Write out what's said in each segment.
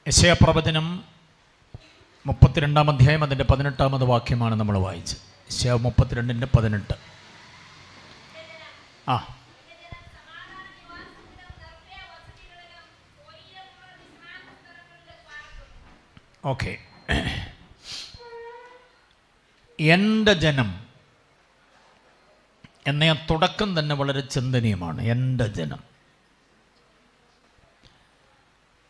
യെശയ്യാപ്രവചനം 32-ാം അധ്യായം അതിൻ്റെ 18-ാമത് വാക്യമാണ് നമ്മൾ വായിച്ചത്. യെശയ്യാ 32:18. ഓക്കെ. എൻ്റെ ജനം എന്ന തുടക്കം തന്നെ വളരെ ചിന്തനീയമാണ്. എൻ്റെ ജനം,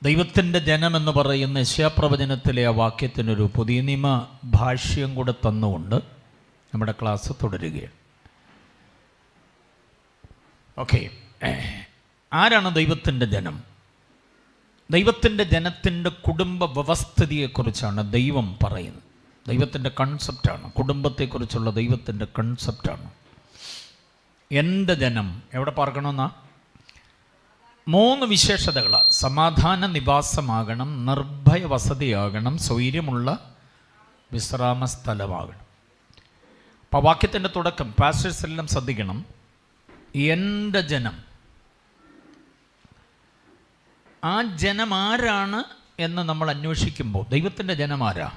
ദൈവത്തിൻ്റെ ജനമെന്ന് പറയുന്ന യെശയ്യാപ്രവചനത്തിലെ ആ വാക്യത്തിനൊരു പുതിയ നിയമ ഭാഷ്യം കൂടെ തന്നുകൊണ്ട് നമ്മുടെ ക്ലാസ് തുടരുകയാണ്. ഓക്കെ, ആരാണ് ദൈവത്തിൻ്റെ ജനം? ദൈവത്തിൻ്റെ ജനത്തിൻ്റെ കുടുംബ വ്യവസ്ഥിതിയെക്കുറിച്ചാണ് ദൈവം പറയുന്നത്. ദൈവത്തിൻ്റെ കൺസെപ്റ്റാണ്, കുടുംബത്തെക്കുറിച്ചുള്ള ദൈവത്തിൻ്റെ കൺസെപ്റ്റാണ്. എൻ്റെ ജനം എവിടെ പാർക്കണമെന്നാ? 3 വിശേഷതകളാണ്. സമാധാന നിവാസമാകണം, നിർഭയ വസതിയാകണം, സ്വൈര്യമുള്ള വിശ്രാമ സ്ഥലമാകണം. അപ്പോൾ വാക്യത്തിൻ്റെ തുടക്കം പാസ്റ്റേഴ്സ് എല്ലാം ശ്രദ്ധിക്കണം. എൻ്റെ ജനം, ആ ജനം ആരാണ് എന്ന് നമ്മൾ അന്വേഷിക്കുമ്പോൾ ദൈവത്തിൻ്റെ ജനം ആരാ?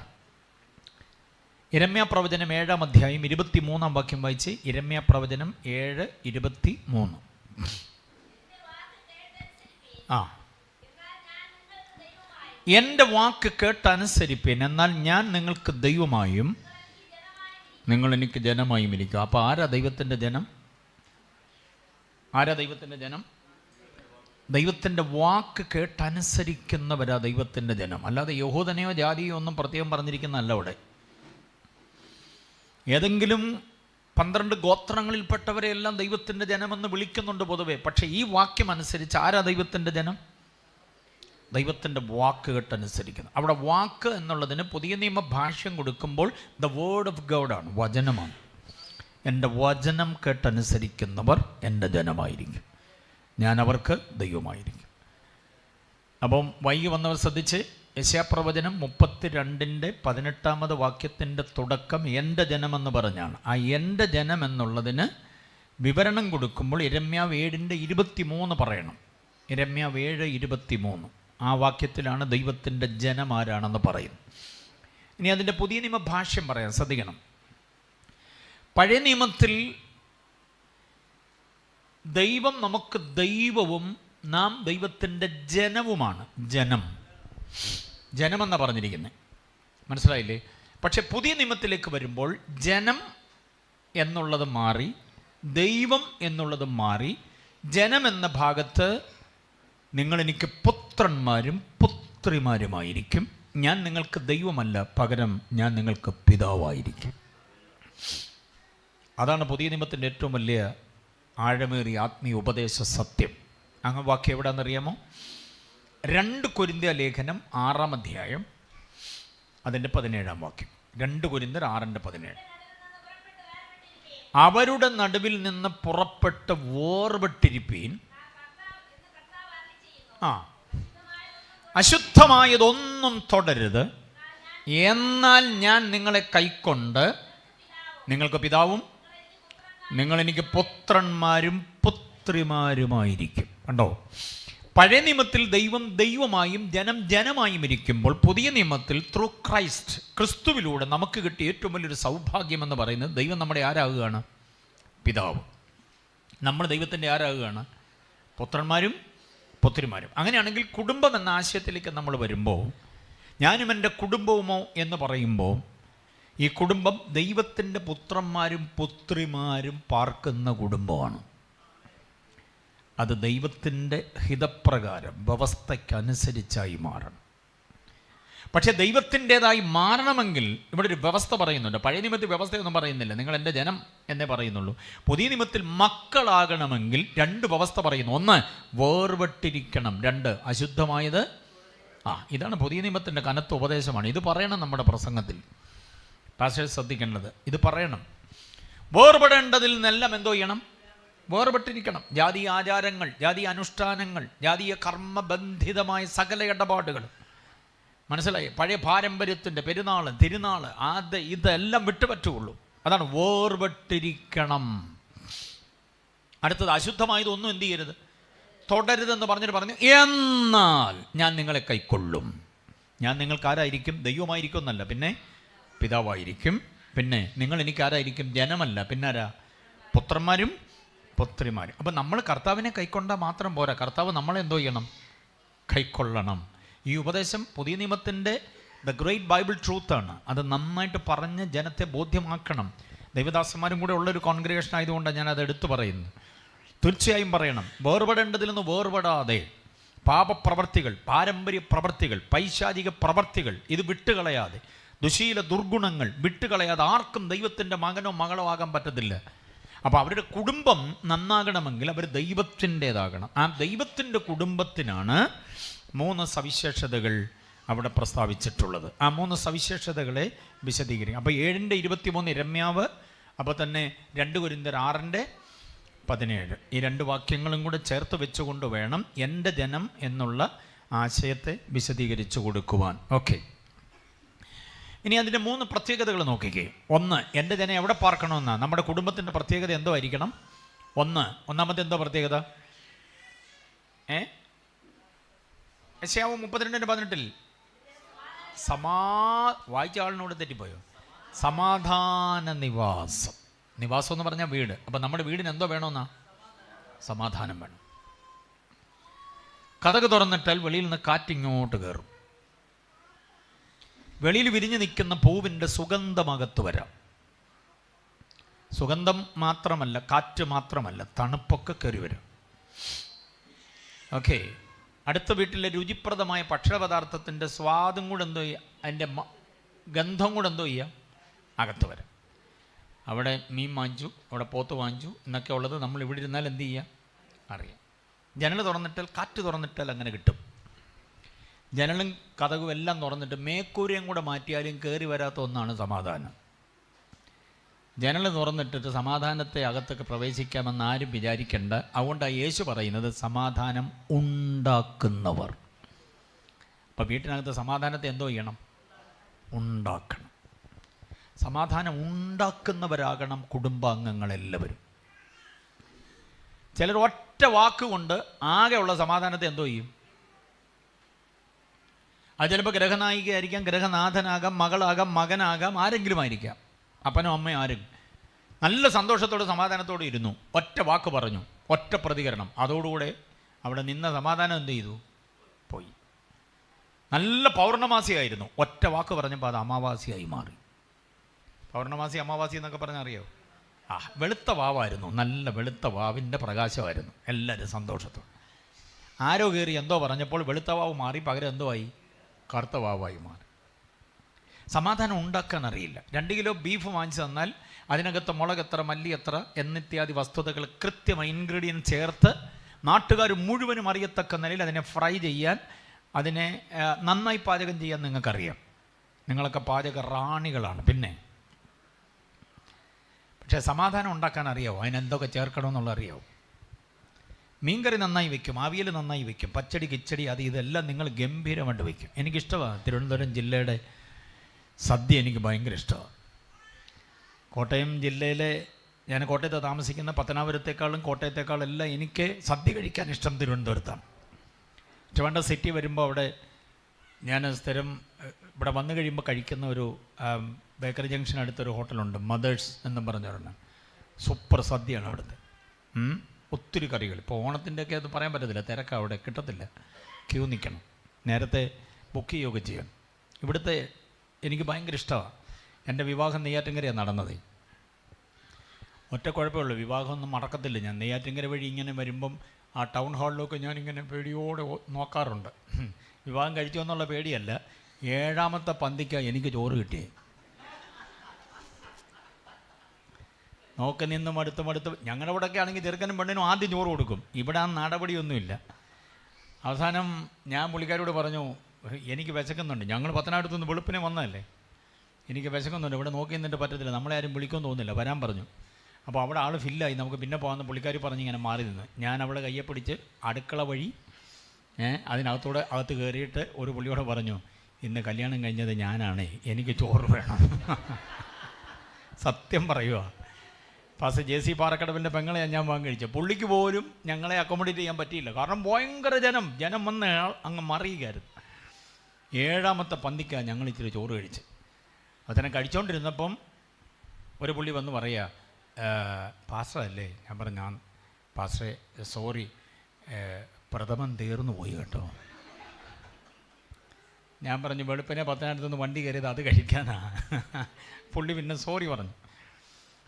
യിരെമ്യാ പ്രവചനം 7-ാം അധ്യായം 23-ാം വാക്യം വായിച്ച്. യിരെമ്യാ പ്രവചനം 7:23. എൻ്റെ വാക്ക് കേട്ടനുസരിപ്പീൻ, എന്നാൽ ഞാൻ നിങ്ങൾക്ക് ദൈവമായും നിങ്ങൾ എനിക്ക് ജനമായും ഇരിക്കും. അപ്പോൾ ആരാ ദൈവത്തിൻ്റെ ജനം? ആരാ ദൈവത്തിൻ്റെ ജനം? ദൈവത്തിൻ്റെ വാക്ക് കേട്ടനുസരിക്കുന്നവരാ ദൈവത്തിൻ്റെ ജനം. അല്ലാതെ യഹൂദനെയോ ജാതിയോ ഒന്നും പ്രത്യേകം പറഞ്ഞിരിക്കുന്നതല്ല അവിടെ. ഏതെങ്കിലും 12 ഗോത്രങ്ങളിൽപ്പെട്ടവരെയെല്ലാം ദൈവത്തിൻ്റെ ജനമെന്ന് വിളിക്കുന്നുണ്ട് പൊതുവെ. പക്ഷേ ഈ വാക്യം അനുസരിച്ച് ആരാ ദൈവത്തിൻ്റെ ജനം? ദൈവത്തിൻ്റെ വാക്ക് കേട്ടനുസരിക്കുന്നത്. അവിടെ വാക്ക് എന്നുള്ളതിന് പുതിയ നിയമ ഭാഷ്യം കൊടുക്കുമ്പോൾ ദ വേർഡ് ഓഫ് ഗോഡാണ്, വചനമാണ്. എൻ്റെ വചനം കേട്ടനുസരിക്കുന്നവർ എൻ്റെ ജനമായിരിക്കും, ഞാൻ അവർക്ക് ദൈവമായിരിക്കും. അപ്പം വൈകി വന്നവർ ശ്രദ്ധിച്ച്, യെശയ്യാപ്രവചനം 32:18 വാക്യത്തിൻ്റെ തുടക്കം എൻ്റെ ജനമെന്ന് പറഞ്ഞാണ്. ആ എൻ്റെ ജനം എന്നുള്ളതിന് വിവരണം കൊടുക്കുമ്പോൾ യിരെമ്യാ 7:23 പറയണം. യിരെമ്യാ 7:23 ആ വാക്യത്തിലാണ് ദൈവത്തിൻ്റെ ജനം ആരാണെന്ന് പറയുന്നത്. ഇനി അതിൻ്റെ പുതിയ നിയമ ഭാഷ്യം പറയാം, ശ്രദ്ധിക്കണം. പഴയ നിയമത്തിൽ ദൈവം നമുക്ക് ദൈവവും നാം ദൈവത്തിൻ്റെ ജനവുമാണ്. ജനമെന്നാണ് പറഞ്ഞിരിക്കുന്നത്, മനസ്സിലായില്ലേ? പക്ഷെ പുതിയ നിയമത്തിലേക്ക് വരുമ്പോൾ ജനം എന്നുള്ളത് മാറി, ദൈവം എന്നുള്ളത് മാറി. ജനം എന്ന ഭാഗത്ത് നിങ്ങളെനിക്ക് പുത്രന്മാരും പുത്രിമാരുമായിരിക്കും, ഞാൻ നിങ്ങൾക്ക് ദൈവമല്ല, പകരം ഞാൻ നിങ്ങൾക്ക് പിതാവായിരിക്കും. അതാണ് പുതിയ നിയമത്തിൻ്റെ ഏറ്റവും വലിയ ആഴമേറിയ ആത്മീയ ഉപദേശ സത്യം. അങ്ങ് വാക്യം എവിടെയാണെന്നറിയാമോ? 2 കൊരിന്ത്യർ ലേഖനം 6-ാം അധ്യായം അതിൻ്റെ 17-ാം വാക്യം. 2 കൊരിന്ത്യർ 6:17. അവരുടെ നടുവിൽ നിന്ന് പുറപ്പെട്ട് വേർപെട്ടിരിപ്പീൻ, അശുദ്ധമായതൊന്നും തുടരുത്, എന്നാൽ ഞാൻ നിങ്ങളെ കൈക്കൊണ്ട് നിങ്ങൾക്ക് പിതാവും നിങ്ങളെനിക്ക് പുത്രന്മാരും പുത്രിമാരുമായിരിക്കും. കണ്ടോ? പഴയ നിയമത്തിൽ ദൈവം ദൈവമായും ജനം ജനമായും ഇരിക്കുമ്പോൾ പുതിയ നിയമത്തിൽ ത്രൂ ക്രൈസ്റ്റ്, ക്രിസ്തുവിലൂടെ നമുക്ക് കിട്ടിയ ഏറ്റവും വലിയൊരു സൗഭാഗ്യം എന്ന് പറയുന്നത് ദൈവം നമ്മുടെ ആരാകുകയാണ്? പിതാവ്. നമ്മൾ ദൈവത്തിൻ്റെ ആരാകുകയാണ്? പുത്രന്മാരും പുത്രിമാരും. അങ്ങനെയാണെങ്കിൽ കുടുംബം എന്ന ആശയത്തിലേക്ക് നമ്മൾ വരുമ്പോൾ, ഞാനും എൻ്റെ കുടുംബവുമോ എന്ന് പറയുമ്പോൾ, ഈ കുടുംബം ദൈവത്തിൻ്റെ പുത്രന്മാരും പുത്രിമാരും പാർക്കുന്ന കുടുംബമാണ്. അത് ദൈവത്തിൻ്റെ ഹിതപ്രകാരം വ്യവസ്ഥയ്ക്കനുസരിച്ചായി മാറണം. പക്ഷേ ദൈവത്തിൻ്റെതായി മാറണമെങ്കിൽ ഇവിടെ ഒരു വ്യവസ്ഥ പറയുന്നുണ്ട്. പഴയ നിയമത്തിൽ വ്യവസ്ഥയൊന്നും പറയുന്നില്ല, നിങ്ങൾ എൻ്റെ ജനം എന്നേ പറയുന്നുള്ളൂ. പുതിയ നിയമത്തിൽ മക്കളാകണമെങ്കിൽ 2 വ്യവസ്ഥ പറയുന്നു. 1 വേർപെട്ടിരിക്കണം, 2 അശുദ്ധമായത്. ഇതാണ് പുതിയ നിയമത്തിൻ്റെ കനത്ത ഉപദേശമാണ്. ഇത് പറയണം നമ്മുടെ പ്രസംഗത്തിൽ. പാസ്റ്റേഴ്സ് ശ്രദ്ധിക്കേണ്ടത് ഇത് പറയണം. വേർപെടേണ്ടതിൽ നിന്നെല്ലാം എന്തോ ചെയ്യണം? വേർപെട്ടിരിക്കണം. ജാതീയ ആചാരങ്ങൾ, ജാതീയ അനുഷ്ഠാനങ്ങൾ, ജാതീയ കർമ്മബന്ധിതമായ സകല ഇടപാടുകൾ, മനസ്സിലായി? പഴയ പാരമ്പര്യത്തിൻ്റെ പെരുന്നാൾ, തിരുനാൾ, ഇതെല്ലാം വിട്ടുപറ്റുള്ളൂ. അതാണ് വേർപെട്ടിരിക്കണം. അടുത്തത് അശുദ്ധമായതൊന്നും എന്ത് ചെയ്യരുത്? തുടരുതെന്ന് പറഞ്ഞു, എന്നാൽ ഞാൻ നിങ്ങളെ കൈക്കൊള്ളും. ഞാൻ നിങ്ങൾക്ക് ആരായിരിക്കും? ദൈവമായിരിക്കും എന്നല്ല, പിന്നെ പിതാവായിരിക്കും. പിന്നെ നിങ്ങൾ എനിക്ക് ആരായിരിക്കും? ജനമല്ല, പിന്നെ ആരാ? പുത്രന്മാരും പുത്രിമാരും. അപ്പം നമ്മൾ കർത്താവിനെ കൈക്കൊണ്ടാൽ മാത്രം പോരാ, കർത്താവ് നമ്മളെ എന്തോ ചെയ്യണം? കൈക്കൊള്ളണം. ഈ ഉപദേശം പുതിയ നിയമത്തിൻ്റെ ദ ഗ്രേറ്റ് ബൈബിൾ ട്രൂത്താണ്. അത് നന്നായിട്ട് പറഞ്ഞ് ജനത്തെ ബോധ്യമാക്കണം. ദൈവദാസന്മാരും കൂടെ ഉള്ളൊരു കോൺഗ്രിഗേഷൻ ആയതുകൊണ്ടാണ് ഞാനത് എടുത്തു പറയുന്നത്. തീർച്ചയായും പറയണം. വേർപെടേണ്ടതിൽ നിന്ന് വേർപെടാതെ പാപപ്രവർത്തികൾ, പാരമ്പര്യ പ്രവർത്തികൾ, പൈശാചിക പ്രവർത്തികൾ ഇത് വിട്ടുകളയാതെ, ദുശീല ദുർഗുണങ്ങൾ വിട്ടുകളയാതെ ആർക്കും ദൈവത്തിൻ്റെ മകനോ മകളോ ആകാൻ പറ്റത്തില്ല. അപ്പോൾ അവരുടെ കുടുംബം നന്നാകണമെങ്കിൽ അവർ ദൈവത്തിൻ്റേതാകണം. ആ ദൈവത്തിൻ്റെ കുടുംബത്തിനാണ് 3 സവിശേഷതകൾ അവിടെ പ്രസ്താവിച്ചിട്ടുള്ളത്. ആ 3 സവിശേഷതകളെ വിശദീകരിക്കും. അപ്പോൾ 7:23 രമ്യാവ്, അപ്പോൾ തന്നെ 2 കൊരിന്ത്യർ 6:17 ഈ 2 വാക്യങ്ങളും കൂടെ ചേർത്ത് വെച്ചുകൊണ്ട് വേണം എൻ്റെ ജനം എന്നുള്ള ആശയത്തെ വിശദീകരിച്ചു കൊടുക്കുവാൻ. ഓക്കെ, ഇനി അതിൻ്റെ 3 പ്രത്യേകതകൾ നോക്കിക്കേ. 1, എൻ്റെ ജനം എവിടെ പാർക്കണമെന്നാണ്. നമ്മുടെ കുടുംബത്തിൻ്റെ പ്രത്യേകത എന്തോ ആയിരിക്കണം? ഒന്നാമത്തെ എന്തോ പ്രത്യേകത? യെശയ്യാവ് 32:18 വായിച്ച ആളിനോട് തെറ്റിപ്പോയോ? സമാധാന നിവാസം. നിവാസം എന്ന് പറഞ്ഞാൽ വീട്. അപ്പം നമ്മുടെ വീടിന് എന്തോ വേണമെന്നാ? സമാധാനം വേണം. കതക് തുറന്നിട്ടാൽ വെളിയിൽ നിന്ന് കാറ്റിങ്ങോട്ട് കയറും. വെളിയിൽ വിരിഞ്ഞു നിൽക്കുന്ന പൂവിൻ്റെ സുഗന്ധമകത്ത് വരാം. സുഗന്ധം മാത്രമല്ല, കാറ്റ് മാത്രമല്ല, തണുപ്പൊക്കെ കയറി വരും. ഓക്കെ, അടുത്ത വീട്ടിലെ രുചിപ്രദമായ ഭക്ഷണപദാർത്ഥത്തിൻ്റെ സ്വാദും കൂടെ എന്തോ ചെയ്യുക, അതിൻ്റെ ഗന്ധം കൂടെ എന്തോ ചെയ്യുക, അകത്ത് വരാം. അവിടെ മീൻ വാങ്ങിച്ചു, അവിടെ പോത്ത് വാങ്ങിച്ചു എന്നൊക്കെ ഉള്ളത് നമ്മൾ ഇവിടെ ഇരുന്നാൽ എന്ത് ചെയ്യുക, അറിയാം. ജനൽ തുറന്നിട്ടാൽ, കാറ്റ് തുറന്നിട്ടാൽ അങ്ങനെ കിട്ടും. ജനലും കതകും എല്ലാം തുറന്നിട്ട് മേക്കൂരയും കൂടെ മാറ്റിയാലും കയറി വരാത്ത ഒന്നാണ് സമാധാനം. ജനൽ തുറന്നിട്ടിട്ട് സമാധാനത്തെ അകത്തൊക്കെ പ്രവേശിക്കാമെന്ന് ആരും വിചാരിക്കേണ്ട. അതുകൊണ്ടാണ് യേശു പറയുന്നത് സമാധാനം ഉണ്ടാക്കുന്നവർ. അപ്പം വീട്ടിനകത്ത് സമാധാനത്തെ എന്തോ ചെയ്യണം? ഉണ്ടാക്കണം. സമാധാനം ഉണ്ടാക്കുന്നവരാകണം കുടുംബാംഗങ്ങളെല്ലാവരും. ചിലർ ഒറ്റ വാക്കുകൊണ്ട് ആകെയുള്ള സമാധാനത്തെ എന്തോ ചെയ്യും? അത് ചിലപ്പോൾ ഗ്രഹനായികയായിരിക്കാം, ഗ്രഹനാഥനാകാം, മകളാകാം, മകനാകാം, ആരെങ്കിലും ആയിരിക്കാം, അപ്പനോ അമ്മയോ ആരും. നല്ല സന്തോഷത്തോടെ സമാധാനത്തോടെ ഇരുന്നു, ഒറ്റ വാക്ക് പറഞ്ഞു, ഒറ്റ പ്രതികരണം, അതോടുകൂടെ അവിടെ നിന്ന സമാധാനം എന്ത് ചെയ്തു? പോയി. നല്ല പൗർണമാസിയായിരുന്നു, ഒറ്റ വാക്ക് പറഞ്ഞപ്പോൾ അത് അമാവാസിയായി മാറി. പൗർണമാസി അമാവാസി എന്നൊക്കെ പറഞ്ഞാൽ അറിയോ? വെളുത്ത വാവായിരുന്നു, നല്ല വെളുത്ത വാവിൻ്റെ പ്രകാശമായിരുന്നു. എല്ലാവരും സന്തോഷത്തോടെ. ആരോ കയറി എന്തോ പറഞ്ഞപ്പോൾ വെളുത്ത വാവ് മാറി, പകരം എന്തോ ആയി? കറുത്ത വാവായി മാറി. സമാധാനം ഉണ്ടാക്കാൻ അറിയില്ല. 2 കിലോ ബീഫ് വാങ്ങിച്ചു തന്നാൽ അതിനകത്ത് മുളക് എത്ര, മല്ലി എത്ര എന്നിത്യാദി വസ്തുതകൾ കൃത്യമായി ഇൻഗ്രീഡിയൻറ്റ് ചേർത്ത് നാട്ടുകാർ മുഴുവനും അറിയത്തക്ക നിലയിൽ അതിനെ ഫ്രൈ ചെയ്യാൻ, അതിനെ നന്നായി പാചകം ചെയ്യാൻ നിങ്ങൾക്കറിയാം. നിങ്ങളൊക്കെ പാചക റാണികളാണ്. പിന്നെ പക്ഷേ സമാധാനം ഉണ്ടാക്കാൻ അറിയാവോ? അതിനെന്തൊക്കെ ചേർക്കണമെന്നുള്ള അറിയാവോ? മീൻകറി നന്നായി വയ്ക്കും, അവിയൽ നന്നായി വയ്ക്കും, പച്ചടി കിച്ചടി അത് ഇതെല്ലാം നിങ്ങൾ ഗംഭീരമായിട്ട് വയ്ക്കും. എനിക്കിഷ്ടമാണ് തിരുവനന്തപുരം ജില്ലയുടെ സദ്യ, എനിക്ക് ഭയങ്കര ഇഷ്ടമാണ്. കോട്ടയം ജില്ലയിലെ, ഞാൻ കോട്ടയത്ത് താമസിക്കുന്ന, പത്തനാപുരത്തേക്കാളും കോട്ടയത്തേക്കാളും എല്ലാം എനിക്ക് സദ്യ കഴിക്കാൻ ഇഷ്ടം തിരുവനന്തപുരത്താണ്. ട്രിവാൻഡ്രം സിറ്റി വരുമ്പോൾ അവിടെ ഞാൻ സ്ഥിരം ഇവിടെ വന്നു കഴിയുമ്പോൾ കഴിക്കുന്ന ഒരു ബേക്കറി ജംഗ്ഷൻ അടുത്തൊരു ഹോട്ടലുണ്ട്, മദേഴ്സ് എന്നും പറഞ്ഞൊരെണ്ണം. സൂപ്പർ സദ്യയാണ് അവിടുത്തെ. ഒത്തിരി കറികൾ. ഇപ്പോൾ ഓണത്തിൻ്റെയൊക്കെ അത് പറയാൻ പറ്റത്തില്ല, തിരക്ക് അവിടെ കിട്ടത്തില്ല, ക്യൂ നിൽക്കണം, നേരത്തെ ബുക്ക് ചെയ്യുകയൊക്കെ ചെയ്യണം. ഇവിടുത്തെ എനിക്ക് ഭയങ്കര ഇഷ്ടമാണ്. എൻ്റെ വിവാഹം നെയ്യാറ്റിൻകരയാണ് നടന്നത്. ഒറ്റ കുഴപ്പമുള്ളൂ, വിവാഹമൊന്നും മറക്കത്തില്ല. ഞാൻ നെയ്യാറ്റിൻകര വഴി ഇങ്ങനെ വരുമ്പം ആ ടൗൺ ഹാളിലൊക്കെ ഞാനിങ്ങനെ പേടിയോടെ നോക്കാറുണ്ട്. വിവാഹം കഴിച്ചു എന്നുള്ള പേടിയല്ല, 7ാമത്തെ പന്തിക്കാണ് എനിക്ക് ചോറ് കിട്ടിയേ. നോക്കി നിന്നും അടുത്ത് ഞങ്ങളുടെ ഇവിടെയൊക്കെ ആണെങ്കിൽ ചെറുക്കനും പെണ്ണിനും ആദ്യം ചോറ് കൊടുക്കും. ഇവിടെ ആ നടപടിയൊന്നുമില്ല. അവസാനം ഞാൻ പുള്ളിക്കാരോട് പറഞ്ഞു, എനിക്ക് വിശക്കുന്നുണ്ട്, ഞങ്ങൾ പത്തനാപുരത്ത് നിന്ന് വെളുപ്പിനെ വന്നതല്ലേ, എനിക്ക് വിശക്കുന്നുണ്ട്, ഇവിടെ നോക്കി നിന്നിട്ട് പറ്റത്തില്ല, നമ്മളെ ആരും വിളിക്കുമെന്ന് തോന്നുന്നില്ല, വരാൻ പറഞ്ഞു. അപ്പോൾ അവിടെ ആൾ ഫില്ലായി, നമുക്ക് പിന്നെ പോകാമെന്ന് പുള്ളിക്കാർ പറഞ്ഞ് ഇങ്ങനെ മാറി നിന്ന്. ഞാൻ അവളെ കയ്യെ പിടിച്ച് അടുക്കള വഴി അതിനകത്തൂടെ അകത്ത് കയറിയിട്ട് ഒരു പുള്ളിയോട് പറഞ്ഞു, ഇന്ന് കല്യാണം കഴിഞ്ഞത് ഞാനാണേ, എനിക്ക് ചോറ് വേണം. സത്യം പറയുക, പാസ്റ്റർ JC പാറക്കടവിൻ്റെ പെങ്ങളെയാണ് ഞാൻ വാങ്ങി കഴിച്ചത്. പുള്ളിക്ക് പോലും ഞങ്ങളെ അക്കോമഡേറ്റ് ചെയ്യാൻ പറ്റിയില്ല. കാരണം ഭയങ്കര ജനം വന്ന് അങ്ങ് മറിയുകയായിരുന്നു. 7ാമത്തെ പന്തിക്കാണ് ഞങ്ങൾ ഇച്ചിരി ചോറ് കഴിച്ച്. അതിനെ കഴിച്ചുകൊണ്ടിരുന്നപ്പം ഒരു പുള്ളി വന്ന് പറയുക, പാസ്റ്ററല്ലേ? ഞാൻ പറഞ്ഞു, ഞാൻ പാസ്റ്ററെ സോറി, പ്രഥമൻ തീർന്നു പോയി കേട്ടോ. ഞാൻ പറഞ്ഞു, വെളുപ്പിനെ 10-ായിരത്തുനിന്ന് വണ്ടി കയറിയത് അത് കഴിക്കാനാ. പുള്ളി പിന്നെ സോറി പറഞ്ഞു.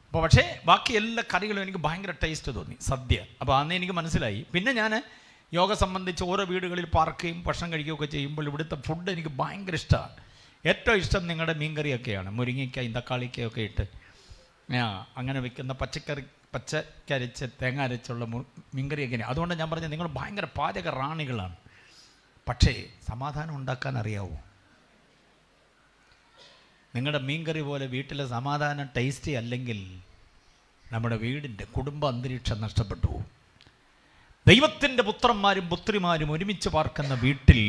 അപ്പോൾ പക്ഷേ ബാക്കി എല്ലാ കറികളും എനിക്ക് ഭയങ്കര ടേസ്റ്റ് തോന്നി, സദ്യ. അപ്പോൾ അന്ന് എനിക്ക് മനസ്സിലായി. പിന്നെ ഞാൻ യോഗ സംബന്ധിച്ച് ഓരോ വീടുകളിൽ പാർക്കുകയും ഭക്ഷണം കഴിക്കുകയൊക്കെ ചെയ്യുമ്പോൾ ഇവിടുത്തെ ഫുഡ് എനിക്ക് ഭയങ്കര ഇഷ്ടമാണ്. ഏറ്റവും ഇഷ്ടം നിങ്ങളുടെ മീൻകറിയൊക്കെയാണ്, മുരിങ്ങയ്ക്കായും തക്കാളിക്കയൊക്കെ ഇട്ട് അങ്ങനെ വെക്കുന്ന പച്ചക്കരച്ച് തേങ്ങ അരച്ചുള്ള മീൻകറിയൊക്കെയാണ്. അതുകൊണ്ട് ഞാൻ പറഞ്ഞത് നിങ്ങൾ ഭയങ്കര പാചക റാണികളാണ്. പക്ഷേ സമാധാനം ഉണ്ടാക്കാൻ അറിയാവോ? നിങ്ങളുടെ മീൻകറി പോലെ വീട്ടിലെ സമാധാനം ടേസ്റ്റി അല്ലെങ്കിൽ നമ്മുടെ വീടിൻ്റെ കുടുംബ അന്തരീക്ഷം നഷ്ടപ്പെട്ടു പോകും. ദൈവത്തിൻ്റെ പുത്രന്മാരും പുത്രിമാരും ഒരുമിച്ച് പാർക്കുന്ന വീട്ടിൽ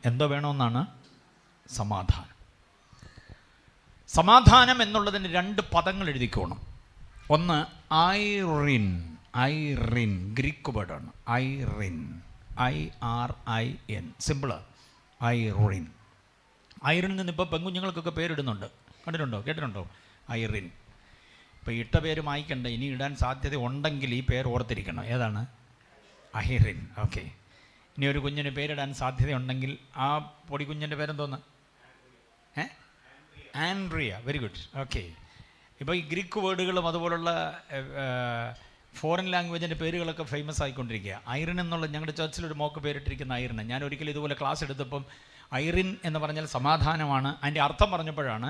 എന്തോ വേണമെന്നാണ്? സമാധാനം. സമാധാനം എന്നുള്ളതിന് 2 പദങ്ങൾ എഴുതിക്കോണം. ഒന്ന് ഐറിൻ. ഐറിൻ ഗ്രീക്ക് വേർഡാണ്. Irene, IRIN, simple. Irene. Irene നിന്നിപ്പോൾ പെൺകുഞ്ഞുങ്ങൾക്കൊക്കെ പേരിടുന്നുണ്ട്, കണ്ടിട്ടുണ്ടോ, കേട്ടിട്ടുണ്ടോ? ഐറിൻ. ഇപ്പോൾ ഇട്ട പേര് മായ്ക്കണ്ട, ഇനി ഇടാൻ സാധ്യത ഉണ്ടെങ്കിൽ ഈ പേര് ഓർത്തിരിക്കണം. ഏതാണ്? ഐറിൻ. ഓക്കെ. ഇനി ഒരു കുഞ്ഞിന് പേരിടാൻ സാധ്യതയുണ്ടെങ്കിൽ ആ പൊടിക്കുഞ്ഞിൻ്റെ പേരെന്തോന്ന്? ആൻഡ്രിയ. Very good. ഓക്കെ. ഇപ്പോൾ ഈ ഗ്രീക്ക് വേർഡുകളും അതുപോലുള്ള ഫോറിൻ ലാംഗ്വേജിൻ്റെ പേരുകളൊക്കെ ഫേമസ് ആയിക്കൊണ്ടിരിക്കുക. ഐറിൻ എന്നുള്ള ഞങ്ങളുടെ ചർച്ചിലൊരു മോക്ക് പേരിട്ടിരിക്കുന്ന ഐറിൻ. ഞാൻ ഒരിക്കലും ഇതുപോലെ ക്ലാസ് എടുത്തപ്പം ഐറിൻ എന്ന് പറഞ്ഞാൽ സമാധാനമാണ്, അതിൻ്റെ അർത്ഥം പറഞ്ഞപ്പോഴാണ്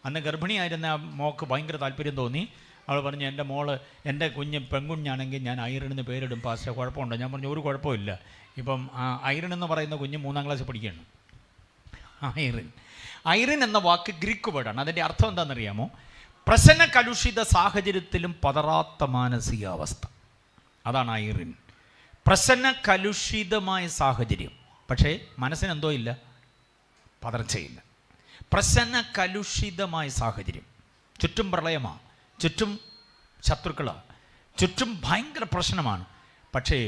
അന്ന് ഗർഭിണിയായിരുന്ന ആ മോക്ക് ഭയങ്കര താല്പര്യം തോന്നി. അവൾ പറഞ്ഞു, എൻ്റെ മോള്, എൻ്റെ കുഞ്ഞ് പെൺകുഞ്ഞാണെങ്കിൽ ഞാൻ ഐറിനെന്ന് പേരിടും പാസ്റ്റർ, കുഴപ്പമുണ്ടോ? ഞാൻ പറഞ്ഞു, ഒരു കുഴപ്പമില്ല. ഇപ്പം ഐറിൻ എന്ന് പറയുന്ന കുഞ്ഞ് 3ാം ക്ലാസ്സിൽ പഠിക്കുകയാണ്. ഐറിൻ. ഐറിൻ എന്ന വാക്ക് ഗ്രീക്ക് വേർഡാണ്. അതിൻ്റെ അർത്ഥം എന്താണെന്നറിയാമോ? പ്രസന്ന കലുഷിത സാഹചര്യത്തിലും പതറാത്ത മാനസികാവസ്ഥ. അതാണ് ഐറിൻ. പ്രസന്ന കലുഷിതമായ സാഹചര്യം, പക്ഷേ മനസ്സിനെന്തോ ഇല്ല, പതർച്ചയില്ല. പ്രസന്ന കലുഷിതമായ സാഹചര്യം. ചുറ്റും പ്രളയമാണ്, ചുറ്റും ശത്രുക്കളാണ്, ചുറ്റും ഭയങ്കര പ്രശ്നമാണ്. പക്ഷേ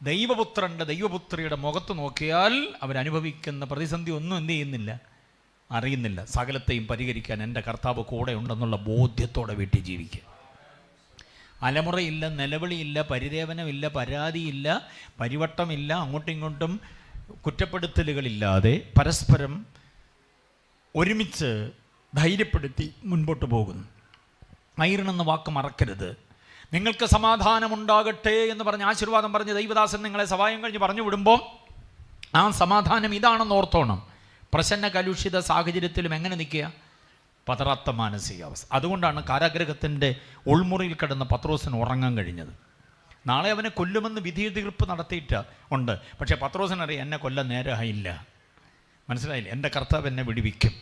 ദൈവപുത്രൻ്റെ ദൈവപുത്രിയുടെ മുഖത്ത് നോക്കിയാൽ അവരനുഭവിക്കുന്ന പ്രതിസന്ധി ഒന്നും എന്ത് ചെയ്യുന്നില്ല, അറിയുന്നില്ല. സകലത്തെയും പരിഹരിക്കാൻ എൻ്റെ കർത്താവ് കൂടെ ഉണ്ടെന്നുള്ള ബോധ്യത്തോടെ വീട്ടിൽ ജീവിക്കുക. അലമുറയില്ല, നിലവിളിയില്ല, പരിദേവനമില്ല, പരാതിയില്ല, പരിവട്ടമില്ല, അങ്ങോട്ടും ഇങ്ങോട്ടും കുറ്റപ്പെടുത്തലുകളില്ലാതെ പരസ്പരം ഒരുമിച്ച് ധൈര്യപ്പെടുത്തി മുൻപോട്ട് പോകുന്നു. ഐറിൻ എന്ന വാക്ക് മറക്കരുത്. നിങ്ങൾക്ക് സമാധാനമുണ്ടാകട്ടെ എന്ന് പറഞ്ഞ് ആശീർവാദം പറഞ്ഞ് ദൈവദാസൻ നിങ്ങളെ സഹായം കഴിഞ്ഞ് പറഞ്ഞു വിടുമ്പോൾ ആ സമാധാനം ഇതാണെന്ന് ഓർത്തോണം. പ്രസന്ന കലുഷിത സാഹചര്യത്തിലും എങ്ങനെ നിൽക്കുക? പതറാത്ത മാനസികാവസ്ഥ. അതുകൊണ്ടാണ് കാരാഗ്രഹത്തിൻ്റെ ഉൾമുറിയിൽ കിടന്ന പത്രോസിന് ഉറങ്ങാൻ കഴിഞ്ഞത്. നാളെ അവനെ കൊല്ലുമെന്ന് വിധി തീർപ്പ് നടത്തിയിട്ട് ഉണ്ട്. പക്ഷേ പത്രോസിനറിയാം, എന്നെ കൊല്ലാൻ നേരമായില്ല. മനസ്സിലായില്ലേ? എൻ്റെ കർത്താവ് എന്നെ വിടുവിക്കും.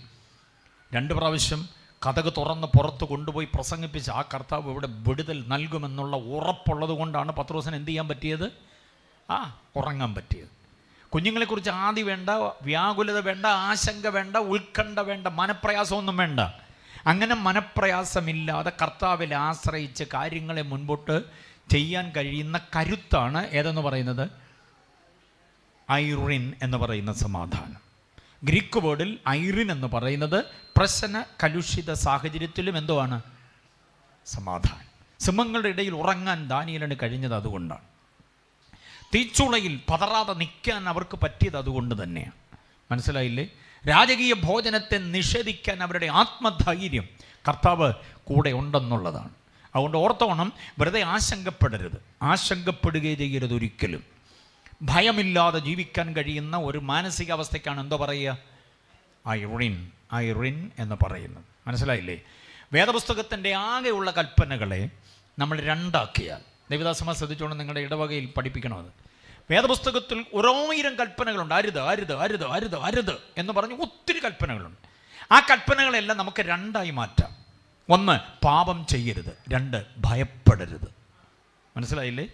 2 പ്രാവശ്യം കതക് തുറന്ന് പുറത്ത് കൊണ്ടുപോയി പ്രസംഗിപ്പിച്ച് ആ കർത്താവ് ഇവിടെ വിടുതൽ നൽകുമെന്നുള്ള ഉറപ്പുള്ളത് കൊണ്ടാണ് പത്രോസിന് എന്ത് ചെയ്യാൻ പറ്റിയത്? ഉറങ്ങാൻ പറ്റിയത്. കുഞ്ഞുങ്ങളെക്കുറിച്ച് ആദി വേണ്ട, വ്യാകുലത വേണ്ട, ആശങ്ക വേണ്ട, ഉത്കണ്ഠ വേണ്ട, മനപ്രയാസമൊന്നും വേണ്ട. അങ്ങനെ മനപ്രയാസമില്ലാതെ കർത്താവിൽ ആശ്രയിച്ച് കാര്യങ്ങളെ മുൻപോട്ട് ചെയ്യാൻ കഴിയുന്ന കരുത്താണ് ഏതെന്ന് പറയുന്നത്? ഐറിൻ എന്ന് പറയുന്ന സമാധാനം. ഗ്രീക്ക് വേർഡിൽ ഐറിൻ എന്ന് പറയുന്നത് പ്രസന്ന കലുഷിത സാഹചര്യത്തിലും എന്തോ ആണ്? സമാധാനം. സിംഹങ്ങളുടെ ഇടയിൽ ഉറങ്ങാൻ ദാനിയേലിന് കഴിഞ്ഞത് അതുകൊണ്ടാണ്. തീച്ചുളയിൽ പതറാതെ നിൽക്കാൻ അവർക്ക് പറ്റിയത് അതുകൊണ്ട് തന്നെയാണ്. മനസ്സിലായില്ലേ? രാജകീയ ഭോജനത്തെ നിഷേധിക്കാൻ അവരുടെ ആത്മധൈര്യം കർത്താവ് കൂടെ ഉണ്ടെന്നുള്ളതാണ്. അതുകൊണ്ട് ഓർത്തോണം, വെറുതെ ആശങ്കപ്പെടരുത്, ആശങ്കപ്പെടുകയേ ചെയ്യരുത് ഒരിക്കലും. ഭയമില്ലാതെ ജീവിക്കാൻ കഴിയുന്ന ഒരു മാനസികാവസ്ഥയ്ക്കാണ് എന്തോ പറയുക? ഐറിൻ എന്ന് പറയുന്നത്. മനസ്സിലായില്ലേ? വേദപുസ്തകത്തിൻ്റെ ആകെയുള്ള കൽപ്പനകളെ നമ്മൾ 2 ആക്കിയാൽ, ദൈവദാസന്മാർ ശ്രദ്ധിച്ചുകൊണ്ട് നിങ്ങളുടെ ഇടവകയിൽ പഠിപ്പിക്കണത്, വേദപുസ്തകത്തിൽ 1000 കൽപ്പനകളുണ്ട്. അരുത് അരുത് അരുത് അരുത് അരുത് എന്ന് പറഞ്ഞ് ഒത്തിരി കൽപ്പനകളുണ്ട്. ആ കൽപ്പനകളെല്ലാം നമുക്ക് 2ആയി മാറ്റാം. 1, പാപം ചെയ്യരുത്. 2, ഭയപ്പെടരുത്. മനസ്സിലായില്ലേ?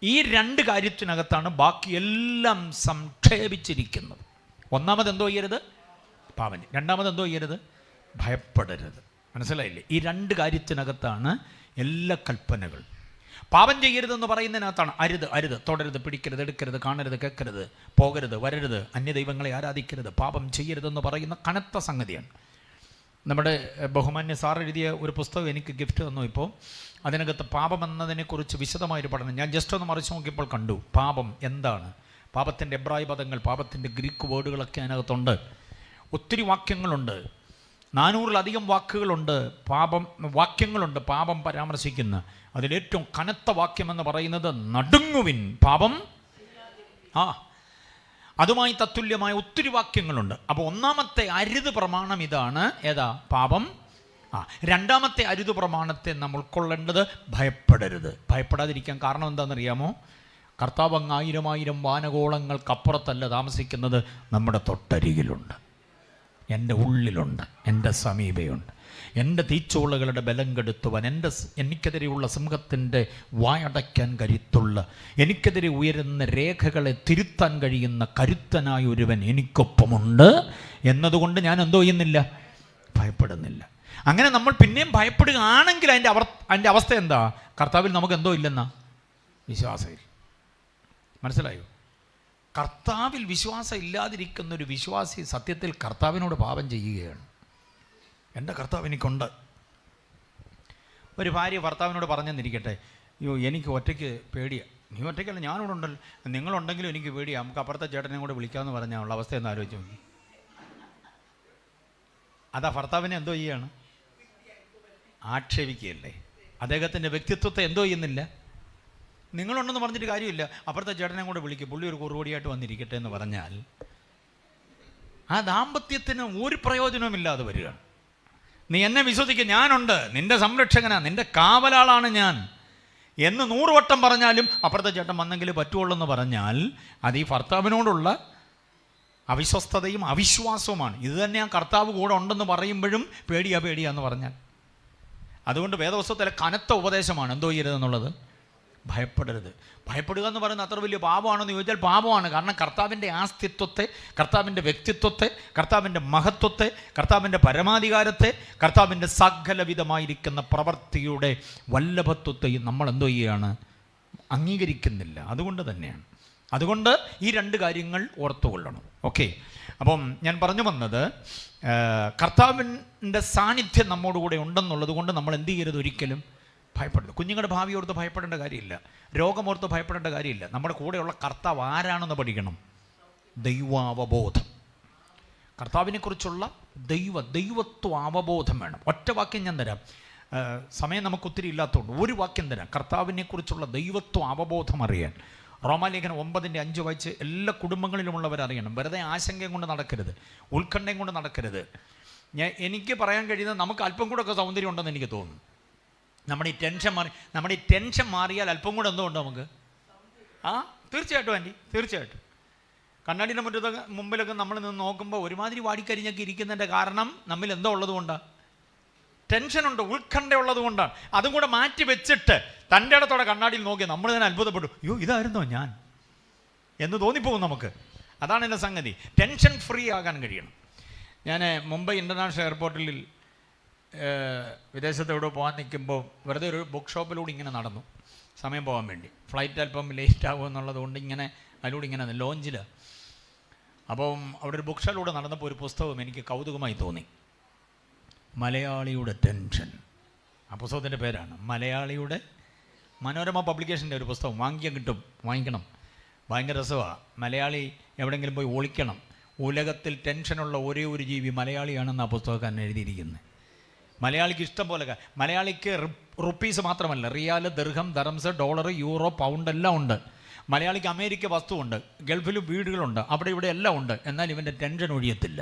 ഈ 2 കാര്യത്തിനകത്താണ് ബാക്കി എല്ലാം സംക്ഷേപിച്ചിരിക്കുന്നത്. ഒന്നാമത് എന്തോ ചെയ്യരുത്? പാപം. രണ്ടാമത് എന്തോ ചെയ്യരുത്? ഭയപ്പെടരുത്. മനസ്സിലായില്ലേ? ഈ 2 കാര്യത്തിനകത്താണ് എല്ലാ കൽപ്പനകൾ. പാപം ചെയ്യരുതെന്ന് പറയുന്നതിനകത്താണ് അരുത്, അരുത്, തൊടരുത്, പിടിക്കരുത്, എടുക്കരുത്, കാണരുത്, കേൾക്കരുത്, പോകരുത്, വരരുത്, അന്യദൈവങ്ങളെ ആരാധിക്കരുത്, പാപം ചെയ്യരുതെന്ന് പറയുന്ന കനത്ത സംഗതിയാണ്. നമ്മുടെ ബഹുമാന്യ സാർ എഴുതിയ ഒരു പുസ്തകം എനിക്ക് ഗിഫ്റ്റ് തന്നു. ഇപ്പോൾ അതിനകത്ത് പാപം എന്നതിനെക്കുറിച്ച് വിശദമായൊരു പഠനം ഞാൻ ജസ്റ്റ് ഒന്ന് മറിച്ച് നോക്കിയപ്പോൾ കണ്ടു. പാപം എന്താണ്, പാപത്തിൻ്റെ എബ്രായ പദങ്ങൾ, പാപത്തിൻ്റെ ഗ്രീക്ക് വേർഡുകളൊക്കെ അതിനകത്തുണ്ട്. ഒത്തിരി വാക്യങ്ങളുണ്ട്, 400-ലധികം വാക്യങ്ങളുണ്ട് പാപം പരാമർശിക്കുന്ന. അതിലേറ്റവും കനത്ത വാക്യമെന്ന് പറയുന്നത് നടുങ്ങുവിൻ പാപം. അതുമായി തത്തുല്യമായ ഒത്തിരി വാക്യങ്ങളുണ്ട്. അപ്പോൾ ഒന്നാമത്തെ അരുത് പ്രമാണം ഇതാണ്. ഏതാ? പാപം. രണ്ടാമത്തെ അരുത് പ്രമാണത്തെ നമ്മൾ ഉൾക്കൊള്ളേണ്ടത് ഭയപ്പെടരുത്. ഭയപ്പെടാതിരിക്കാൻ കാരണം എന്താണെന്നറിയാമോ? കർത്താവ് അങ്ങ് 1000 വാനഗോളങ്ങൾക്കപ്പുറത്തല്ല താമസിക്കുന്നത്, നമ്മുടെ തൊട്ടരികിലുണ്ട്, എൻ്റെ ഉള്ളിലുണ്ട്, എൻ്റെ സമീപയുണ്ട്. എൻ്റെ തീച്ചോളകളുടെ ബലം കെടുത്തുവാൻ, എനിക്കെതിരെയുള്ള സിംഹത്തിൻ്റെ വായടയ്ക്കാൻ കരുത്തുള്ള, എനിക്കെതിരെ ഉയരുന്ന രേഖകളെ തിരുത്താൻ കഴിയുന്ന കരുത്തനായ ഒരുവൻ എനിക്കൊപ്പമുണ്ട് എന്നതുകൊണ്ട് ഞാൻ എന്തോ ചെയ്യുന്നില്ല, ഭയപ്പെടുന്നില്ല. അങ്ങനെ നമ്മൾ പിന്നെയും ഭയപ്പെടുകയാണെങ്കിൽ അതിൻ്റെ അവസ്ഥ എന്താ? കർത്താവിൽ നമുക്ക് എന്തോ ഇല്ലെന്നാ, വിശ്വാസമില്ല. മനസ്സിലായോ? കർത്താവിൽ വിശ്വാസം ഇല്ലാതിരിക്കുന്ന ഒരു വിശ്വാസി സത്യത്തിൽ കർത്താവിനോട് പാപം ചെയ്യുകയാണ്. എൻ്റെ കർത്താവ് എനിക്കുണ്ട്. ഒരു ഭാര്യ ഭർത്താവിനോട് പറഞ്ഞെന്നിരിക്കട്ടെ, അയ്യോ എനിക്ക് ഒറ്റയ്ക്ക് പേടിയാണ്. നീ ഒറ്റയ്ക്കല്ല, ഞാനിവിടെ ഉണ്ടല്ലോ, നിങ്ങളുണ്ടെങ്കിലും എനിക്ക് പേടിയാണ്, നമുക്ക് അപ്പുറത്തെ ചേട്ടനെ കൂടെ വിളിക്കാമെന്ന് പറഞ്ഞാൽ ഉള്ള അവസ്ഥ എന്ന് ആലോചിച്ച് നോക്കി. അതാ ഭർത്താവിനെ എന്തോ ചെയ്യാണ്? ആക്ഷേപിക്കുകയല്ലേ? അദ്ദേഹത്തിൻ്റെ വ്യക്തിത്വത്തെ എന്തോ ചെയ്യുന്നില്ല. നിങ്ങളുണ്ടെന്ന് പറഞ്ഞിട്ട് കാര്യമില്ല, അപ്പുറത്തെ ചേട്ടനെ കൂടെ വിളിക്കും, പുള്ളി ഒരു കുറുപടിയായിട്ട് വന്നിരിക്കട്ടെ എന്ന് പറഞ്ഞാൽ ആ ദാമ്പത്യത്തിന് ഒരു പ്രയോജനവുമില്ലാതെ വരികയാണ്. നീ എന്നെ വിശ്വസിക്കുക, ഞാനുണ്ട്, നിന്റെ സംരക്ഷകനാ, നിന്റെ കാവലാളാണ് ഞാൻ എന്ന് 100 വട്ടം പറഞ്ഞാലും അപ്പുറത്തെ ചേട്ടൻ വന്നെങ്കിൽ പറ്റുള്ളൂ എന്ന് പറഞ്ഞാൽ അത് ഈ ഭർത്താവിനോടുള്ള അവിശ്വസ്തതയും അവിശ്വാസവുമാണ്. ഇത് തന്നെ ആ കർത്താവ് കൂടെ ഉണ്ടെന്ന് പറയുമ്പോഴും പേടിയാന്ന് പറഞ്ഞാൽ. അതുകൊണ്ട് വേദപുസ്തകത്തിലെ കനത്ത ഉപദേശമാണ് എന്തോ ചെയ്യരുതെന്നുള്ളത്, ഭയപ്പെടരുത്. ഭയപ്പെടുക എന്ന് പറയുന്നത് അത്ര വലിയ പാപമാണെന്ന് ചോദിച്ചാൽ പാപമാണ്. കാരണം കർത്താവിൻ്റെ ആസ്തിത്വത്തെ, കർത്താവിൻ്റെ വ്യക്തിത്വത്തെ, കർത്താവിൻ്റെ മഹത്വത്തെ, കർത്താവിൻ്റെ പരമാധികാരത്തെ, കർത്താവിൻ്റെ സകലവിധമായിരിക്കുന്ന പ്രവൃത്തിയുടെ വല്ലഭത്വത്തെയും നമ്മൾ എന്തോ ചെയ്യുകയാണ്? അംഗീകരിക്കുന്നില്ല. അതുകൊണ്ട് തന്നെയാണ്. അതുകൊണ്ട് ഈ 2 കാര്യങ്ങൾ ഓർത്തുകൊള്ളണം. ഓക്കെ, അപ്പം ഞാൻ പറഞ്ഞു വന്നത് കർത്താവിൻ്റെ സാന്നിധ്യം നമ്മോടുകൂടെ ഉണ്ടെന്നുള്ളത് കൊണ്ട് നമ്മൾ എന്ത് ചെയ്യരുത്? ഒരിക്കലും ഭയപ്പെടരുത്. കുഞ്ഞുങ്ങളുടെ ഭാവി ഓർത്ത് ഭയപ്പെടേണ്ട കാര്യമില്ല, രോഗമോർത്ത് ഭയപ്പെടേണ്ട കാര്യമില്ല. നമ്മുടെ കൂടെയുള്ള കർത്താവ് ആരാണെന്ന് പഠിക്കണം. ദൈവാവബോധം, കർത്താവിനെക്കുറിച്ചുള്ള ദൈവത്വ അവബോധം വേണം. ഒറ്റ വാക്യം ഞാൻ തരാം, സമയം നമുക്കൊത്തിരി ഇല്ലാത്തതുകൊണ്ട് ഒരു വാക്യം തരാം. കർത്താവിനെക്കുറിച്ചുള്ള ദൈവത്വ അവബോധം അറിയാൻ റോമാലേഖനം 9:5 വായിച്ച് എല്ലാ കുടുംബങ്ങളിലുമുള്ളവരറിയണം. വെറുതെ ആശങ്കയും കൊണ്ട് നടക്കരുത്, ഉത്കണ്ഠയും കൊണ്ട് നടക്കരുത്. എനിക്ക് പറയാൻ കഴിയുന്നത് നമുക്ക് അല്പം കൂടെ ഒക്കെ സൗന്ദര്യം ഉണ്ടെന്ന് എനിക്ക് തോന്നുന്നു. നമ്മുടെ ഈ ടെൻഷൻ മാറിയാൽ അല്പം കൂടെ എന്തോ ഉണ്ടോ നമുക്ക്? തീർച്ചയായിട്ടും ആൻറ്റി, തീർച്ചയായിട്ടും. കണ്ണാടിയുടെ മുമ്പിലൊക്കെ നമ്മൾ നിന്ന് നോക്കുമ്പോൾ ഒരുമാതിരി വാടിക്കരിഞ്ഞൊക്കെ ഇരിക്കുന്നതിൻ്റെ കാരണം നമ്മിൽ എന്തോ ഉള്ളത് കൊണ്ടാണ്? ടെൻഷനുണ്ട്, ഉത്കണ്ഠ ഉള്ളത് കൊണ്ടാണ്. അതും കൂടെ മാറ്റി വെച്ചിട്ട് തൻ്റെ ഇടത്തോടെ കണ്ണാടിയിൽ നോക്കി നമ്മൾ തന്നെ അത്ഭുതപ്പെട്ടു, അയ്യോ ഇതായിരുന്നോ ഞാൻ എന്ന് തോന്നിപ്പോകും നമുക്ക്. അതാണ് എൻ്റെ സംഗതി. ടെൻഷൻ ഫ്രീ ആകാൻ കഴിയണം. ഞാൻ മുംബൈ ഇൻ്റർനാഷണൽ എയർപോർട്ടിൽ വിദേശത്ത് എവിടെ പോകാൻ നിൽക്കുമ്പോൾ വെറുതെ ഒരു ബുക്ക് ഷോപ്പിലൂടെ ഇങ്ങനെ നടന്നു, സമയം പോകാൻ വേണ്ടി. ഫ്ലൈറ്റ് അല്പം ലേറ്റ് ആകും എന്നുള്ളത് കൊണ്ട് ഇങ്ങനെ അതിലൂടെ ഇങ്ങനെ ലോഞ്ചിൽ. അപ്പം അവിടെ ഒരു ബുക്ക് ഷോപ്പിലൂടെ നടന്നപ്പോൾ ഒരു പുസ്തകം എനിക്ക് കൗതുകമായി തോന്നി. മലയാളിയുടെ ടെൻഷൻ. ആ പുസ്തകത്തിൻ്റെ പേരാണ് മലയാളിയുടെ. മനോരമ പബ്ലിക്കേഷൻ്റെ ഒരു പുസ്തകം വാങ്ങിക്കണം. ഭയങ്കര രസമാണ്. മലയാളി എവിടെയെങ്കിലും പോയി ഒളിക്കണം. ഉലകത്തിൽ ടെൻഷനുള്ള ഒരേ ഒരു ജീവി മലയാളിയാണെന്ന് ആ പുസ്തകക്കാരൻ എഴുതിയിരിക്കുന്നത്. മലയാളിക്ക് ഇഷ്ടം പോലെ, മലയാളിക്ക് റുപ്പീസ് മാത്രമല്ല, റിയാൽ, ദിർഹം, ദറംസ്, ഡോളർ, യൂറോ, പൗണ്ട് എല്ലാം ഉണ്ട്. മലയാളിക്ക് അമേരിക്ക വസ്തുവുണ്ട്, ഗൾഫിലും വീടുകളുണ്ട്, അവിടെ ഇവിടെ എല്ലാം ഉണ്ട്. എന്നാൽ ഇവൻ്റെ ടെൻഷൻ ഒഴിയത്തില്ല.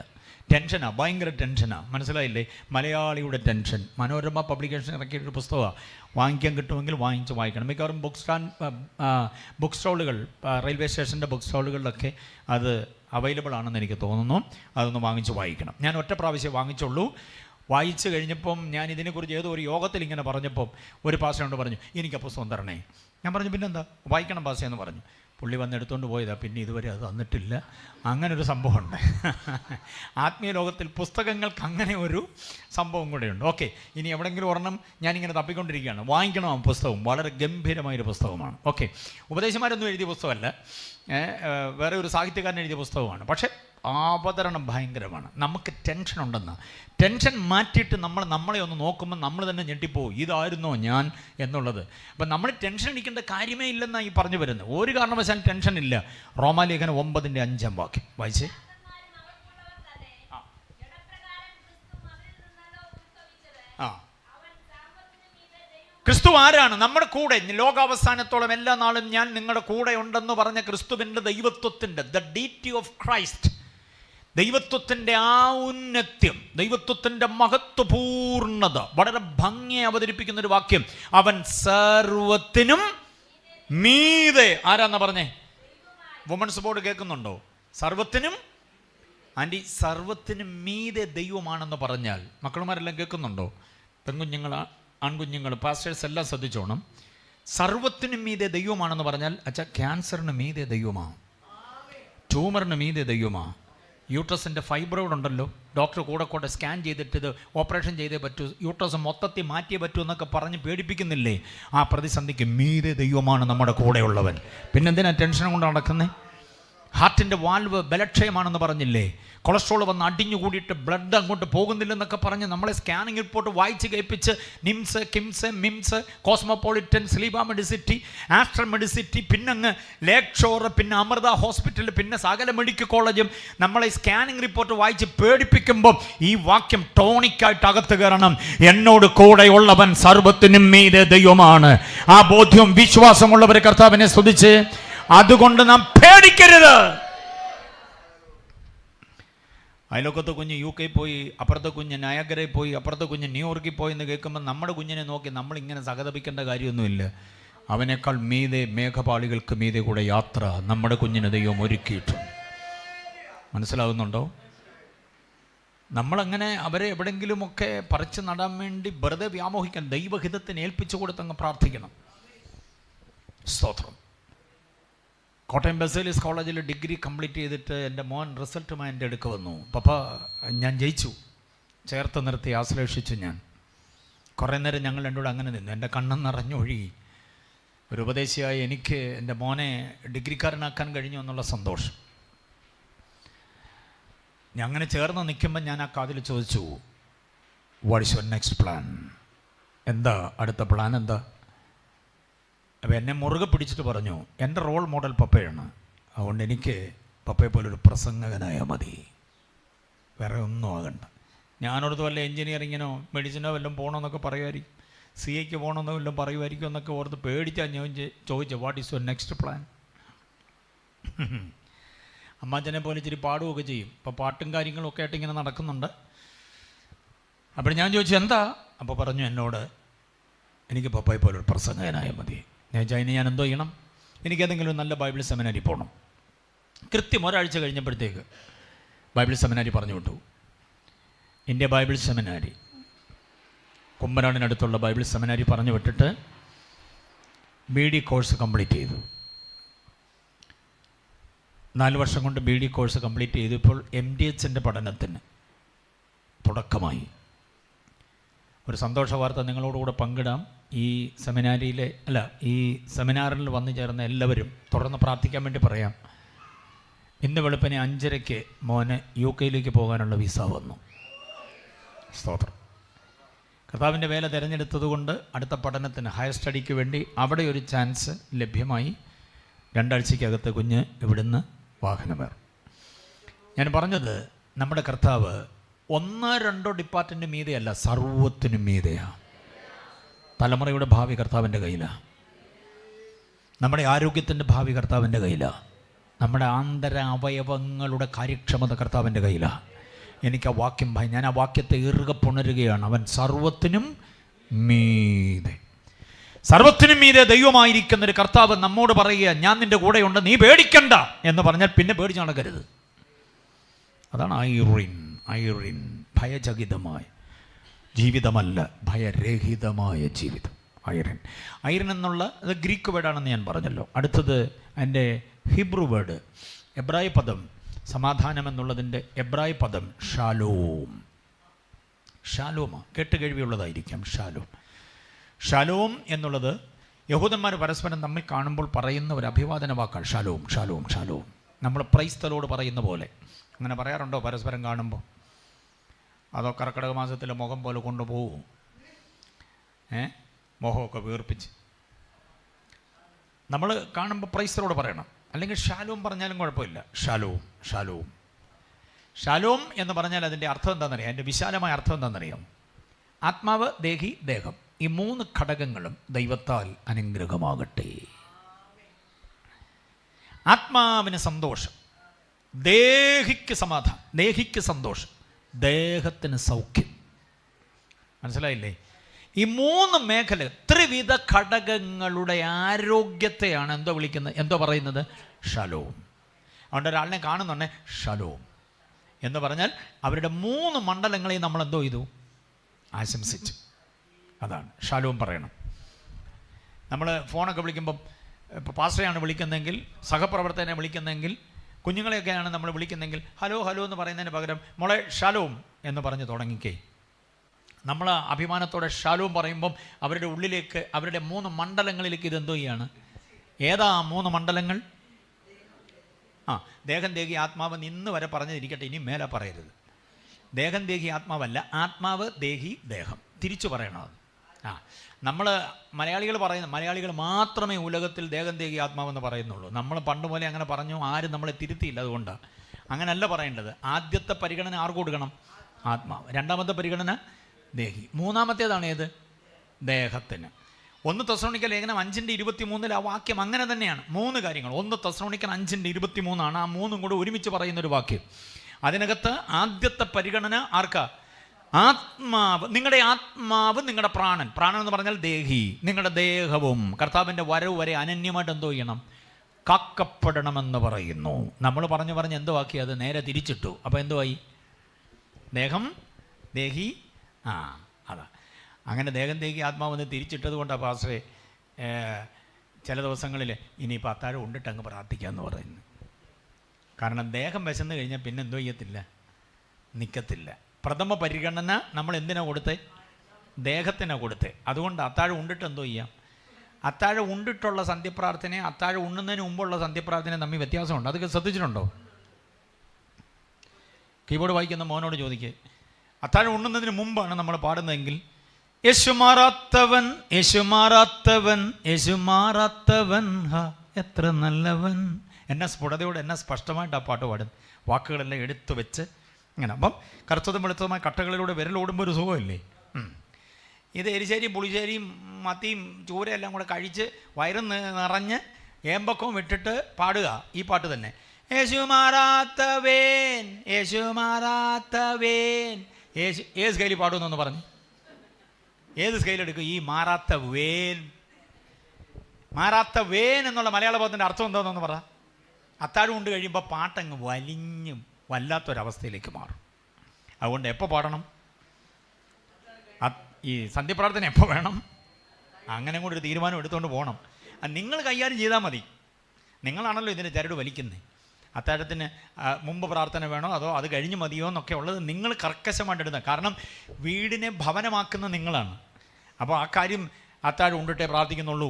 ടെൻഷനാണ്, ഭയങ്കര ടെൻഷനാണ്. മനസ്സിലായില്ലേ? മലയാളിയുടെ ടെൻഷൻ. മനോരമ പബ്ലിക്കേഷൻ ഇറക്കിയൊരു പുസ്തകമാണ്. വാങ്ങിക്കാൻ കിട്ടുമെങ്കിൽ വാങ്ങിക്കണം. മിക്കവാറും ബുക്ക് സ്റ്റോളുകൾ, റെയിൽവേ സ്റ്റേഷൻ്റെ ബുക്ക് സ്റ്റോളുകളിലൊക്കെ അത് അവൈലബിൾ ആണെന്ന് എനിക്ക് തോന്നുന്നു. അതൊന്ന് വാങ്ങിക്കണം. ഞാൻ ഒറ്റ പ്രാവശ്യം വാങ്ങിച്ചുള്ളൂ. വായിച്ചു കഴിഞ്ഞപ്പം ഞാൻ ഇതിനെക്കുറിച്ച് ഏതോ ഒരു യോഗത്തിൽ ഇങ്ങനെ പറഞ്ഞപ്പം ഒരു പാസ്റ്ററോട് പറഞ്ഞു, എനിക്ക് ആ പുസ്തകം തരണേ. ഞാൻ പറഞ്ഞു, പിന്നെന്താ, വായിക്കണം പാസ്റ്റർ എന്ന് പറഞ്ഞു. പുള്ളി വന്ന് എടുത്തുകൊണ്ട് പോയതാണ്, പിന്നെ ഇതുവരെ അത് തന്നിട്ടില്ല. അങ്ങനൊരു സംഭവമുണ്ട്. ആത്മീയ ലോകത്തിൽ പുസ്തകങ്ങൾക്ക് അങ്ങനെ ഒരു സംഭവം കൂടെയുണ്ട്. ഓക്കെ, ഇനി എവിടെയെങ്കിലും ഒരെണ്ണം ഞാനിങ്ങനെ തപ്പിക്കൊണ്ടിരിക്കുകയാണ്, വാങ്ങിക്കണം ആ പുസ്തകം. വളരെ ഗംഭീരമായൊരു പുസ്തകമാണ്. ഓക്കെ, ഉപദേശമാരൊന്നും എഴുതിയ പുസ്തകമല്ല, വേറെ ഒരു സാഹിത്യകാരൻ എഴുതിയ പുസ്തകമാണ്. പക്ഷേ അവതരണം ഭയങ്കരമാണ്. നമുക്ക് ടെൻഷൻ ഉണ്ടെന്ന്, ടെൻഷൻ മാറ്റിയിട്ട് നമ്മളെ ഒന്ന് നോക്കുമ്പോൾ നമ്മൾ തന്നെ ഞെട്ടിപ്പോവും, ഇതായിരുന്നോ ഞാൻ എന്നുള്ളത്. അപ്പം നമ്മൾ ടെൻഷൻ അടിക്കേണ്ട കാര്യമേ ഇല്ലെന്നാണ് ഈ പറഞ്ഞു വരുന്നത്. ഒരു കാരണവശാലും ടെൻഷൻ ഇല്ല. റോമാലേഖനം 9:5 വായിച്ചേ. ക്രിസ്തു ആരാണ്? നമ്മുടെ കൂടെ ലോകാവസാനത്തോളം എല്ലാ നാളും ഞാൻ നിങ്ങളുടെ കൂടെ ഉണ്ടെന്ന് പറഞ്ഞ ക്രിസ്തുവിൻ്റെ ദൈവത്വത്തിൻ്റെ ദ ഡീറ്റി ഓഫ് ക്രൈസ്റ്റ്, ദൈവത്വത്തിൻ്റെ ഔന്നത്യം, ദൈവത്വത്തിൻ്റെ മഹത്വപൂർണത വളരെ ഭംഗിയെ അവതരിപ്പിക്കുന്നൊരു വാക്യം. അവൻ സർവത്തിനും മീതെ ആരാന്നാ പറഞ്ഞേ? വുമൻസ് ബോർഡ് കേൾക്കുന്നുണ്ടോ? സർവത്തിനും ആൻറ്റി സർവത്തിനും മീതെ ദൈവമാണെന്ന് പറഞ്ഞാൽ മക്കളുമാരെല്ലാം കേൾക്കുന്നുണ്ടോ? പെൺകുഞ്ഞുങ്ങൾ, ആൺകുഞ്ഞുങ്ങൾ, പാസ്റ്റേഴ്സ് എല്ലാം ശ്രദ്ധിച്ചോണം. സർവത്തിനും മീതെ ദൈവമാണെന്ന് പറഞ്ഞാൽ അച്ഛാ ക്യാൻസറിന് മീതെ ദൈവമാണ്, ട്യൂമറിന് മീതെ ദൈവമാണ്. യൂട്രസിൻ്റെ ഫൈബ്രോയിഡ് ഉണ്ടല്ലോ, ഡോക്ടർ കൂടെ സ്കാൻ ചെയ്തിട്ട് ഇത് ഓപ്പറേഷൻ ചെയ്തേ പറ്റൂ, യൂട്രസ് മൊത്തത്തിൽ മാറ്റിയേ പറ്റൂ എന്നൊക്കെ പറഞ്ഞ് പേടിപ്പിക്കുന്നില്ലേ? ആ പ്രതിസന്ധിക്ക് മീതെ ദൈവമാണ് നമ്മുടെ കൂടെയുള്ളവൻ. പിന്നെന്തിനാ ടെൻഷൻ കൊണ്ട് നടക്കുന്നേ? ഹാർട്ടിൻ്റെ വാൽവ് ബലക്ഷയമാണെന്ന് പറഞ്ഞില്ലേ? കൊളസ്ട്രോൾ വന്ന് അടിഞ്ഞു കൂടിയിട്ട് ബ്ലഡ് അങ്ങോട്ട് പോകുന്നില്ലെന്നൊക്കെ പറഞ്ഞ് നമ്മളെ സ്കാനിങ് റിപ്പോർട്ട് വായിച്ച് കേൾപ്പിച്ച് NIMS, KIMS, MIMS, Cosmopolitan, Sleeba Medicity, Aster Medicity, പിന്നങ്ങ് ലേക്ക് ഷോർ, പിന്നെ അമൃത ഹോസ്പിറ്റൽ, പിന്നെ സകല മെഡിക്കൽ കോളേജും നമ്മളെ സ്കാനിങ് റിപ്പോർട്ട് വായിച്ച് പേടിപ്പിക്കുമ്പം ഈ വാക്യം ടോണിക്കായിട്ട് അകത്ത് കയറണം. എന്നോട് കൂടെയുള്ളവൻ സർവത്തിനും മീതെ ദൈവമാണ്. ആ ബോധ്യം വിശ്വാസമുള്ളവരെ കർത്താവിനെ സ്തുതിച്ച്, അതുകൊണ്ട് നാം പേടിക്കരുത്. അയലോക്കത്തെ കുഞ്ഞ് UK പോയി, അപ്പുറത്തെ കുഞ്ഞ് നയാഗ്രയിൽ പോയി, അപ്പുറത്തെ കുഞ്ഞ് ന്യൂയോർക്കിൽ പോയി എന്ന് കേൾക്കുമ്പോൾ നമ്മുടെ കുഞ്ഞിനെ നോക്കി നമ്മളിങ്ങനെ സഹതപിക്കേണ്ട കാര്യമൊന്നുമില്ല. അവനേക്കാൾ മീതെ, മേഘപാളികൾക്ക് മീതെ കൂടെ യാത്ര നമ്മുടെ കുഞ്ഞിന് ദൈവം ഒരുക്കിയിട്ടുണ്ട്. മനസ്സിലാകുന്നുണ്ടോ? നമ്മളങ്ങനെ അവരെ എവിടെയെങ്കിലുമൊക്കെ പറിച്ച് നടാൻ വേണ്ടി വെറുതെ വ്യാമോഹിക്കാൻ, ദൈവഹിതത്തിന് ഏൽപ്പിച്ചു കൊടുത്തങ്ങ് പ്രാർത്ഥിക്കണം. സ്തോത്രം. കോട്ടയം ബസേലിയസ് കോളേജിൽ ഡിഗ്രി കംപ്ലീറ്റ് ചെയ്തിട്ട് എൻ്റെ മോൻ റിസൾട്ടുമായി എൻ്റെ അടുക്ക് വന്നു. പപ്പ ഞാൻ ജയിച്ചു, ചേർത്ത് നിർത്തി ആശ്ലേഷിച്ചു. ഞാൻ കുറേ നേരം ഞങ്ങൾ രണ്ടുകൂടെ അങ്ങനെ നിന്നു. എൻ്റെ കണ്ണം നിറഞ്ഞൊഴുകി. ഒരു ഉപദേശിയായി എനിക്ക് എൻ്റെ മോനെ ഡിഗ്രിക്കാരനാക്കാൻ കഴിഞ്ഞു എന്നുള്ള സന്തോഷം. ഞാൻ അങ്ങനെ ചേർന്ന് നിൽക്കുമ്പോൾ ഞാൻ ആ കാതിൽ ചോദിച്ചു, what is your next plan? എന്താ അടുത്ത പ്ലാൻ എന്താ? അപ്പോൾ എന്നെ മുറുകെ പിടിച്ചിട്ട് പറഞ്ഞു, എൻ്റെ റോൾ മോഡൽ പപ്പയാണ്, അതുകൊണ്ട് എനിക്ക് പപ്പയെ പോലൊരു പ്രസംഗകനായാൽ മതി, വേറെ ഒന്നും ആകണ്ട. ഞാനോടത്ത് വല്ല എൻജിനീയറിങ്ങിനോ മെഡിസിനോ വല്ലതും പോകണമെന്നൊക്കെ പറയുമായിരിക്കും, CAക്ക് പോകണമെന്നോ വല്ലതും പറയുമായിരിക്കും എന്നൊക്കെ ഓർത്ത് പേടിച്ചാൽ ഞാൻ ചോദിച്ചു, what is your next plan? അമ്മാച്ചനെ പോലെ ഇച്ചിരി പാടുകയൊക്കെ ചെയ്യും. ഇപ്പോൾ പാട്ടും കാര്യങ്ങളൊക്കെ ആയിട്ട് ഇങ്ങനെ നടക്കുന്നുണ്ട്. അപ്പോൾ ഞാൻ ചോദിച്ചു എന്താ? അപ്പോൾ പറഞ്ഞു എന്നോട്, എനിക്ക് പപ്പയെ പോലെ ഒരു പ്രസംഗകനായാൽ മതി. അതിന് ഞാൻ എന്തോ ചെയ്യണം? എനിക്കേതെങ്കിലും നല്ല ബൈബിൾ സെമിനാരി പോകണം. കൃത്യം ഒരാഴ്ച കഴിഞ്ഞപ്പോഴത്തേക്ക് ബൈബിൾ സെമിനാരി പറഞ്ഞു വിട്ടു. ഇന്ത്യ ബൈബിൾ സെമിനാരി, കുമ്പനാടിനടുത്തുള്ള ബൈബിൾ സെമിനാരി പറഞ്ഞു വിട്ടിട്ട് BD കോഴ്സ് കംപ്ലീറ്റ് ചെയ്തു. 4 വർഷം കൊണ്ട് BD കോഴ്സ് കംപ്ലീറ്റ് ചെയ്തു. ഇപ്പോൾ MDHൻ്റെ പഠനത്തിന് തുടക്കമായി. ഒരു സന്തോഷ വാർത്ത നിങ്ങളോടുകൂടെ പങ്കിടാം. ഈ സെമിനാരിയിലെ ഈ സെമിനാറിൽ വന്നു ചേർന്ന എല്ലാവരും തുടർന്ന് പ്രാർത്ഥിക്കാൻ വേണ്ടി പറയാം. ഇന്ന് വെളുപ്പിനെ 5:30 മോന് UK പോകാനുള്ള വിസ വന്നു. സ്തോത്രം. കർത്താവിൻ്റെ വേല തിരഞ്ഞെടുത്തത് കൊണ്ട് അടുത്ത പഠനത്തിന്, ഹയർ സ്റ്റഡിക്ക് വേണ്ടി അവിടെ ഒരു ചാൻസ് ലഭ്യമായി. 2 ആഴ്ചയ്ക്കകത്ത് കുഞ്ഞ് ഇവിടുന്ന് വാഹനമേറും. ഞാൻ പറഞ്ഞത്, നമ്മുടെ കർത്താവ് 1-2 ഡിപ്പാർട്ട്മെൻറ്റ് മീതെയല്ല, സർവത്തിനും മീതെയാണ്. തലമുറയുടെ ഭാവി കർത്താവിൻ്റെ കയ്യിലാണ്. നമ്മുടെ ആരോഗ്യത്തിൻ്റെ ഭാവി കർത്താവിൻ്റെ കയ്യിലാണ്. നമ്മുടെ ആന്തര അവയവങ്ങളുടെ കാര്യക്ഷമത കർത്താവിൻ്റെ കയ്യിലാണ്. എനിക്ക് ആ വാക്യം ഞാൻ ആ വാക്യത്തെ ഇറുകെ പുണരുകയാണ്. അവൻ സർവത്തിനും മീതെ, സർവത്തിനും മീതെ ദൈവമായിരിക്കുന്നൊരു കർത്താവ് നമ്മോട് പറയുക, ഞാൻ നിൻ്റെ കൂടെയുണ്ട്, നീ പേടിക്കണ്ട എന്ന് പറഞ്ഞാൽ പിന്നെ പേടിച്ച് നടക്കരുത്. അതാണ് ഐറിൻ, ഭയചകിതമായ ജീവിതമല്ല, ഭയരഹിതമായ ജീവിതം. ഐരൻ. ഐരൻ എന്നുള്ള അത് ഗ്രീക്ക് വേർഡാണെന്ന് ഞാൻ പറഞ്ഞല്ലോ. അടുത്തത് അതിൻ്റെ ഹിബ്രു വേർഡ്, എബ്രായ പദം, സമാധാനം എന്നുള്ളതിൻ്റെ എബ്രായ പദം ഷാലോം. ഷാലോമ കേട്ട് കേൾവിയുള്ളതായിരിക്കാം. ഷാലോം. ഷാലോം എന്നുള്ളത് യഹൂദന്മാർ പരസ്പരം തമ്മിൽ കാണുമ്പോൾ പറയുന്ന ഒരു അഭിവാദന വാക്കാണ് ഷാലോം, ഷാലോം, ഷാലോം. നമ്മൾ പ്രൈസ്തലോട് പറയുന്ന പോലെ. അങ്ങനെ പറയാറുണ്ടോ പരസ്പരം കാണുമ്പോൾ? അതോ കർക്കിടക മാസത്തിലെ മുഖം പോലെ കൊണ്ടുപോകും? മുഖമൊക്കെ വീർപ്പിച്ച് നമ്മൾ കാണുമ്പോൾ പ്രൈസ്തലോട് പറയണം. അല്ലെങ്കിൽ ഷാലോം പറഞ്ഞാലും കുഴപ്പമില്ല. Shalom, Shalom. ഷാലോം എന്ന് പറഞ്ഞാൽ അതിൻ്റെ അർത്ഥം എന്താണെന്നറിയാം? അതിൻ്റെ വിശാലമായ അർത്ഥം എന്താണെന്നറിയാം? ആത്മാവ്, ദേഹി, ദേഹം, ഈ 3 ഘടകങ്ങളും ദൈവത്താൽ അനുഗ്രഹമാകട്ടെ. ആത്മാവിന് സന്തോഷം, ദേഹിക്ക് സമാധാനം, ദേഹിക്ക് സന്തോഷം, ദേഹത്തിന് സൗഖ്യം. മനസ്സിലായില്ലേ? ഈ 3 മേഖല, ത്രിവിധ ഘടകങ്ങളുടെ ആരോഗ്യത്തെയാണ് എന്തോ വിളിക്കുന്നത്, എന്തോ പറയുന്നത്? ഷാലോം. അതുകൊണ്ട് ഒരാളിനെ കാണുന്നുണ്ടേ ഷാലോം എന്ന് പറഞ്ഞാൽ അവരുടെ 3 മണ്ഡലങ്ങളെയും നമ്മൾ എന്തോ ചെയ്തു? ആശംസിച്ചു. അതാണ് ഷാലോം പറയണം. നമ്മൾ ഫോണൊക്കെ വിളിക്കുമ്പം, ഇപ്പോൾ പാസ്റ്ററെയാണ് വിളിക്കുന്നതെങ്കിൽ, സഹപ്രവർത്തകനെ വിളിക്കുന്നതെങ്കിൽ, കുഞ്ഞുങ്ങളെയൊക്കെയാണ് നമ്മൾ വിളിക്കുന്നതെങ്കിൽ ഹലോ ഹലോ എന്ന് പറയുന്നതിന് പകരം മോളെ ഷാലോം എന്ന് പറഞ്ഞ് തുടങ്ങിക്കേ. നമ്മൾ അഭിമാനത്തോടെ ഷാലോം പറയുമ്പം അവരുടെ ഉള്ളിലേക്ക്, അവരുടെ 3 മണ്ഡലങ്ങളിലേക്ക് ഇതെന്തോ ചെയ്യാണ്? ഏതാ 3 മണ്ഡലങ്ങൾ? ദേഹം, ദേഹി, ആത്മാവ്. ഇന്ന് വരെ പറഞ്ഞിരിക്കട്ടെ, ഇനി മേലെ പറയരുത്. ദേഹം, ദേഹി, ആത്മാവല്ല, ആത്മാവ്, ദേഹി, ദേഹം. തിരിച്ചു പറയണത്. നമ്മൾ മലയാളികൾ മാത്രമേ ഉലകത്തിൽ ദേഹം, ദേഹി, ആത്മാവെന്ന് പറയുന്നുള്ളൂ. നമ്മൾ പണ്ട് പോലെ അങ്ങനെ പറഞ്ഞു, ആരും നമ്മളെ തിരുത്തിയില്ല. അതുകൊണ്ടാണ് അങ്ങനെയല്ല പറയേണ്ടത്. ആദ്യത്തെ പരിഗണന ആർക്ക് കൊടുക്കണം? ആത്മാവ്. രണ്ടാമത്തെ പരിഗണന ദേഹി. മൂന്നാമത്തേതാണ് ഏത്? ദേഹത്തിന്. 1 തെസ്സലോനിക്ക ലേഖനം 5:23 ആ വാക്യം അങ്ങനെ തന്നെയാണ്. 3 കാര്യങ്ങൾ. 1 തെസ്സലോനിക്കൻ 5:23 ആ 3 കൂടെ ഒരുമിച്ച് പറയുന്നൊരു വാക്യം. അതിനകത്ത് ആദ്യത്തെ പരിഗണന ആർക്കാ? ആത്മാവ്. നിങ്ങളുടെ ആത്മാവ്, നിങ്ങളുടെ പ്രാണൻ. പ്രാണൻ എന്ന് പറഞ്ഞാൽ ദേഹി. നിങ്ങളുടെ ദേഹവും കർത്താവിൻ്റെ വരവ് വരെ അനന്യമായിട്ട് എന്തോ ചെയ്യണം? കാക്കപ്പെടണമെന്ന് പറയുന്നു. നമ്മൾ പറഞ്ഞ് എന്തോ ആക്കി? അത് നേരെ തിരിച്ചിട്ടു. അപ്പോൾ എന്തോ ആയി? ദേഹം, ദേഹി. അതാ. അങ്ങനെ ദേഹം, ദേഹി, ആത്മാവെന്ന് തിരിച്ചിട്ടത് കൊണ്ടാണ് പാസ്റ്ററെ ചില ദിവസങ്ങളിൽ ഇനിയിപ്പോൾ അത്താഴം ഉണ്ടിട്ട് അങ്ങ് പ്രാർത്ഥിക്കാമെന്ന് പറയുന്നു. കാരണം ദേഹം വിശന്ന് കഴിഞ്ഞാൽ പിന്നെ എന്തോ ചെയ്യത്തില്ല? നിൽക്കത്തില്ല. പ്രഥമ പരിഗണന നമ്മൾ എന്തിനാണ് കൊടുത്തേ? ദേഹത്തിനാണ് കൊടുത്തേ. അതുകൊണ്ട് അത്താഴം ഉണ്ടിട്ട് എന്തോ ചെയ്യാം? അത്താഴം ഉണ്ടിട്ടുള്ള സന്ധ്യപ്രാർത്ഥനയും അത്താഴം ഉണ്ണുന്നതിന് മുമ്പുള്ള സന്ധ്യപ്രാർത്ഥനയും തമ്മിൽ വ്യത്യാസമുണ്ട്. അതൊക്കെ ശ്രദ്ധിച്ചിട്ടുണ്ടോ? കീബോർഡ് വായിക്കുന്ന മോനോട് ചോദിക്കുക. അത്താഴം ഉണ്ണുന്നതിന് മുമ്പാണ് നമ്മൾ പാടുന്നതെങ്കിൽ യേശു മാറാത്തവൻ, യേശു മാറാത്തവൻ, യേശു മാറാത്തവൻ, എത്ര നല്ലവൻ. എന്നെ സ്ഫുടതയോടെ, എന്നെ സ്പഷ്ടമായിട്ട് ആ പാട്ട് പാടും. വാക്കുകളെല്ലാം എടുത്തു വെച്ച് ഇങ്ങനെ. അപ്പം കറുത്തതും വെളുത്തതുമായ കട്ടകളിലൂടെ വിരലോടുമ്പോൾ ഒരു സുഖമില്ലേ? ഇത് എരിശ്ശേരിയും പുളിശ്ശേരിയും മത്തിയും ചൂരയെല്ലാം കൂടെ കഴിച്ച് വയറും നിറഞ്ഞ് ഏമ്പക്കവും ഇട്ടിട്ട് പാടുക ഈ പാട്ട് തന്നെ. യേശു മാറാത്തവേൻ, യേശു മാറാത്തവേൻ. ഏത് സ്കെയിലിൽ പാടുമെന്നൊന്ന് പറഞ്ഞു. ഏത് സ്കെയിലെടുക്കും? ഈ മാറാത്ത വേൻ. മാറാത്ത വേൻ എന്നുള്ള മലയാള പദത്തിൻ്റെ അർത്ഥം എന്താണെന്ന് പറ. അത്താഴം കൊണ്ട് കഴിയുമ്പോൾ പാട്ടങ്ങ് വലിഞ്ഞും വല്ലാത്തൊരവസ്ഥയിലേക്ക് മാറും. അതുകൊണ്ട് എപ്പോൾ പാടണം? ഈ സന്ധ്യപ്രാർത്ഥന എപ്പോൾ വേണം? അങ്ങനെ കൂടെ ഒരു തീരുമാനം എടുത്തുകൊണ്ട് പോകണം. നിങ്ങൾ കൈകാര്യം ചെയ്താൽ മതി. നിങ്ങളാണല്ലോ ഇതിൻ്റെ ചരട് വലിക്കുന്നത്. അത്താഴത്തിന് മുമ്പ് പ്രാർത്ഥന വേണോ അതോ അത് കഴിഞ്ഞ് മതിയോ എന്നൊക്കെ ഉള്ളത് നിങ്ങൾ കർക്കശമായിട്ട് ഇടുന്നത്. കാരണം വീടിനെ ഭവനമാക്കുന്ന നിങ്ങളാണ്. അപ്പോൾ ആ കാര്യം അത്താഴം ഉണ്ടിട്ടേ പ്രാർത്ഥിക്കുന്നുള്ളൂ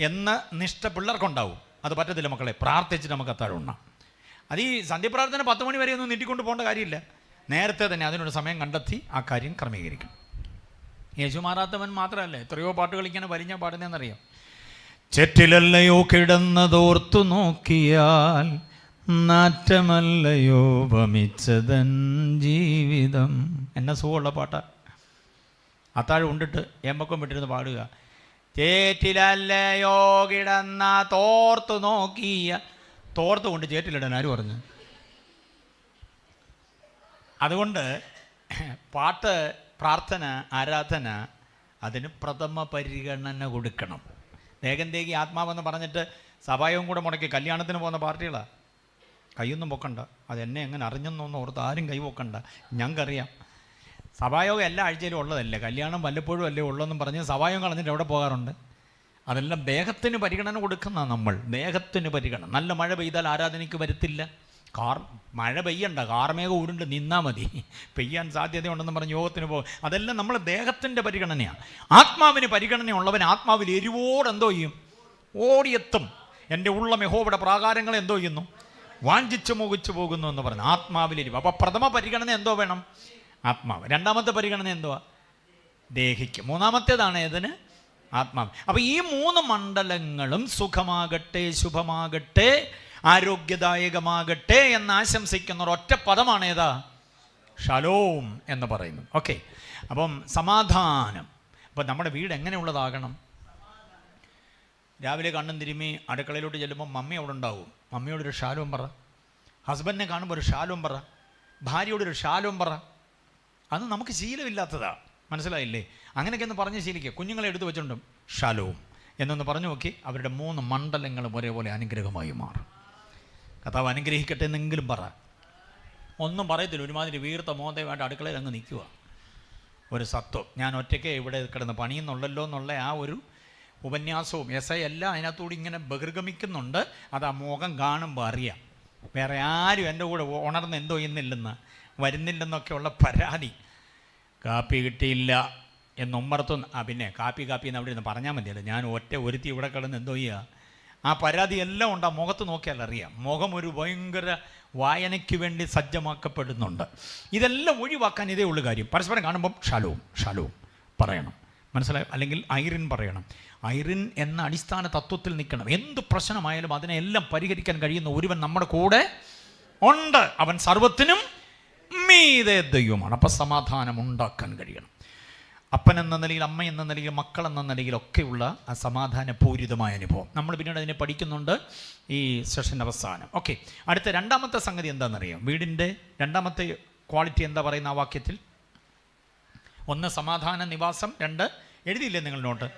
എന്ന നിഷ്ഠ പിള്ളേർക്കുണ്ടാവും. അത് പറ്റത്തില്ല മക്കളെ. പ്രാർത്ഥിച്ചിട്ട് നമുക്ക് അത്താഴം ഉണ്ണാം. അത് ഈ സന്ധ്യപ്രാർത്ഥന 10 മണി വരെ ഒന്നും നീട്ടിക്കൊണ്ട് പോകേണ്ട കാര്യമില്ല. നേരത്തെ തന്നെ അതിനൊരു സമയം കണ്ടെത്തി ആ കാര്യം ക്രമീകരിക്കും. യേശു മാറാത്തവൻ മാത്രമല്ല, എത്രയോ പാട്ടുകൾ ഇങ്ങനെ വലിഞ്ഞ പാടുന്നതെന്നറിയാം. ചെറ്റിലല്ലയോ കിടന്നതോർത്തു നോക്കിയാൽ നാറ്റമല്ലയോ വമിച്ചതൻ ജീവിതം. എന്നെ സുഖമുള്ള പാട്ടാ. അത്താഴം ഉണ്ടിട്ട് എമ്പക്കം വിട്ടിരുന്ന് പാടുക. ചേറ്റിലല്ലയോ കിടന്ന തോർത്തു നോക്കിയ. തോർത്ത് കൊണ്ട് ചേറ്റിലിടാൻ ആര് പറഞ്ഞു? അതുകൊണ്ട് പാട്ട്, പ്രാർത്ഥന, ആരാധന അതിന് പ്രഥമ പരിഗണന കൊടുക്കണം. ദേഹം, ദേഹി, ആത്മാവെന്ന് പറഞ്ഞിട്ട് സഭായവും കൂടെ മുടക്കി കല്യാണത്തിന് പോകുന്ന പാർട്ടികളാണ്. കൈയൊന്നും പൊക്കണ്ട. അതെന്നെ എങ്ങനെ അറിഞ്ഞെന്നൊന്നും ഓർത്ത് ആരും കൈ പൊക്കണ്ട. ഞങ്ങൾക്കറിയാം. സഭായോഗം എല്ലാ ആഴ്ചയിലും ഉള്ളതല്ലേ, കല്യാണം വല്ലപ്പോഴും അല്ലേ ഉള്ളതെന്നും പറഞ്ഞ് സഭായോഗം കളഞ്ഞിട്ട് എവിടെ പോകാറുണ്ട്? അതെല്ലാം ദേഹത്തിന് പരിഗണന കൊടുക്കുന്ന നമ്മൾ, ദേഹത്തിന് പരിഗണന. നല്ല മഴ പെയ്താൽ ആരാധനയ്ക്ക് വരത്തില്ല. മഴ പെയ്യണ്ട, കാർമേഘം ഉരുണ്ട് നിന്നാൽ മതി, പെയ്യാൻ സാധ്യതയുണ്ടെന്ന് പറഞ്ഞ് യോഗത്തിന് പോകും. അതെല്ലാം നമ്മൾ ദേഹത്തിൻ്റെ പരിഗണനയാണ്. ആത്മാവിന് പരിഗണനയുള്ളവൻ ആത്മാവിൽ എരിവോടെന്തോ ചെയ്യും? ഓടിയെത്തും. എൻ്റെ ഉള്ളം യഹോവയുടെ പ്രാകാരങ്ങൾ എന്തോ ചെയ്യുന്നു? വാഞ്ചിച്ചു മോഹിച്ചു പോകുന്നു എന്ന് പറഞ്ഞു. ആത്മാവിൽ എരിവ്. അപ്പോൾ പ്രഥമ പരിഗണന എന്തോ വേണം? ആത്മാവ്. രണ്ടാമത്തെ പരിഗണന എന്തുവാ? ദേഹിക്ക്. മൂന്നാമത്തേതാണ് ഏതിന്? ആത്മാവ്. അപ്പോൾ ഈ 3 മണ്ഡലങ്ങളും സുഖമാകട്ടെ, ശുഭമാകട്ടെ, ആരോഗ്യദായകമാകട്ടെ എന്ന് ആശംസിക്കുന്ന ഒരൊറ്റ പദമാണ് ഏതാ? ഷലോം എന്ന് പറയുന്നത്. ഓക്കെ, അപ്പം സമാധാനം. അപ്പം നമ്മുടെ വീട് എങ്ങനെയുള്ളതാകണം? രാവിലെ കണ്ണും തിരുമ്മി അടുക്കളയിലോട്ട് ചെല്ലുമ്പോൾ മമ്മി അവിടെ ഉണ്ടാവും. മമ്മിയോടൊരു ഷാലോം പറ. ഹസ്ബൻഡിനെ കാണുമ്പോൾ ഒരു ഷാലോം പറ. ഭാര്യയോടൊരു ഷാലോം പറ. അത് നമുക്ക് ശീലമില്ലാത്തതാണ്, മനസ്സിലായില്ലേ? അങ്ങനെയൊക്കെ ഒന്ന് പറഞ്ഞ് ശീലിക്കുക. കുഞ്ഞുങ്ങളെ എടുത്തു വെച്ചിട്ടുണ്ടും ഷാലോം എന്നൊന്ന് പറഞ്ഞു നോക്കി, അവരുടെ 3 മണ്ഡലങ്ങളും ഒരേപോലെ അനുഗ്രഹമായി മാറും. കർത്താവ് അനുഗ്രഹിക്കട്ടെ എന്നെങ്കിലും പറ. ഒന്നും പറയത്തില്ല, ഒരുമാതിരി വീർത്ത മോന്തയുമായിട്ട് അടുക്കളയിൽ അങ്ങ് നിൽക്കുക. ഒരു സത്വം. ഞാൻ ഒറ്റയ്ക്ക് ഇവിടെ കിടന്ന് പണിയുന്നുള്ളല്ലോ എന്നുള്ള ആ ഒരു ഉപന്യാസവും എല്ലാം അതിനകത്തൂടി ഇങ്ങനെ ബഹിർഗമിക്കുന്നുണ്ട്. അത് ആ മുഖം കാണുമ്പോൾ അറിയാം. വേറെ ആരും എൻ്റെ കൂടെ ഉണർന്ന് എന്തോ ചെയ്യുന്നില്ലെന്ന്, വരുന്നില്ലെന്നൊക്കെയുള്ള പരാതി. കാപ്പി കിട്ടിയില്ല എന്നുമ്മർത്തുന്ന പിന്നെ കാപ്പി എന്ന് അവിടെ ഇരുന്ന് പറഞ്ഞാൽ മതിയല്ലോ. ഞാൻ ഒരുത്തി ഇവിടെ കിടന്ന് എന്തോ ചെയ്യുക? ആ പരാതി എല്ലാം ഉണ്ട്. ആ മുഖത്ത് നോക്കിയാൽ അറിയാം. മുഖം ഒരു ഭയങ്കര വായനയ്ക്ക് വേണ്ടി സജ്ജമാക്കപ്പെടുന്നുണ്ട്. ഇതെല്ലാം ഒഴിവാക്കാൻ ഇതേ ഉള്ളു കാര്യം. പരസ്പരം കാണുമ്പം ഷാലോം പറയണം, മനസ്സിലായി? അല്ലെങ്കിൽ ഐറിൻ പറയണം. ഐറിൻ എന്ന അടിസ്ഥാന തത്വത്തിൽ നിൽക്കണം. എന്ത് പ്രശ്നമായാലും അതിനെല്ലാം പരിഹരിക്കാൻ കഴിയുന്ന ഒരുവൻ നമ്മുടെ കൂടെ ഉണ്ട്. അവൻ സർവത്തിനും മീതെ ദൈവമാണ്. അപ്പം സമാധാനം ഉണ്ടാക്കാൻ കഴിയണം. അപ്പൻ എന്ന നിലയിൽ, അമ്മ എന്ന നിലയിൽ, മക്കൾ എന്ന നിലയിലൊക്കെയുള്ള ആ സമാധാനപൂരിതമായ അനുഭവം നമ്മൾ പിന്നീട് അതിനെ പഠിക്കുന്നുണ്ട് ഈ സെഷൻ്റെ അവസാനം. ഓക്കെ, അടുത്ത രണ്ടാമത്തെ സംഗതി എന്താണെന്നറിയാം? വീടിൻ്റെ രണ്ടാമത്തെ ക്വാളിറ്റി എന്താ പറയുന്ന ആ വാക്യത്തിൽ? 1 സമാധാന നിവാസം, 2 എഴുതിയില്ലേ നിങ്ങൾ നോട്ട്?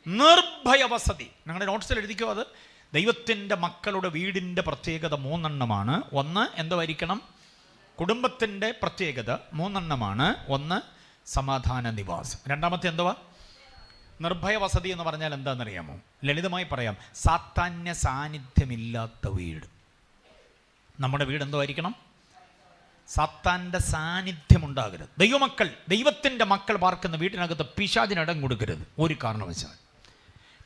നിർഭയ വസതി. നിങ്ങളുടെ നോട്ട്സിൽ എഴുതിക്കോ. അത് ദൈവത്തിൻ്റെ മക്കളുടെ വീടിൻ്റെ പ്രത്യേകത 3 എണ്ണമാണ്. 1 എന്തായിരിക്കണം? കുടുംബത്തിൻ്റെ പ്രത്യേകത 3 എണ്ണമാണ്. 1 സമാധാന നിവാസം. രണ്ടാമത്തെ എന്തുവാ? നിർഭയ വസതി എന്ന് പറഞ്ഞാൽ എന്താണെന്നറിയാമോ? ലളിതമായി പറയാം, സാത്താന്യ സാന്നിധ്യമില്ലാത്ത വീട്. നമ്മുടെ വീട് എന്തോ ആയിരിക്കണം? സാത്താൻ്റെ സാന്നിധ്യം ഉണ്ടാകരുത്. ദൈവമക്കൾ, ദൈവത്തിൻ്റെ മക്കൾ പാർക്കുന്ന വീട്ടിനകത്ത് പിശാചിനിടം കൊടുക്കരുത് ഒരു കാരണവശാൽ.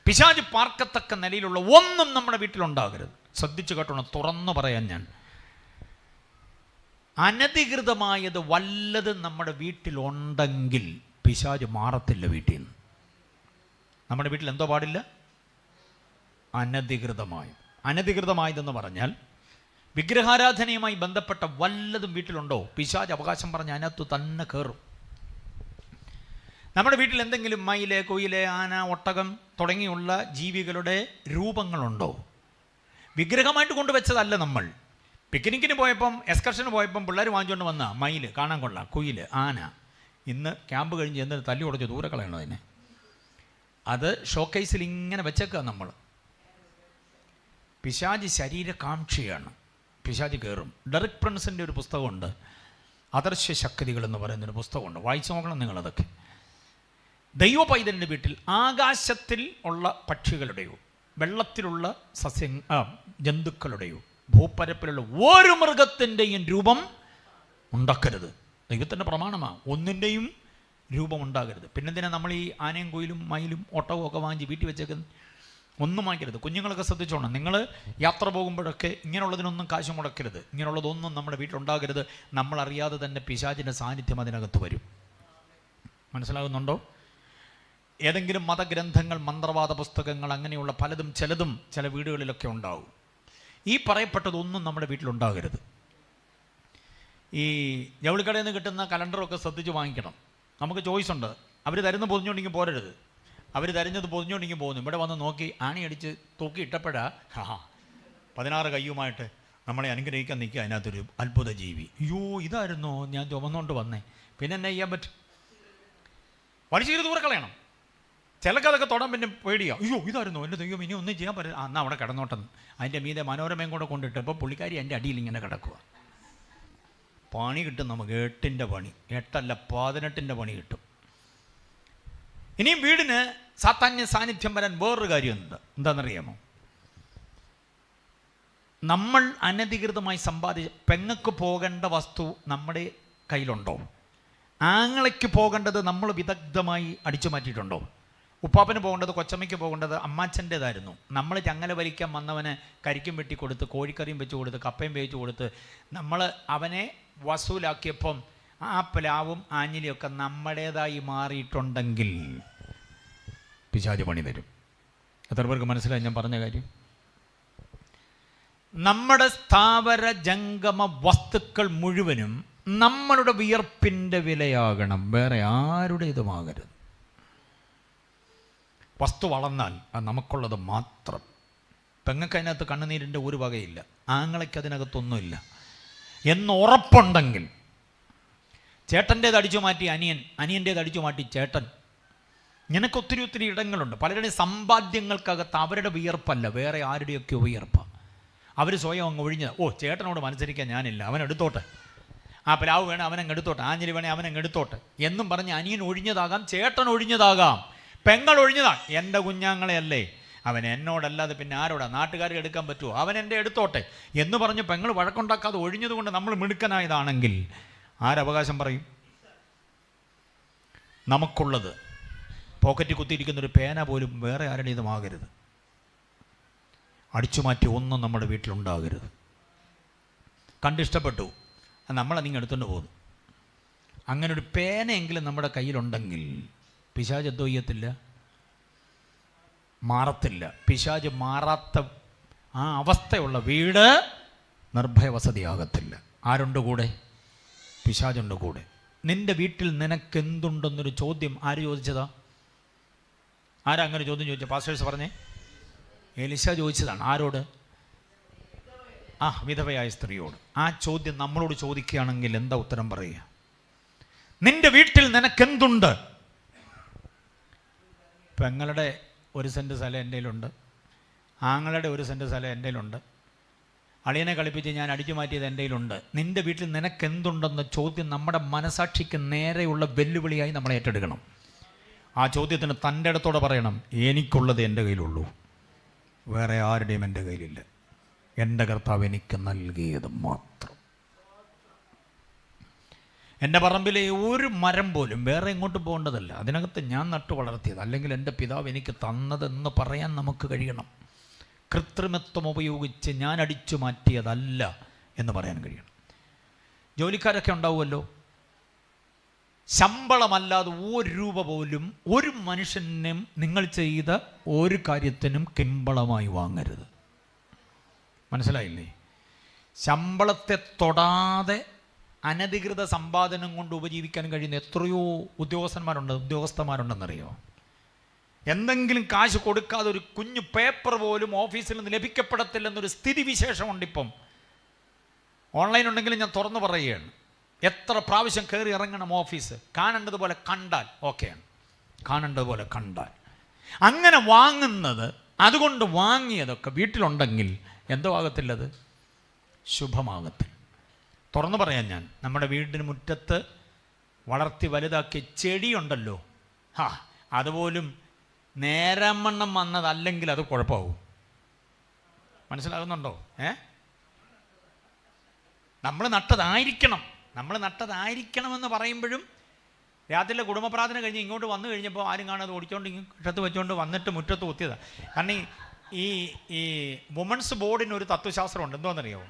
പിശാച് പാർക്കത്തക്ക നിലയിലുള്ള ഒന്നും നമ്മുടെ വീട്ടിലുണ്ടാകരുത്. ശ്രദ്ധിച്ചു കേട്ടോണം, തുറന്നു പറയാൻ ഞാൻ. അനധികൃതമായത് വല്ലതും നമ്മുടെ വീട്ടിലുണ്ടെങ്കിൽ പിശാച് മാറത്തില്ല വീട്ടിൽ നിന്ന്. നമ്മുടെ വീട്ടിൽ എന്തോ പാടില്ല? അനധികൃതമായതെന്ന് പറഞ്ഞാൽ വിഗ്രഹാരാധനയുമായി ബന്ധപ്പെട്ട വല്ലതും വീട്ടിലുണ്ടോ, പിശാച് അവകാശം പറഞ്ഞ് അതിനകത്ത് തന്നെ കയറും. നമ്മുടെ വീട്ടിൽ എന്തെങ്കിലും മയില്, കുയില്, ആന, ഒട്ടകം തുടങ്ങിയുള്ള ജീവികളുടെ രൂപങ്ങളുണ്ടോ? വിഗ്രഹമായിട്ട് കൊണ്ടുവച്ചതല്ല. നമ്മൾ പിക്നിക്കിന് പോയപ്പം, എക്സ്കർഷന് പോയപ്പം പിള്ളേർ വാങ്ങിച്ചുകൊണ്ട് വന്ന മയില് കാണാൻ കൊള്ളാം, കുയില്, ആന. ഇന്ന് ക്യാമ്പ് കഴിഞ്ഞ് എന്ത് തല്ലി ഉടച്ച് ദൂരെ കളയണോ അതിനെ? അത് ഷോക്കേസിൽ ഇങ്ങനെ വെച്ചേക്കുക നമ്മൾ. പിശാച് ശരീരകാംക്ഷിയാണ്. പിശാച് കയറും. ഡെറിക് പ്രിൻസിൻ്റെ ഒരു പുസ്തകമുണ്ട്, അദർശ്യ ശക്തികൾ എന്ന് പറയുന്നൊരു പുസ്തകമുണ്ട്. വായിച്ചു നോക്കണം നിങ്ങളതൊക്കെ. ദൈവ പൈതലിൻ്റെ വീട്ടിൽ ആകാശത്തിൽ ഉള്ള പക്ഷികളുടെയോ വെള്ളത്തിലുള്ള ജന്തുക്കളുടെയോ ഭൂപ്പരപ്പിലുള്ള ഒരു മൃഗത്തിൻ്റെയും രൂപം ഉണ്ടാക്കരുത്. ദൈവത്തിൻ്റെ പ്രമാണമാണ്, ഒന്നിൻ്റെയും രൂപം ഉണ്ടാകരുത്. പിന്നെന്തിനാ നമ്മൾ ഈ ആനയും കുയിലും മയിലും ഒട്ടകവും ഒക്കെ വാങ്ങിച്ച് വീട്ടിൽ വെച്ചേക്കുന്നത്? ഒന്നും വാങ്ങിക്കരുത്. കുഞ്ഞുങ്ങളൊക്കെ ശ്രദ്ധിച്ചോണം. നിങ്ങൾ യാത്ര പോകുമ്പോഴൊക്കെ ഇങ്ങനെയുള്ളതിനൊന്നും കാശ് മുടക്കരുത്. ഇങ്ങനെയുള്ളതൊന്നും നമ്മുടെ വീട്ടിലുണ്ടാകരുത്. നമ്മളറിയാതെ തന്നെ പിശാചിൻ്റെ സാന്നിധ്യം അതിനകത്ത് വരും. മനസ്സിലാകുന്നുണ്ടോ? ഏതെങ്കിലും മതഗ്രന്ഥങ്ങൾ, മന്ത്രവാദ പുസ്തകങ്ങൾ, അങ്ങനെയുള്ള പലതും ചിലതും ചില വീടുകളിലൊക്കെ ഉണ്ടാവും. ഈ പറയപ്പെട്ടതൊന്നും നമ്മുടെ വീട്ടിലുണ്ടാകരുത്. ഈ ജൗളിക്കടയിൽ നിന്ന് കിട്ടുന്ന കലണ്ടറൊക്കെ ശ്രദ്ധിച്ച് വാങ്ങിക്കണം. നമുക്ക് ചോയ്സ് ഉണ്ട്. അവർ തരുന്ന പൊതിഞ്ഞോണ്ടെങ്കിൽ പോരരുത്. അവർ തരുന്നത് പൊതിഞ്ഞോണ്ടെങ്കിൽ പോകുന്നു. ഇവിടെ വന്ന് നോക്കി ആണിയടിച്ച് തൂക്കി ഇട്ടപ്പോഴാ 16 കയ്യുമായിട്ട് നമ്മളെ അനുഗ്രഹിക്കാൻ നിൽക്കുക. അതിനകത്തൊരു അത്ഭുത ജീവി. അയ്യോ, ഇതായിരുന്നോ ഞാൻ ചുമന്നുകൊണ്ട് വന്നേ. പിന്നെ എന്നെ ചെയ്യാൻ പറ്റും? വലിച്ചു ദൂരെ കളയണം. ചിലക്കതൊക്കെ തൊടാൻ പിന്നെ പേടിയോ. അയ്യോ, ഇതായിരുന്നോ എൻ്റെ ദൈവം, ഇനി ഒന്നും ചെയ്യാൻ പറ്റില്ല. എന്നാൽ അവിടെ കിടന്നോട്ടെന്ന് അതിൻ്റെ മീതെ മനോരമയും കൂടെ കൊണ്ടിട്ട് ഇപ്പോൾ പുള്ളിക്കാരി എൻ്റെ അടിയിൽ ഇങ്ങനെ കിടക്കുക. പണി കിട്ടും നമുക്ക്. 8ൻ്റെ പണി, 8 അല്ല 18ൻ്റെ പണി കിട്ടും. ഇനിയും വീടിന് സാത്താന്യ സാന്നിധ്യം വരാൻ വേറൊരു കാര്യമുണ്ട്. എന്താണെന്നറിയാമോ? നമ്മൾ അനധികൃതമായി പെങ്ങൾക്ക് പോകേണ്ട വസ്തു നമ്മുടെ കയ്യിലുണ്ടോ? ആങ്ങളയ്ക്ക് പോകേണ്ടത് നമ്മൾ വിദഗ്ധമായി അടിച്ചു മാറ്റിയിട്ടുണ്ടോ? ഉപ്പാപ്പന് പോകേണ്ടത്, കൊച്ചമ്മയ്ക്ക് പോകേണ്ടത് അമ്മാച്ചൻ്റേതായിരുന്നു. നമ്മൾ ചങ്ങല വലിക്കാൻ വന്നവന് കരിക്കും വെട്ടി കൊടുത്ത്, കോഴിക്കറിയും വെച്ച് കൊടുത്ത്, കപ്പയും വേവിച്ച് കൊടുത്ത് നമ്മൾ അവനെ വസൂലാക്കിയപ്പം ആ പ്ലാവും ആഞ്ഞിലിയൊക്കെ നമ്മുടേതായി മാറിയിട്ടുണ്ടെങ്കിൽ പിശാച് പണി തരും. എത്ര പേർക്ക് മനസ്സിലായി ഞാൻ പറഞ്ഞ കാര്യം? നമ്മുടെ സ്ഥാവര ജംഗമ വസ്തുക്കൾ മുഴുവനും നമ്മളുടെ വിയർപ്പിൻ്റെ വിലയാകണം, വേറെ ആരുടേതുമാകരുത്. വസ്തു വളർന്നാൽ അത് നമുക്കുള്ളത് മാത്രം. പെങ്ങൾക്ക് അതിനകത്ത് കണ്ണുനീരിൻ്റെ ഒരു വകയില്ല, ആങ്ങളയ്ക്ക് അതിനകത്തൊന്നുമില്ല എന്ന് ഉറപ്പുണ്ടെങ്കിൽ, ചേട്ടൻ്റേത് അടിച്ചു മാറ്റി അനിയൻ, അനിയൻ്റേത് അടിച്ചു മാറ്റി ചേട്ടൻ, നിനക്ക് ഒത്തിരി ഒത്തിരി ഇടങ്ങളുണ്ട്. പലരുടെയും സമ്പാദ്യങ്ങൾക്കകത്ത് അവരുടെ വിയർപ്പല്ല, വേറെ ആരുടെയൊക്കെയോ വിയർപ്പാണ്. അവർ സ്വയം അങ്ങ് ഒഴിഞ്ഞത്. ഓ, ചേട്ടനോട് മത്സരിക്കാൻ ഞാനില്ല, അവനെടുത്തോട്ടെ, ആ പ്ലാവ് വേണേ അവനങ്ങ് എടുത്തോട്ടെ, ആഞ്ഞിലി വേണേ അവനങ്ങ് എടുത്തോട്ടെ എന്നും പറഞ്ഞ് അനിയൻ ഒഴിഞ്ഞതാകാം, ചേട്ടൻ ഒഴിഞ്ഞതാകാം, പെങ്ങൾ ഒഴിഞ്ഞതാണ്. എൻ്റെ കുഞ്ഞാങ്ങളെയല്ലേ, അവൻ എന്നോടല്ലാതെ പിന്നെ ആരോടാ, നാട്ടുകാർക്ക് എടുക്കാൻ പറ്റുമോ, അവൻ എൻ്റെ എടുത്തോട്ടെ എന്ന് പറഞ്ഞ് പെങ്ങൾ വഴക്കുണ്ടാക്കാതെ ഒഴിഞ്ഞതുകൊണ്ട് നമ്മൾ മിടുക്കനായതാണെങ്കിൽ ആരവകാശം പറയും? നമുക്കുള്ളത് പോക്കറ്റിൽ കുത്തിയിരിക്കുന്നൊരു പേന പോലും വേറെ ആരുടേതുമാകരുത്. അടിച്ചു മാറ്റി ഒന്നും നമ്മുടെ വീട്ടിലുണ്ടാകരുത്. കണ്ടിഷ്ടപ്പെട്ടു, നമ്മളതിങ്ങ് എടുത്തുകൊണ്ട് പോകുന്നു. അങ്ങനെ ഒരു പേനയെങ്കിലും നമ്മുടെ കയ്യിലുണ്ടെങ്കിൽ പിശാച് എന്തോ ചെയ്യത്തില്ല, മാറത്തില്ല. പിശാച് മാറാത്ത ആ അവസ്ഥയുള്ള വീട് നിർഭയവസതിയാകത്തില്ല. ആരുണ്ട് കൂടെ? പിശാചുണ്ട് കൂടെ. നിൻ്റെ വീട്ടിൽ നിനക്കെന്തുണ്ടെന്നൊരു ചോദ്യം ആര് ചോദിച്ചതാ? ആരാ അങ്ങനെ ചോദ്യം ചോദിച്ചത്? പാസ്റ്റേഴ്സ് പറഞ്ഞേ. എലീശ ചോദിച്ചതാണ്. ആരോട്? വിധവയായ സ്ത്രീയോട്. ആ ചോദ്യം നമ്മളോട് ചോദിക്കുകയാണെങ്കിൽ എന്താ ഉത്തരം പറയുക? നിന്റെ വീട്ടിൽ നിനക്കെന്തുണ്ട്? പെങ്ങളുടെ 1 സെൻറ്റ് സ്ഥലം എൻ്റെ കയ്യിലുണ്ട്, ആങ്ങളുടെ 1 സെൻറ്റ് സ്ഥലം എൻ്റെ കയ്യിലുണ്ട്, അളിയനെ കളിപ്പിച്ച് ഞാൻ അടിച്ചു മാറ്റിയത് എൻ്റെ കയ്യിലുണ്ട്. നിന്റെ വീട്ടിൽ നിനക്കെന്തുണ്ടെന്ന ചോദ്യം നമ്മുടെ മനസാക്ഷിക്ക് നേരെയുള്ള വെല്ലുവിളിയായി നമ്മൾ ഏറ്റെടുക്കണം. ആ ചോദ്യത്തിന് തൻ്റെ ഇടത്തോടെ പറയണം, എനിക്കുള്ളത് എൻ്റെ കയ്യിലുള്ളൂ, വേറെ ആരുടെയും എൻ്റെ കയ്യിലില്ല, എൻ്റെ കർത്താവ് എനിക്ക് നൽകിയത് മാത്രം. എൻ്റെ പറമ്പിലെ ഒരു മരം പോലും വേറെ എങ്ങോട്ട് പോകേണ്ടതല്ല, അതിനകത്ത് ഞാൻ നട്ടു വളർത്തിയത്, അല്ലെങ്കിൽ എൻ്റെ പിതാവ് എനിക്ക് തന്നതെന്ന് പറയാൻ നമുക്ക് കഴിയണം. കൃത്രിമത്വം ഉപയോഗിച്ച് ഞാൻ അടിച്ചു മാറ്റിയതല്ല എന്ന് പറയാൻ കഴിയണം. ജോലിക്കാരൊക്കെ ഉണ്ടാവുമല്ലോ, ശമ്പളമല്ലാതെ 1 രൂപ പോലും ഒരു മനുഷ്യനും നിങ്ങൾ ചെയ്ത ഒരു കാര്യത്തിനും കിമ്പളമായി വാങ്ങരുത്. മനസ്സിലായില്ലേ? ശമ്പളത്തെ തൊടാതെ അനധികൃത സമ്പാദനം കൊണ്ട് ഉപജീവിക്കാൻ കഴിയുന്ന എത്രയോ ഉദ്യോഗസ്ഥന്മാരുണ്ടെന്നറിയോ? എന്തെങ്കിലും കാശ് കൊടുക്കാതെ ഒരു കുഞ്ഞു പേപ്പർ പോലും ഓഫീസിൽ നിന്ന് ലഭിക്കപ്പെടത്തില്ലെന്നൊരു സ്ഥിതിവിശേഷമുണ്ട് ഇപ്പം. ഓൺലൈൻ ഉണ്ടെങ്കിലും ഞാൻ തുറന്നു പറയുകയാണ്. എത്ര പ്രാവശ്യം കയറി ഇറങ്ങണം ഓഫീസ്, കാണേണ്ടതുപോലെ കണ്ടാൽ ഓക്കെയാണ്, കാണേണ്ടതുപോലെ കണ്ടാൽ. അങ്ങനെ വാങ്ങുന്നത്, അതുകൊണ്ട് വാങ്ങിയതൊക്കെ വീട്ടിലുണ്ടെങ്കിൽ എന്തോ ആകത്തില്ലത്, ശുഭമാകത്തില്ല. തുറന്നു പറയാൻ ഞാൻ, നമ്മുടെ വീടിന് മുറ്റത്ത് വളർത്തി വലുതാക്കിയ ചെടിയുണ്ടല്ലോ, അതുപോലും നേരമണ്ണം വന്നതല്ലെങ്കിൽ അത് കുഴപ്പമാവും. മനസ്സിലാകുന്നുണ്ടോ? നമ്മൾ നട്ടതായിരിക്കണമെന്ന് പറയുമ്പോഴും രാത്രിയിലെ കുടുംബ പ്രാർത്ഥന കഴിഞ്ഞ് ഇങ്ങോട്ട് വന്നു കഴിഞ്ഞപ്പോൾ ആരും കാണാതെ ഓടിച്ചോണ്ട് ഇങ്ങോട്ട് വെച്ചുകൊണ്ട് വന്നിട്ട് മുറ്റത്ത് കുത്തിയതാണ്. കാരണം ഈ വുമൺസ് ബോർഡിന് ഒരു തത്വശാസ്ത്രമുണ്ട്. എന്തോന്നറിയോ?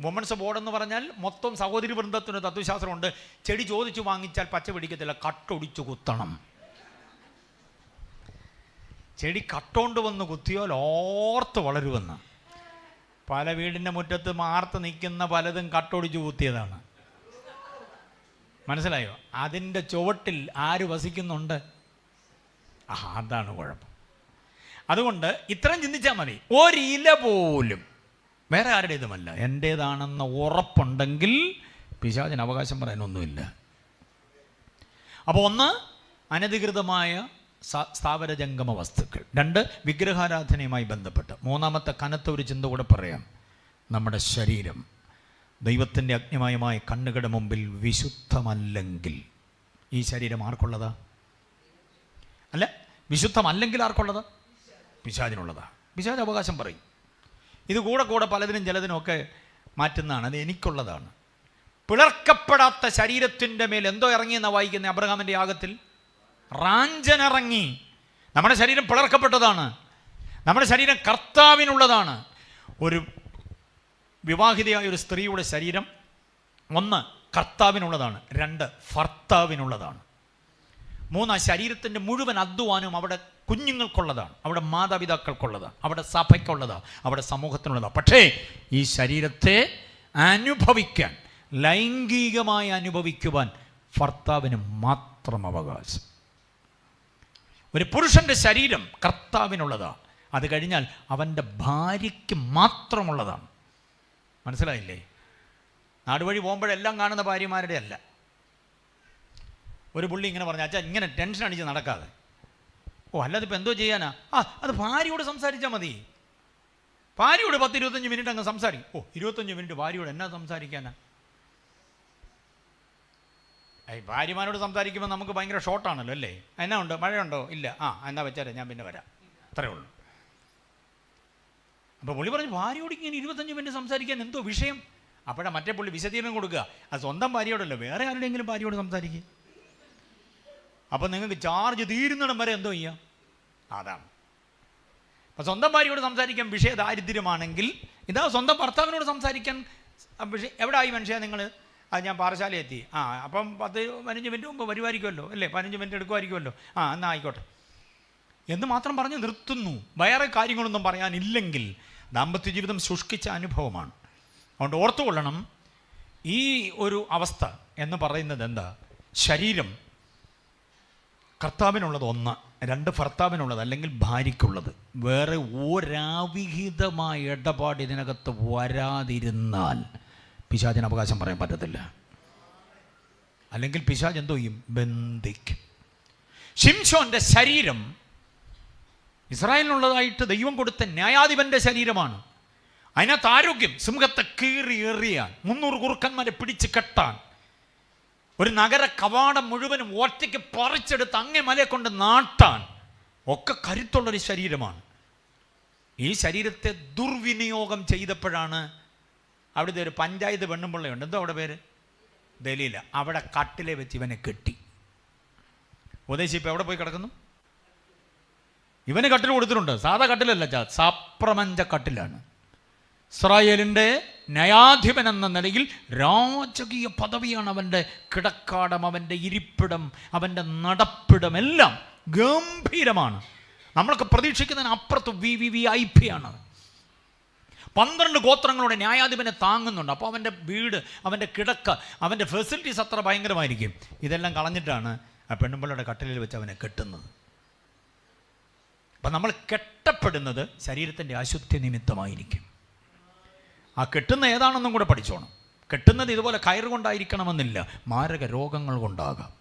വുമൺസ് ബോർഡ് എന്ന് പറഞ്ഞാൽ മൊത്തം സഹോദരി വൃന്ദത്തിന് തത്വശാസ്ത്രമുണ്ട്. ചെടി ചോദിച്ചു വാങ്ങിച്ചാൽ പച്ച പിടിക്കത്തില്ല, കട്ടൊടിച്ചു കുത്തണം. ചെടി കട്ടോണ്ട് വന്ന് കുത്തിയാൽ ഓർത്ത് വളരുമെന്ന്. പല വീടിൻ്റെ മുറ്റത്ത് മാർത്ത് നിൽക്കുന്ന പലതും കട്ടൊടിച്ചു കുത്തിയതാണ്. മനസ്സിലായോ? അതിൻ്റെ ചുവട്ടിൽ ആര് വസിക്കുന്നുണ്ട്? അതാണ് കുഴപ്പം. അതുകൊണ്ട് ഇത്രയും ചിന്തിച്ചാൽ മതി. ഒരില പോലും വേറെ ആരുടേതുമല്ല, എൻ്റേതാണെന്ന ഉറപ്പുണ്ടെങ്കിൽ പിശാചിന് അവകാശം പറയാനൊന്നുമില്ല. അപ്പോൾ 1, അനധികൃതമായ സ്ഥാവര ജംഗമ വസ്തുക്കൾ. 2, വിഗ്രഹാരാധനയുമായി ബന്ധപ്പെട്ട്. 3ാമത്തെ കനത്ത ഒരു ചിന്ത കൂടെ പറയാം, നമ്മുടെ ശരീരം. ദൈവത്തിൻ്റെ അഗ്നിമയമായ കണ്ണുകളുടെ മുമ്പിൽ വിശുദ്ധമല്ലെങ്കിൽ ഈ ശരീരം ആർക്കുള്ളതാ? അല്ല, വിശുദ്ധമല്ലെങ്കിൽ ആർക്കുള്ളതാ? പിശാചിനുള്ളതാ. പിശാച് അവകാശം പറയും. ഇത് കൂടെ പലതിനും ചിലതിനുമൊക്കെ മാറ്റുന്നതാണ്. അത് എനിക്കുള്ളതാണ്. പിളർക്കപ്പെടാത്ത ശരീരത്തിൻ്റെ മേൽ എന്തോ ഇറങ്ങിയെന്നാണ് വായിക്കുന്നത് അബ്രഹാമിൻ്റെ യാഗത്തിൽ. റാഞ്ചനിറങ്ങി. നമ്മുടെ ശരീരം പിളർക്കപ്പെട്ടതാണ്. നമ്മുടെ ശരീരം കർത്താവിനുള്ളതാണ്. ഒരു വിവാഹിതയായ ഒരു സ്ത്രീയുടെ ശരീരം 1 കർത്താവിനുള്ളതാണ്, 2 ഭർത്താവിനുള്ളതാണ്, 3 ആ ശരീരത്തിൻ്റെ മുഴുവൻ അധ്വാനവും അവിടെ കുഞ്ഞുങ്ങൾക്കുള്ളതാണ്, അവിടെ മാതാപിതാക്കൾക്കുള്ളതാണ്, അവിടെ സഭയ്ക്കുള്ളതാണ്, അവിടെ സമൂഹത്തിനുള്ളതാണ്. പക്ഷേ ഈ ശരീരത്തെ അനുഭവിക്കാൻ, ലൈംഗികമായി അനുഭവിക്കുവാൻ ഭർത്താവിന് മാത്രം അവകാശം. ഒരു പുരുഷൻ്റെ ശരീരം കർത്താവിനുള്ളതാണ്. അത് കഴിഞ്ഞാൽ അവൻ്റെ ഭാര്യയ്ക്ക് മാത്രമുള്ളതാണ്. മനസ്സിലായില്ലേ? നാടുവഴി പോകുമ്പോഴെല്ലാം കാണുന്ന ഭാര്യമാരുടെ അല്ല. ഒരു പുള്ളി ഇങ്ങനെ പറഞ്ഞു, അച്ഛാ ഇങ്ങനെ ടെൻഷൻ അടിച്ച് നടക്കാതെ. അല്ലാതെ ഇപ്പം എന്തോ ചെയ്യാനാ? അത് ഭാര്യയോട് സംസാരിച്ചാൽ മതി. ഭാര്യയോട് 10-25 മിനിറ്റ് അങ്ങ് സംസാരിക്കും. 25 മിനിറ്റ് ഭാര്യയോട് എന്നാ സംസാരിക്കാനാ? ഭാര്യമാരോട് സംസാരിക്കുമ്പോൾ നമുക്ക് ഭയങ്കര ഷോർട്ടാണല്ലോ അല്ലേ? എന്നാ ഉണ്ട്, മഴയുണ്ടോ? ഇല്ല. എന്നാ വെച്ചാലേ, ഞാൻ പിന്നെ വരാം, അത്രേ ഉള്ളൂ. അപ്പോൾ പുള്ളി പറഞ്ഞു, ഭാര്യയോട് ഇങ്ങനെ 25 മിനിറ്റ് സംസാരിക്കാൻ എന്തോ വിഷയം? അപ്പോഴാണ് മറ്റേ പുള്ളി വിശദീകരണം കൊടുക്കുക, അത് സ്വന്തം ഭാര്യയോടല്ലോ, വേറെ ആരുടെയെങ്കിലും ഭാര്യയോട് സംസാരിക്കുക. അപ്പം നിങ്ങൾക്ക് ചാർജ് തീരുന്നിടം വരെ എന്തോ ചെയ്യാം? അതാണ്. അപ്പം സ്വന്തം ഭാര്യയോട് സംസാരിക്കാൻ വിഷയ ദാരിദ്ര്യമാണെങ്കിൽ, ഇതാ സ്വന്തം ഭർത്താവിനോട് സംസാരിക്കാൻ വിഷയം. എവിടെ ആയി മനുഷ്യ നിങ്ങൾ? ഞാൻ പാറശാല എത്തി. അപ്പം 10-15 മിനിറ്റ് മുമ്പ് വരുമായിരിക്കുമല്ലോ അല്ലേ? 15 മിനിറ്റ് എടുക്കുമായിരിക്കുമല്ലോ. എന്നാൽ ആയിക്കോട്ടെ എന്ന് മാത്രം പറഞ്ഞ് നിർത്തുന്നു. വേറെ കാര്യങ്ങളൊന്നും പറയാനില്ലെങ്കിൽ ദാമ്പത്യ ജീവിതം ശുഷ്കിച്ച അനുഭവമാണ്. അതുകൊണ്ട് ഓർത്തുകൊള്ളണം, ഈ ഒരു അവസ്ഥ എന്ന് പറയുന്നത് എന്താ? ശരീരം കർത്താവിനുള്ളത് 1, 2 ഭർത്താവിനുള്ളത് അല്ലെങ്കിൽ ഭാര്യയ്ക്കുള്ളത്. വേറെ ഒരാവിഹിതമായ ഇടപാട് ഇതിനകത്ത് വരാതിരുന്നാൽ പിശാചിന് അവകാശം പറയാൻ പറ്റത്തില്ല. അല്ലെങ്കിൽ പിശാച് എന്തോ ചെയ്യും? ബന്ധിക്കും. ശിംശോന്റെ ശരീരം ഇസ്രായേലിനുള്ളതായിട്ട് ദൈവം കൊടുത്ത ന്യായാധിപന്റെ ശരീരമാണ്. അതിനകത്ത് ആരോഗ്യം. സിംഹത്തെ കീറി എറിയാൻ, 300 കുറുക്കന്മാരെ പിടിച്ച് കെട്ടാൻ, ഒരു നഗര കവാടം മുഴുവനും ഒറ്റയ്ക്ക് പറിച്ചെടുത്ത് അങ്ങേ മലയെ കൊണ്ട് നാട്ടാൻ ഒക്കെ കരുത്തുള്ളൊരു ശരീരമാണ്. ഈ ശരീരത്തെ ദുർവിനിയോഗം ചെയ്തപ്പോഴാണ് അവിടുത്തെ ഒരു പഞ്ചായത്ത് പെണ്ണുമ്പിള്ളയുണ്ട്, എന്തോ അവിടെ പേര്, ദലീല. അവിടെ കട്ടിലെ വെച്ച് ഇവനെ കെട്ടി. ഉപദേശി ഇപ്പം എവിടെ പോയി കിടക്കുന്നു? ഇവന് കട്ടിൽ കൊടുത്തിട്ടുണ്ട്. സാധാ കട്ടിലല്ല, സപ്രമഞ്ച കട്ടിലാണ്. ഇസ്രായേലിൻ്റെ ന്യായാധിപൻ എന്ന നിലയിൽ രാജകീയ പദവിയാണ് അവൻ്റെ കിടക്കാടം, അവൻ്റെ ഇരിപ്പിടം, അവൻ്റെ നടപ്പിടം എല്ലാം ഗംഭീരമാണ്. നമ്മളൊക്കെ പ്രതീക്ഷിക്കുന്നതിന് അപ്പുറത്ത് VIP ആണ്. 12 ഗോത്രങ്ങളുടെ ന്യായാധിപനെ താങ്ങുന്നുണ്ട്. അപ്പോൾ അവൻ്റെ വീട്, അവൻ്റെ കിടക്ക, അവൻ്റെ ഫെസിലിറ്റീസ് അത്ര ഭയങ്കരമായിരിക്കും. ഇതെല്ലാം കളഞ്ഞിട്ടാണ് ആ പെണ്ണുമ്പിള്ളയുടെ കട്ടിലിൽ വെച്ച് അവനെ കെട്ടുന്നത്. അപ്പം നമ്മൾ കെട്ടപ്പെടുന്നത് ശരീരത്തിൻ്റെ അശുദ്ധി നിമിത്തമായിരിക്കും. ആ കെട്ടുന്ന ഏതാണെന്നും കൂടെ പഠിച്ചോണം. കെട്ടുന്നത് ഇതുപോലെ കയറ് കൊണ്ടായിരിക്കണമെന്നില്ല. മാരക രോഗങ്ങൾ കൊണ്ടാകാം,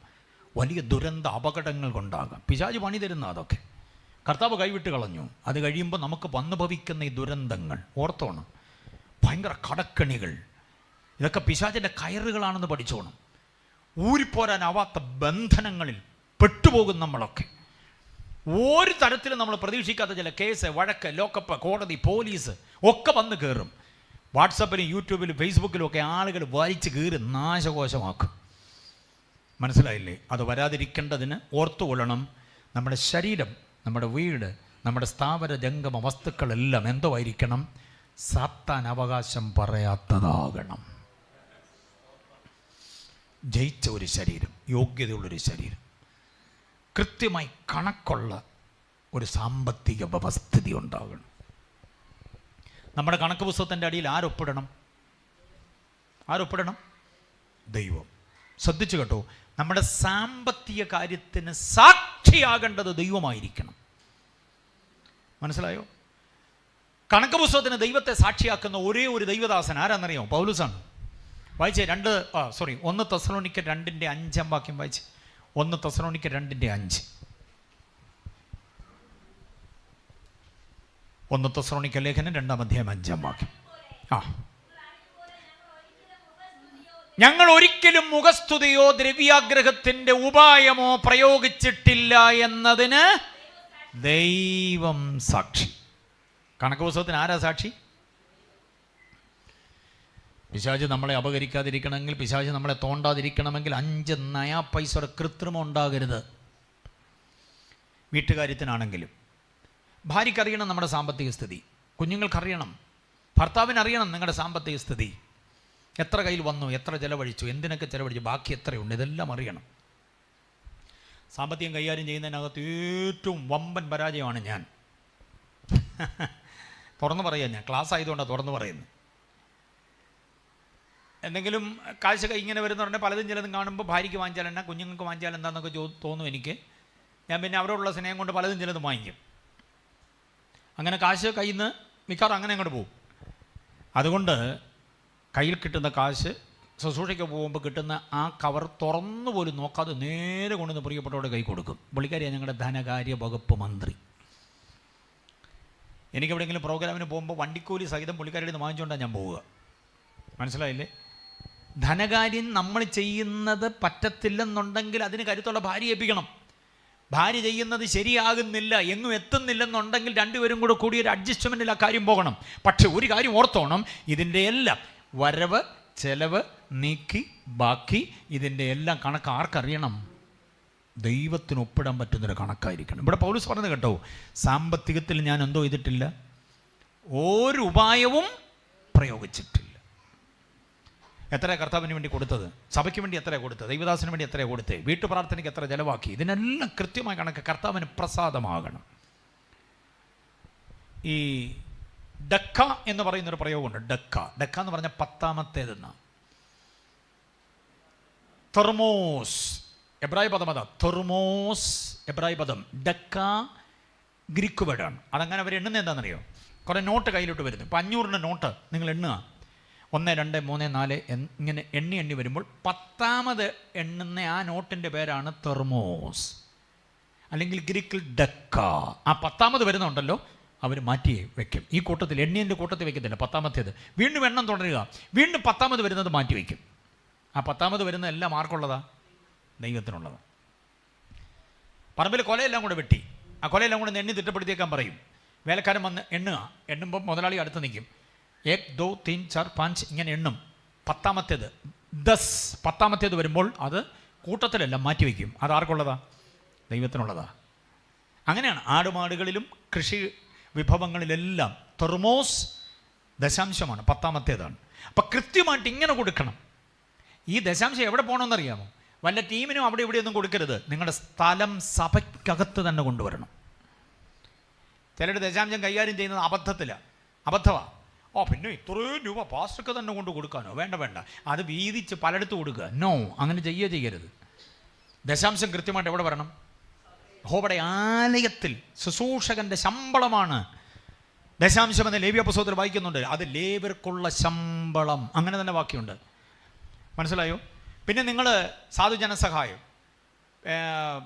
വലിയ ദുരന്ത അപകടങ്ങൾ കൊണ്ടാകാം. പിശാച് പണി തരുന്ന അതൊക്കെ കർത്താവ് കൈവിട്ട് കളഞ്ഞു. അത് കഴിയുമ്പോൾ നമുക്ക് വന്നു ഭവിക്കുന്ന ഈ ദുരന്തങ്ങൾ ഓർത്തോണം. ഭയങ്കര കടക്കണികൾ, ഇതൊക്കെ പിശാചിൻ്റെ കയറുകളാണെന്ന് പഠിച്ചോണം. ഊരിപ്പോരാനാവാത്ത ബന്ധനങ്ങളിൽ പെട്ടുപോകും നമ്മളൊക്കെ. ഒരു തരത്തിലും നമ്മൾ പ്രതീക്ഷിക്കാത്ത ചില കേസ്, വഴക്ക്, ലോക്കപ്പ്, കോടതി, പോലീസ് ഒക്കെ വന്ന് കയറും. വാട്സപ്പിലും യൂട്യൂബിലും ഫേസ്ബുക്കിലും ഒക്കെ ആളുകൾ വലിച്ച് കീറി നാശകോശമാക്കും. മനസ്സിലായില്ലേ? അത് വരാതിരിക്കേണ്ടതിന് ഓർത്തുകൊള്ളണം, നമ്മുടെ ശരീരം, നമ്മുടെ വീട്, നമ്മുടെ സ്ഥാവര ജംഗമ വസ്തുക്കളെല്ലാം എന്തോ ആയിരിക്കണം? സാത്താൻ അവകാശം പറയാത്തതാകണം. ജയിച്ച ഒരു ശരീരം, യോഗ്യതയുള്ളൊരു ശരീരം, കൃത്യമായി കണക്കുള്ള ഒരു സാമ്പത്തിക വ്യവസ്ഥിതി ഉണ്ടാകണം. നമ്മുടെ കണക്ക് പുസ്തകത്തിൻ്റെ അടിയിൽ ആരൊപ്പിടണം? ദൈവം. ശ്രദ്ധിച്ചു കേട്ടോ, നമ്മുടെ സാമ്പത്തിക കാര്യത്തിന് സാക്ഷിയാകേണ്ടത് ദൈവമായിരിക്കണം. മനസ്സിലായോ? കണക്ക് പുസ്തകത്തിന് ദൈവത്തെ സാക്ഷിയാക്കുന്ന ഒരേ ഒരു ദൈവദാസൻ ആരാന്നറിയാമോ? പൗലോസാണ്. വായിച്ചേ 1 തെസ്സലോനിക്കർ 2:5 വാക്യം വായിച്ച്. 1 തെസ്സലോനിക്കർ 2:5. 1 തെസ്സലോനിക്കർ ലേഖനം 2-ാം അധ്യായം 5-ാം വാക്യം. ഞങ്ങൾ ഒരിക്കലും മുഖസ്തുതിയോ ദ്രവ്യാഗ്രഹത്തിൻ്റെ ഉപായമോ പ്രയോഗിച്ചിട്ടില്ല എന്നതിന് ദൈവം സാക്ഷി. കണക്ക് പുസ്തകത്തിന് ആരാ സാക്ഷി? പിശാച് നമ്മളെ അപകരിക്കാതിരിക്കണമെങ്കിൽ, പിശാച് നമ്മളെ തോണ്ടാതിരിക്കണമെങ്കിൽ 5 നയാ പൈസയുടെ കൃത്രിമം ഉണ്ടാകരുത്. വീട്ടുകാര്യത്തിനാണെങ്കിലും ഭാര്യയ്ക്കറിയണം നമ്മുടെ സാമ്പത്തിക സ്ഥിതി, കുഞ്ഞുങ്ങൾക്കറിയണം, ഭർത്താവിനറിയണം നിങ്ങളുടെ സാമ്പത്തിക സ്ഥിതി, എത്ര കയ്യിൽ വന്നു, എത്ര ചിലവഴിച്ചു, എന്തിനൊക്കെ ചിലവഴിച്ചു, ബാക്കി എത്രയുണ്ട്, ഇതെല്ലാം അറിയണം. സാമ്പത്തികം കൈകാര്യം ചെയ്യുന്നതിനകത്ത് ഏറ്റവും വമ്പൻ പരാജയമാണ് ഞാൻ. തുറന്നു പറയാം, ഞാൻ ക്ലാസ് ആയതുകൊണ്ടാണ് തുറന്നു പറയുന്നത്. എന്തെങ്കിലും കാശ് ഇങ്ങനെ വരുന്നുണ്ടെങ്കിൽ പലതും ചിലതും കാണുമ്പോൾ ഭാര്യയ്ക്ക് വാങ്ങിച്ചാൽ എന്നാ, കുഞ്ഞുങ്ങൾക്ക് വാങ്ങിച്ചാൽ എന്താണെന്നൊക്കെ തോന്നും എനിക്ക്. ഞാൻ പിന്നെ അവരോടുള്ള സ്നേഹം കൊണ്ട് പലതും ചിലതും വാങ്ങിക്കും. അങ്ങനെ കാശ് കയ്യിൽ നിന്ന് മിക്കവാറും അങ്ങനെ അങ്ങോട്ട് പോകും. അതുകൊണ്ട് കയ്യിൽ കിട്ടുന്ന കാശ് ശുശ്രൂഷയ്ക്ക് പോകുമ്പോൾ കിട്ടുന്ന ആ കവർ തുറന്നു പോലും നോക്കാതെ നേരെ കൊണ്ടുവന്ന് പ്രിയപ്പെട്ടവരുടെ കൈ കൊടുക്കും. പുള്ളിക്കാരിയാണ് ഞങ്ങളുടെ ധനകാര്യ വകുപ്പ് മന്ത്രി. എനിക്കെവിടെയെങ്കിലും പ്രോഗ്രാമിന് പോകുമ്പോൾ വണ്ടിക്കൂലി സഹിതം പുള്ളിക്കാരിയുടെ നിന്ന് വാങ്ങിച്ചുകൊണ്ടാണ് ഞാൻ പോവുക. മനസ്സിലായില്ലേ? ധനകാര്യം നമ്മൾ ചെയ്യുന്നത് പറ്റത്തില്ലെന്നുണ്ടെങ്കിൽ അതിന് കരുത്തുള്ള ഭാര്യ ഏൽപ്പിക്കണം. ഭാര്യ ചെയ്യുന്നത് ശരിയാകുന്നില്ല, എങ്ങും എത്തുന്നില്ലെന്നുണ്ടെങ്കിൽ രണ്ടുപേരും കൂടി ഒരു അഡ്ജസ്റ്റ്മെൻറ്റിൽ ആ കാര്യം പോകണം. പക്ഷെ ഒരു കാര്യം ഓർത്തോണം, ഇതിൻ്റെ എല്ലാം വരവ് ചെലവ് നീക്കി ബാക്കി ഇതിൻ്റെ എല്ലാം കണക്ക് ആർക്കറിയണം? ദൈവത്തിന് ഒപ്പിടാൻ പറ്റുന്നൊരു കണക്കായിരിക്കണം. ഇവിടെ പൗലോസ് പറഞ്ഞത് കേട്ടോ, സാമ്പത്തികത്തിൽ ഞാൻ എന്തോ ചെയ്തിട്ടില്ല, ഒരു ഉപായവും പ്രയോഗിച്ചിട്ടില്ല. എത്ര കർത്താവിന് വേണ്ടി കൊടുത്തത്, സഭയ്ക്ക് വേണ്ടി എത്ര കൊടുത്തത്, ദൈവദാസന് വേണ്ടി എത്ര കൊടുത്തത്, വീട്ടു പ്രാർത്ഥനയ്ക്ക് എത്ര ചെലവാക്കി, ഇതിനെല്ലാം കൃത്യമായ കണക്ക് കർത്താവിന് പ്രസാദമാകണം. ഈ ഡക്ക എന്ന് പറയുന്നൊരു പ്രയോഗമുണ്ട്. ഡക്ക എന്ന് പറഞ്ഞാൽ 10ാമത്തേതെന്ന. തെർമോസ് എബ്രായ പദം അതാ. തെർമോസ് എബ്രായ പദം, ഡക്ക ഗ്രീക്ക് വേർഡാണ്. അതങ്ങനെ അവർ എണ്ണുന്നത് എന്താണെന്നറിയോ? കുറേ നോട്ട് കയ്യിലോട്ട് വരുന്നു. ഇപ്പോൾ 500 നോട്ട് നിങ്ങൾ എണ്ണുക, 1 2 3 4 ഇങ്ങനെ എണ്ണി വരുമ്പോൾ 10ാമത് എണ്ണുന്ന ആ നോട്ടിൻ്റെ പേരാണ് തെർമോസ്, അല്ലെങ്കിൽ ഗ്രീക്കിൽ ഡക്ക. ആ 10ാമത് വരുന്നുണ്ടല്ലോ അവർ മാറ്റി വയ്ക്കും. ഈ കൂട്ടത്തിൽ എണ്ണിയൻ്റെ കൂട്ടത്തിൽ വയ്ക്കത്തില്ല, 10ാമത്തേത്. വീണ്ടും എണ്ണം തുടരുക, വീണ്ടും 10ാമത് വരുന്നത് മാറ്റി വയ്ക്കും. ആ 10ാമത് വരുന്ന എല്ലാം ആർക്കുള്ളതാ? ദൈവത്തിനുള്ളതാണ്. പറമ്പിൽ കൊലയെല്ലാം കൂടെ വെട്ടി, ആ കൊലയെല്ലാം കൂടെ എണ്ണി തിട്ടപ്പെടുത്തിയേക്കാൻ പറയും. വേലക്കാരൻ വന്ന് എണ്ണുക, എണ്ണുമ്പോൾ മുതലാളി അടുത്ത് നിൽക്കും. 1 2 3 4 5 ഇങ്ങനെ എണ്ണും. 10ാമത്തേത് 10, 10ാമത്തേത് വരുമ്പോൾ അത് കൂട്ടത്തിലെല്ലാം മാറ്റി വയ്ക്കും. അത് ആർക്കുള്ളതാ? ദൈവത്തിനുള്ളതാ. അങ്ങനെയാണ് ആടുമാടുകളിലും കൃഷി വിഭവങ്ങളിലെല്ലാം തെർമോസ് ദശാംശമാണ്, 10ാമത്തേതാണ്. അപ്പം കൃത്യമായിട്ട് ഇങ്ങനെ കൊടുക്കണം. ഈ ദശാംശം എവിടെ പോകണമെന്നറിയാമോ? വല്ല ടീമിനും അവിടെ ഇവിടെയൊന്നും കൊടുക്കരുത്. നിങ്ങളുടെ സ്ഥലം സഭയ്ക്കകത്ത് തന്നെ കൊണ്ടുവരണം. ചിലർ ദശാംശം കൈകാര്യം ചെയ്യുന്നത് അബദ്ധമാണ്. പിന്നെ ഇത്രയും രൂപ പാസ്റ്റർക്ക് തന്നെ കൊണ്ട് കൊടുക്കാനോ? വേണ്ട, അത് വീതിച്ച് പലയിടത്ത് കൊടുക്കുക. നോ, അങ്ങനെ ചെയ്യരുത്. ദശാംശം കൃത്യമായിട്ട് എവിടെ വരണം? യഹോവയുടെ ആലയത്തിൽ ശുശ്രൂഷകൻ്റെ ശമ്പളമാണ് ദശാംശം എന്ന് ലേവ്യ പുസ്തകത്തിൽ വായിക്കുന്നുണ്ട്. അത് ലേവ്യർക്കുള്ള ശമ്പളം, അങ്ങനെ തന്നെ വാക്യമുണ്ട്. മനസ്സിലായോ? പിന്നെ നിങ്ങൾ സാധുജനസഹായം,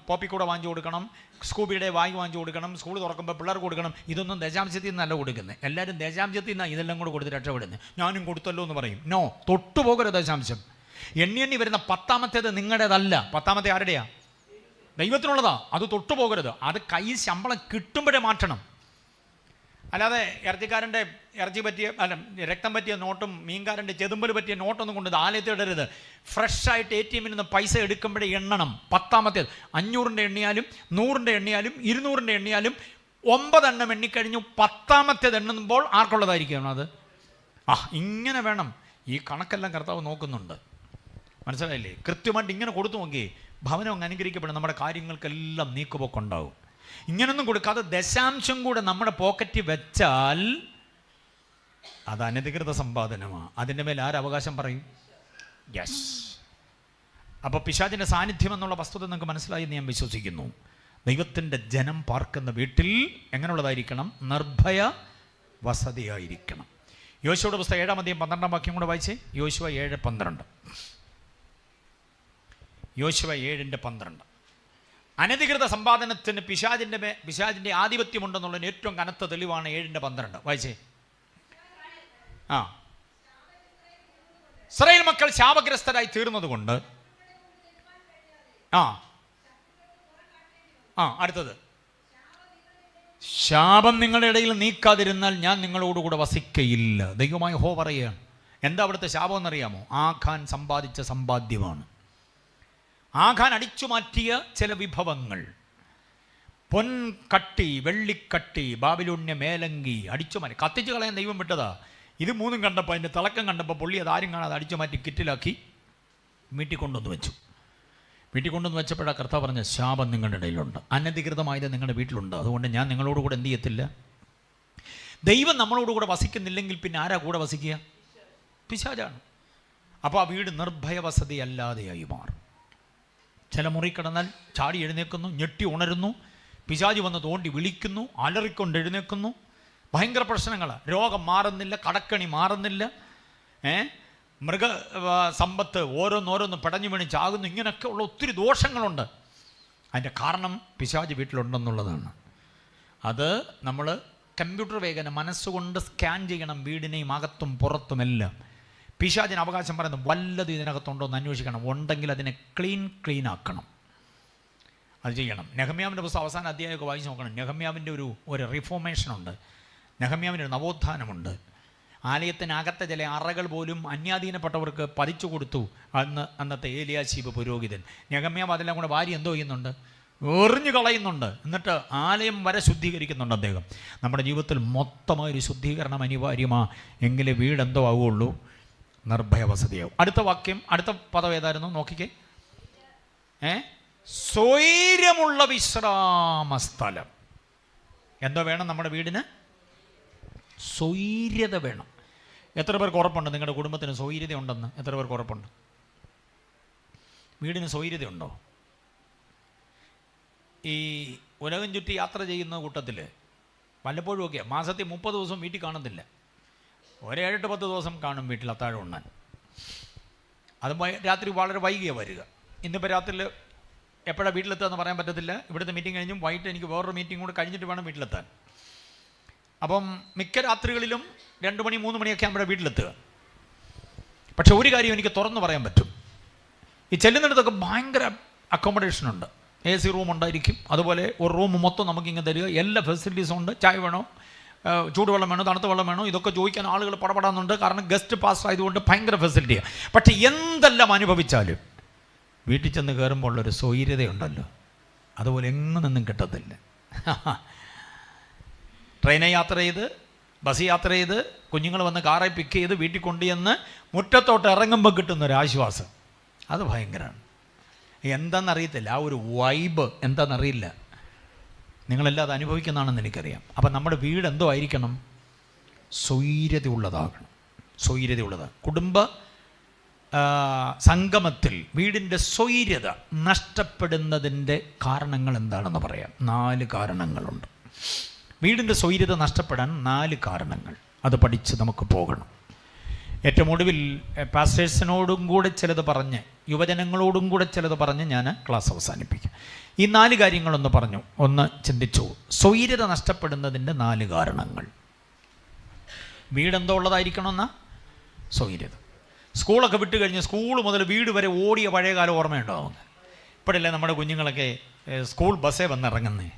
പോപ്പിക്കൂടെ വാങ്ങിച്ചു കൊടുക്കണം, സ്കൂബിയുടെ വാങ്ങിച്ചു കൊടുക്കണം, സ്കൂൾ തുറക്കുമ്പോൾ പിള്ളേർക്ക് കൊടുക്കണം. ഇതൊന്നും ദശാംശത്തിൽ നിന്നല്ല കൊടുക്കുന്നത്. എല്ലാവരും ദശാംശത്തിൽ നിന്നാണ് ഇതെല്ലാം കൂടെ കൊടുത്ത് രക്ഷപ്പെടുന്നത്. ഞാനും കൊടുത്തല്ലോ എന്ന് പറയും. നോ, തൊട്ടുപോകരുത് ദശാംശം. എണ്ണി വരുന്ന 10ാമത്തേത് നിങ്ങളുടേതല്ല. 10ാമത്തെ ആരുടെയാ? ദൈവത്തിനുള്ളതാ. അത് തൊട്ടുപോകരുത്. അത് കയ്യിൽ ശമ്പളം കിട്ടുമ്പോഴേ മാറ്റണം. അല്ലാതെ ഇറച്ചിക്കാരൻ്റെ ഇറച്ചി പറ്റിയ രക്തം പറ്റിയ നോട്ടും മീൻകാരൻ്റെ ചെതുമ്പൽ പറ്റിയ നോട്ടൊന്നും കൊണ്ട് ആലയത്തിൽ ഇടരുത്. ഫ്രഷായിട്ട് ATM നിന്ന് പൈസ എടുക്കുമ്പോഴേ എണ്ണണം. 10ാമത്തേത് 500ൻ്റെ എണ്ണിയാലും 100ൻ്റെ എണ്ണിയാലും 200ൻ്റെ എണ്ണിയാലും 9 എണ്ണം എണ്ണിക്കഴിഞ്ഞു 10ാമത്തേത് എണ്ണുമ്പോൾ ആർക്കുള്ളതായിരിക്കണം അത്? ഇങ്ങനെ വേണം. ഈ കണക്കെല്ലാം കർത്താവ് നോക്കുന്നുണ്ട്. മനസ്സിലായില്ലേ? കൃത്യമായിട്ട് ഇങ്ങനെ കൊടുത്തു നോക്കി ഭവനം അങ്ങ് അനുഗ്രഹിക്കപ്പെടും. നമ്മുടെ കാര്യങ്ങൾക്കെല്ലാം നീക്കുപോക്കുണ്ടാവും. ഇങ്ങനൊന്നും കൊടുക്കാതെ ദശാംശം കൂടെ നമ്മുടെ പോക്കറ്റിൽ വെച്ചാൽ അത് അനധികൃത സമ്പാദനമാണ്. അതിൻ്റെ മേൽ ആരവകാശം പറയും? യെസ്. അപ്പോൾ പിശാചിൻ്റെ സാന്നിധ്യം എന്നുള്ള വസ്തുത നിങ്ങൾക്ക് മനസ്സിലായി എന്ന് ഞാൻ വിശ്വസിക്കുന്നു. ദൈവത്തിൻ്റെ ജനം പാർക്കുന്ന വീട്ടിൽ എങ്ങനെയുള്ളതായിരിക്കണം? നിർഭയ വസതിയായിരിക്കണം. യോശുവയുടെ പുസ്തകം 7-ാം അധ്യായം 12-ാം വാക്യം കൂടെ വായിച്ചേ. യോശുവ 7:12. യോശുവ 7:12. അനധികൃത സമ്പാദനത്തിന് പിശാചിൻ്റെ ആധിപത്യമുണ്ടെന്നുള്ളതിന് ഏറ്റവും കനത്ത തെളിവാണ് 7:12. വായിച്ചേ. ഇസ്രായേൽ മക്കൾ ശാപഗ്രസ്തരായി തീർന്നതുകൊണ്ട് അടുത്തത്, ശാപം നിങ്ങളുടെ ഇടയിൽ നീക്കാതിരുന്നാൽ ഞാൻ നിങ്ങളോടുകൂടെ വസിക്കയില്ല. ദൈവമായ യഹോവ പറയുകയാണ്. എന്താ അവിടുത്തെ ശാപം എന്നറിയാമോ? ആഖാൻ സമ്പാദിച്ച സമ്പാദ്യമാണ്. ആഖാൻ അടിച്ചു മാറ്റിയ ചില വിഭവങ്ങൾ, പൊൻകട്ടി, വെള്ളിക്കട്ടി, ബാബിലോണ്യ മേലങ്കി അടിച്ചു മാറ്റി കത്തിച്ചു കളയാൻ ദൈവം വിട്ടതാ. ഇത് മൂന്നും കണ്ടപ്പോൾ, അതിൻ്റെ തിളക്കം കണ്ടപ്പോൾ പുള്ളി അതാരും കാണാതെ അടിച്ചു മാറ്റി കിറ്റിലാക്കി വീട്ടിൽ കൊണ്ടുവന്ന് വെച്ചു. വീട്ടിൽ കൊണ്ടുവന്ന് വെച്ചപ്പോഴാണ് കർത്താവ് പറഞ്ഞ ശാപം നിങ്ങളുടെ ഇടയിലുണ്ട്, അനധികൃതമായത് നിങ്ങളുടെ വീട്ടിലുണ്ട്. അതുകൊണ്ട് ഞാൻ നിങ്ങളോടുകൂടെ എന്ത് ചെയ്യത്തില്ല. ദൈവം നമ്മളോടുകൂടെ വസിക്കുന്നില്ലെങ്കിൽ പിന്നെ ആരാ കൂടെ വസിക്കുക? പിശാചാണ്. അപ്പോൾ ആ വീട് നിർഭയവസതി അല്ലാതെയായി മാറും. ചില മുറി കിടന്നാൽ ചാടി എഴുന്നേൽക്കുന്നു, ഞെട്ടി ഉണരുന്നു, പിശാചി വന്ന് തോണ്ടി വിളിക്കുന്നു, അലറിക്കൊണ്ട് എഴുന്നേൽക്കുന്നു. ഭയങ്കര പ്രശ്നങ്ങളാണ്. രോഗം മാറുന്നില്ല, കടക്കണി മാറുന്നില്ല, മൃഗ സമ്പത്ത് ഓരോന്നോരോന്ന് പടഞ്ഞു വീണ് ചാകുന്നു. ഇങ്ങനെയൊക്കെ ഉള്ള ഒത്തിരി ദോഷങ്ങളുണ്ട്. അതിൻ്റെ കാരണം പിശാച് വീട്ടിലുണ്ടെന്നുള്ളതാണ്. അത് നമ്മൾ കമ്പ്യൂട്ടർ വേഗന മനസ്സുകൊണ്ട് സ്കാൻ ചെയ്യണം, വീടിനെയും അകത്തും പുറത്തുമെല്ലാം. പിശാചിന് അവകാശം പറയുന്നത് വല്ലതും ഇതിനകത്തുണ്ടോ എന്ന് അന്വേഷിക്കണം. ഉണ്ടെങ്കിൽ അതിനെ ക്ലീൻ ആക്കണം. അത് ചെയ്യണം. നെഹമ്യാവിൻ്റെ പുസ്തകം അവസാന അധ്യായമൊക്കെ വായിച്ച് നോക്കണം. നെഹമ്യാവിൻ്റെ ഒരു റിഫോർമേഷനുണ്ട്. നെഹമ്യാവിൻ്റെ ഒരു നവോത്ഥാനമുണ്ട്. ആലയത്തിനകത്തെ ചില അറകൾ പോലും അന്യാധീനപ്പെട്ടവർക്ക് പതിച്ചു കൊടുത്തു അന്നത്തെ ഏലിയാശീബ് പുരോഹിതൻ. നെഹമ്യാവ് അതെല്ലാം കൂടെ വാരി എന്തോ ചെയ്യുന്നുണ്ട്? എറിഞ്ഞു കളയുന്നുണ്ട്. എന്നിട്ട് ആലയം വരെ ശുദ്ധീകരിക്കുന്നുണ്ട് അദ്ദേഹം. നമ്മുടെ ജീവിതത്തിൽ മൊത്തമായൊരു ശുദ്ധീകരണം അനിവാര്യമാ. എങ്കിലേ വീടെന്തോ ആവുകയുള്ളൂ, നിർഭയവസതിയാവും. അടുത്ത വാക്യം, അടുത്ത പദം ഏതായിരുന്നു നോക്കിക്കേ. സ്വൈര്യമുള്ള വിശ്രാമസ്ഥലം. എന്തോ വേണം നമ്മുടെ വീടിന്? സ്വൈര്യത വേണം. എത്ര പേർക്ക് ഉറപ്പുണ്ട് നിങ്ങളുടെ കുടുംബത്തിന് സ്വൈര്യത ഉണ്ടെന്ന്? എത്ര പേർക്ക് ഉറപ്പുണ്ട്? വീടിന് സ്വൈര്യതയുണ്ടോ? ഈ ഉലകം ചുറ്റി യാത്ര ചെയ്യുന്ന കൂട്ടത്തിൽ വല്ലപ്പോഴും ഒക്കെ മാസത്തിൽ 30 ദിവസം വീട്ടിൽ കാണുന്നില്ല. 7-10 ദിവസം കാണും വീട്ടിൽ അത്താഴം ഉണ്ണാൻ. അത് രാത്രി വളരെ വൈകിയാണ് വരിക. ഇന്നിപ്പോൾ രാത്രിയിൽ എപ്പോഴാണ് വീട്ടിലെത്തുക എന്ന് പറയാൻ പറ്റത്തില്ല. ഇവിടുത്തെ മീറ്റിംഗ് കഴിഞ്ഞും വൈകിട്ട് എനിക്ക് വേറൊരു മീറ്റിംഗ് കൂടെ കഴിഞ്ഞിട്ട് വേണം വീട്ടിലെത്താൻ. അപ്പം മിക്ക രാത്രികളിലും 2 മണി 3 മണിയൊക്കെ ആകുമ്പോഴാണ് വീട്ടിലെത്തുക. പക്ഷെ ഒരു കാര്യം എനിക്ക് തുറന്നു പറയാൻ പറ്റും. ഈ ചെല്ലുന്നിടത്തൊക്കെ ഭയങ്കര അക്കോമഡേഷനുണ്ട്. AC റൂം ഉണ്ടായിരിക്കും. അതുപോലെ ഒരു റൂം മൊത്തം നമുക്കിങ്ങനെ തരിക. എല്ലാ ഫെസിലിറ്റീസും ഉണ്ട്. ചായ വേണോ, ചൂടുവെള്ളം വേണോ, തണുത്ത വെള്ളം വേണോ, ഇതൊക്കെ ചോദിക്കാൻ ആളുകൾ പടപടാന്നുണ്ട്. കാരണം ഗസ്റ്റ് പാസ് ആയതുകൊണ്ട് ഭയങ്കര ഫെസിലിറ്റിയാണ്. പക്ഷെ എന്തെല്ലാം അനുഭവിച്ചാലും വീട്ടിൽ ചെന്ന് കയറുമ്പോൾ ഉള്ളൊരു സ്വൈര്യതയുണ്ടല്ലോ, അതുപോലെ എങ്ങും നിന്നും കിട്ടത്തില്ല. ട്രെയിനിൽ യാത്ര ചെയ്ത്, ബസ് യാത്ര ചെയ്ത്, കുഞ്ഞുങ്ങൾ വന്ന് കാറെ പിക്ക് ചെയ്ത് വീട്ടിൽ കൊണ്ടുചെന്ന് മുറ്റത്തോട്ട് ഇറങ്ങുമ്പോൾ കിട്ടുന്നൊരാശ്വാസം അത് ഭയങ്കരമാണ്. എന്താണെന്നറിയത്തില്ല, ആ ഒരു വൈബ് എന്താണെന്നറിയില്ല. നിങ്ങളെല്ലാം അത് അനുഭവിക്കുന്നതാണെന്ന് എനിക്കറിയാം. അപ്പം നമ്മുടെ വീട് എന്തോ ആയിരിക്കണം? സ്വൈര്യതയുള്ളതാകണം. സ്വൈര്യതയുള്ളത്. കുടുംബ സംഗമത്തിൽ വീടിൻ്റെ സ്വൈര്യത നഷ്ടപ്പെടുന്നതിൻ്റെ കാരണങ്ങൾ എന്താണെന്ന് പറയാം. 4 കാരണങ്ങളുണ്ട്. വീടിൻ്റെ സ്വൈര്യത നഷ്ടപ്പെടാൻ 4 കാരണങ്ങൾ. അത് പഠിച്ച് നമുക്ക് പോകണം. ഏറ്റവും ഒടുവിൽ പാസ്റ്റേഴ്സിനോടും കൂടെ ചിലത് പറഞ്ഞ്, യുവജനങ്ങളോടും കൂടെ ചിലത് പറഞ്ഞ് ഞാൻ ക്ലാസ് അവസാനിപ്പിക്കും. ഈ 4 കാര്യങ്ങളൊന്ന് പറഞ്ഞു, ഒന്ന് ചിന്തിച്ചു. സ്വൈര്യത നഷ്ടപ്പെടുന്നതിൻ്റെ 4 കാരണങ്ങൾ. വീടെന്തോ ഉള്ളതായിരിക്കണമെന്ന സ്വൈര്യത. സ്കൂളൊക്കെ വിട്ട് കഴിഞ്ഞ് സ്കൂൾ മുതൽ വീട് വരെ ഓടിയ പഴയകാലം ഓർമ്മയുണ്ടോ നമുക്ക്? ഇപ്പോഴല്ലേ നമ്മുടെ കുഞ്ഞുങ്ങളൊക്കെ സ്കൂൾ ബസ്സേ വന്നിറങ്ങുന്നേ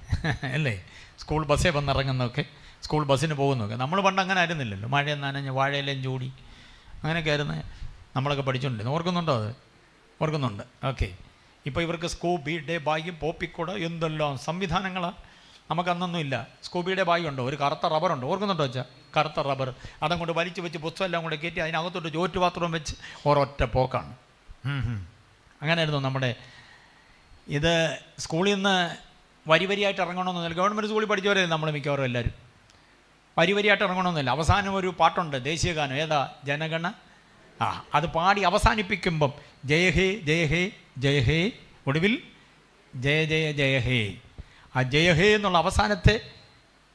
അല്ലേ? സ്കൂൾ ബസ്സേ വന്നിറങ്ങുന്നതൊക്കെ, സ്കൂൾ ബസ്സിന് പോകുന്നതൊക്കെ. നമ്മൾ പണ്ട് അങ്ങനെ ആയിരുന്നില്ലല്ലോ. മഴ നനഞ്ഞ് വാഴയിലേയും ചൂടി അങ്ങനെയൊക്കെ ആയിരുന്നു നമ്മളൊക്കെ പഠിച്ചുകൊണ്ടിരുന്നത്. ഓർക്കുന്നുണ്ടോ? അത് ഓർക്കുന്നുണ്ട്. ഓക്കെ. ഇപ്പോൾ ഇവർക്ക് സ്കൂബി ബാഗും പോപ്പിക്കൂടെ എന്തെല്ലാം സംവിധാനങ്ങളാണ്. നമുക്കന്നൊന്നും ഇല്ല. സ്കൂബിയുടെ ബാഗ് ഉണ്ടോ? ഒരു കറുത്ത റബ്ബറുണ്ട്. ഓർക്കുന്നുണ്ടോ വെച്ചാൽ? കറുത്ത റബ്ബർ. അതങ്ങോട്ട് വലിച്ച് വെച്ച് പുസ്തകം എല്ലാം കൂടെ കയറ്റി അതിനകത്തോട്ട് ചോറ്റുപാത്രം വെച്ച് ഒരൊറ്റ പോക്കാണ്. അങ്ങനെയായിരുന്നു നമ്മുടെ ഇത്. സ്കൂളിൽ നിന്ന് വരിയായിട്ട് ഇറങ്ങണമെന്നൊന്നുമില്ല. ഗവൺമെൻറ് സ്കൂളിൽ പഠിച്ചവരെ നമ്മൾ മിക്കവാറും എല്ലാവരും വരിയായിട്ട് ഇറങ്ങണമെന്നില്ല. അവസാനം ഒരു പാട്ടുണ്ട്, ദേശീയഗാനം. ഏതാ? ജനഗണ. അത് പാടി അവസാനിപ്പിക്കുമ്പം ജയ ഹേ ജയ ഹേ ജയ ഹേ, ഒടുവിൽ ജയ ജയ ജയ ഹേ. ആ ജയ ഹേ എന്നുള്ള അവസാനത്തെ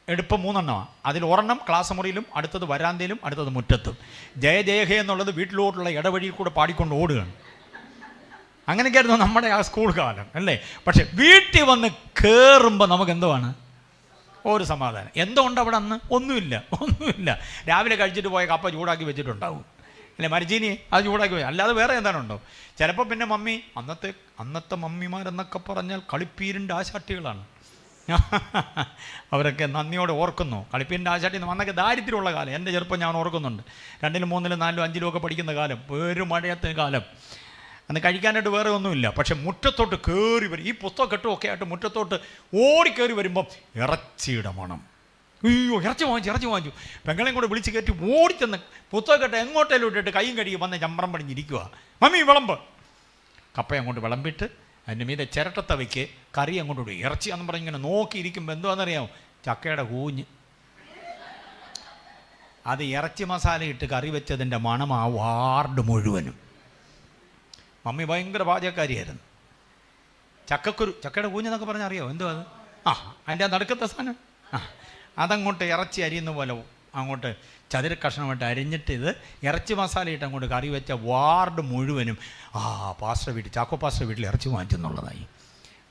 എടുപ്പം 3 എണ്ണമാണ്. അതിൽ ഒരെണ്ണം ക്ലാസ് മുറിയിലും, അടുത്തത് വരാന്തയിലും, അടുത്തത് മുറ്റത്തും. ജയ ജയ ഹേ എന്നുള്ളത് വീട്ടിലോട്ടുള്ള ഇടവഴിയിൽ കൂടെ പാടിക്കൊണ്ട് ഓടുകയാണ്. അങ്ങനെയൊക്കെയായിരുന്നു നമ്മുടെ ആ സ്കൂൾ കാലം അല്ലേ? പക്ഷെ വീട്ടിൽ വന്ന് കയറുമ്പോൾ നമുക്ക് എന്തുവാണ്? ഒരു സമാധാനം. എന്തുകൊണ്ട് അവിടെ അന്ന്? ഒന്നുമില്ല. രാവിലെ കഴിച്ചിട്ട് പോയ കപ്പ ചൂടാക്കി വെച്ചിട്ടുണ്ടാവും. അല്ലെ മരച്ചീനി അത് ചൂടാക്കി പോയി, അല്ലാതെ വേറെ എന്താണുണ്ടോ? ചിലപ്പോൾ പിന്നെ മമ്മി അന്നത്തെ മമ്മിമാരെന്നൊക്കെ പറഞ്ഞാൽ കളിപ്പീരിൻ്റെ ആശാട്ടികളാണ്. അവരൊക്കെ നന്ദിയോടെ ഓർക്കുന്നു. കളിപ്പീരിൻ്റെ ആശാട്ടി അന്നൊക്കെ ദാരിദ്ര്യമുള്ള കാലം. എൻ്റെ ചെറുപ്പം ഞാൻ ഓർക്കുന്നുണ്ട്. 2ലും 3ലും 4ലും 5ലും ഒക്കെ പഠിക്കുന്ന കാലം, വേറെ മഴയത്തെ കാലം. അന്ന് കഴിക്കാനായിട്ട് വേറെ ഒന്നുമില്ല. പക്ഷെ മുറ്റത്തോട്ട് കയറി വരും, ഈ പുസ്തകം കെട്ടുമൊക്കെ ആയിട്ട് മുറ്റത്തോട്ട് ഓടിക്കയറി വരുമ്പം ഇറച്ചിയുടെ മണം. അയ്യോ, ഇറച്ചി വാങ്ങിച്ചു. പെങ്ങളെയും കൂടെ വിളിച്ച് കയറ്റി ഓടിച്ചെന്ന് പുസ്തകം കെട്ട് എങ്ങോട്ടേലും ഇട്ടിട്ട് കൈയും കഴുകി വന്ന് ചമ്പ്രം പടിഞ്ഞിരിക്കുക. മമ്മി വിളമ്പ്. കപ്പ അങ്ങോട്ട് വിളമ്പിട്ട് അതിൻ്റെ മീതെ ചിരട്ടത്തവയ്ക്ക് കറി അങ്ങോട്ട് ഇടും. ഇറച്ചിയാണെന്ന് പറഞ്ഞ് ഇങ്ങനെ നോക്കിയിരിക്കുമ്പോൾ എന്തുവാണെന്നറിയാമോ? ചക്കയുടെ കൂഞ്ഞ്. അത് ഇറച്ചി മസാല ഇട്ട് കറി വെച്ചതിൻ്റെ മണം ആ വാർഡ് മുഴുവനും. മമ്മി ഭയങ്കര പാചകക്കാരിയായിരുന്നു. ചക്കയുടെ കൂഞ്ഞെന്നൊക്കെ പറഞ്ഞാൽ അറിയാമോ? എന്തുവാ അത്? അതിൻ്റെ നടുക്കത്തെ സാധനം. അതങ്ങോട്ട് ഇറച്ചി അരിയുന്ന പോലെ അങ്ങോട്ട് ചതുര കഷ്ണമായിട്ട് അരിഞ്ഞിട്ട് ഇത് ഇറച്ചി മസാല ഇട്ട് അങ്ങോട്ട് കറി വെച്ച വാർഡ് മുഴുവനും പാസ്റ്റർ വീട്ടിൽ, ചാക്കോ പാസ്റ്റർ വീട്ടിൽ ഇറച്ചി വാങ്ങിച്ചെന്നുള്ളതായി.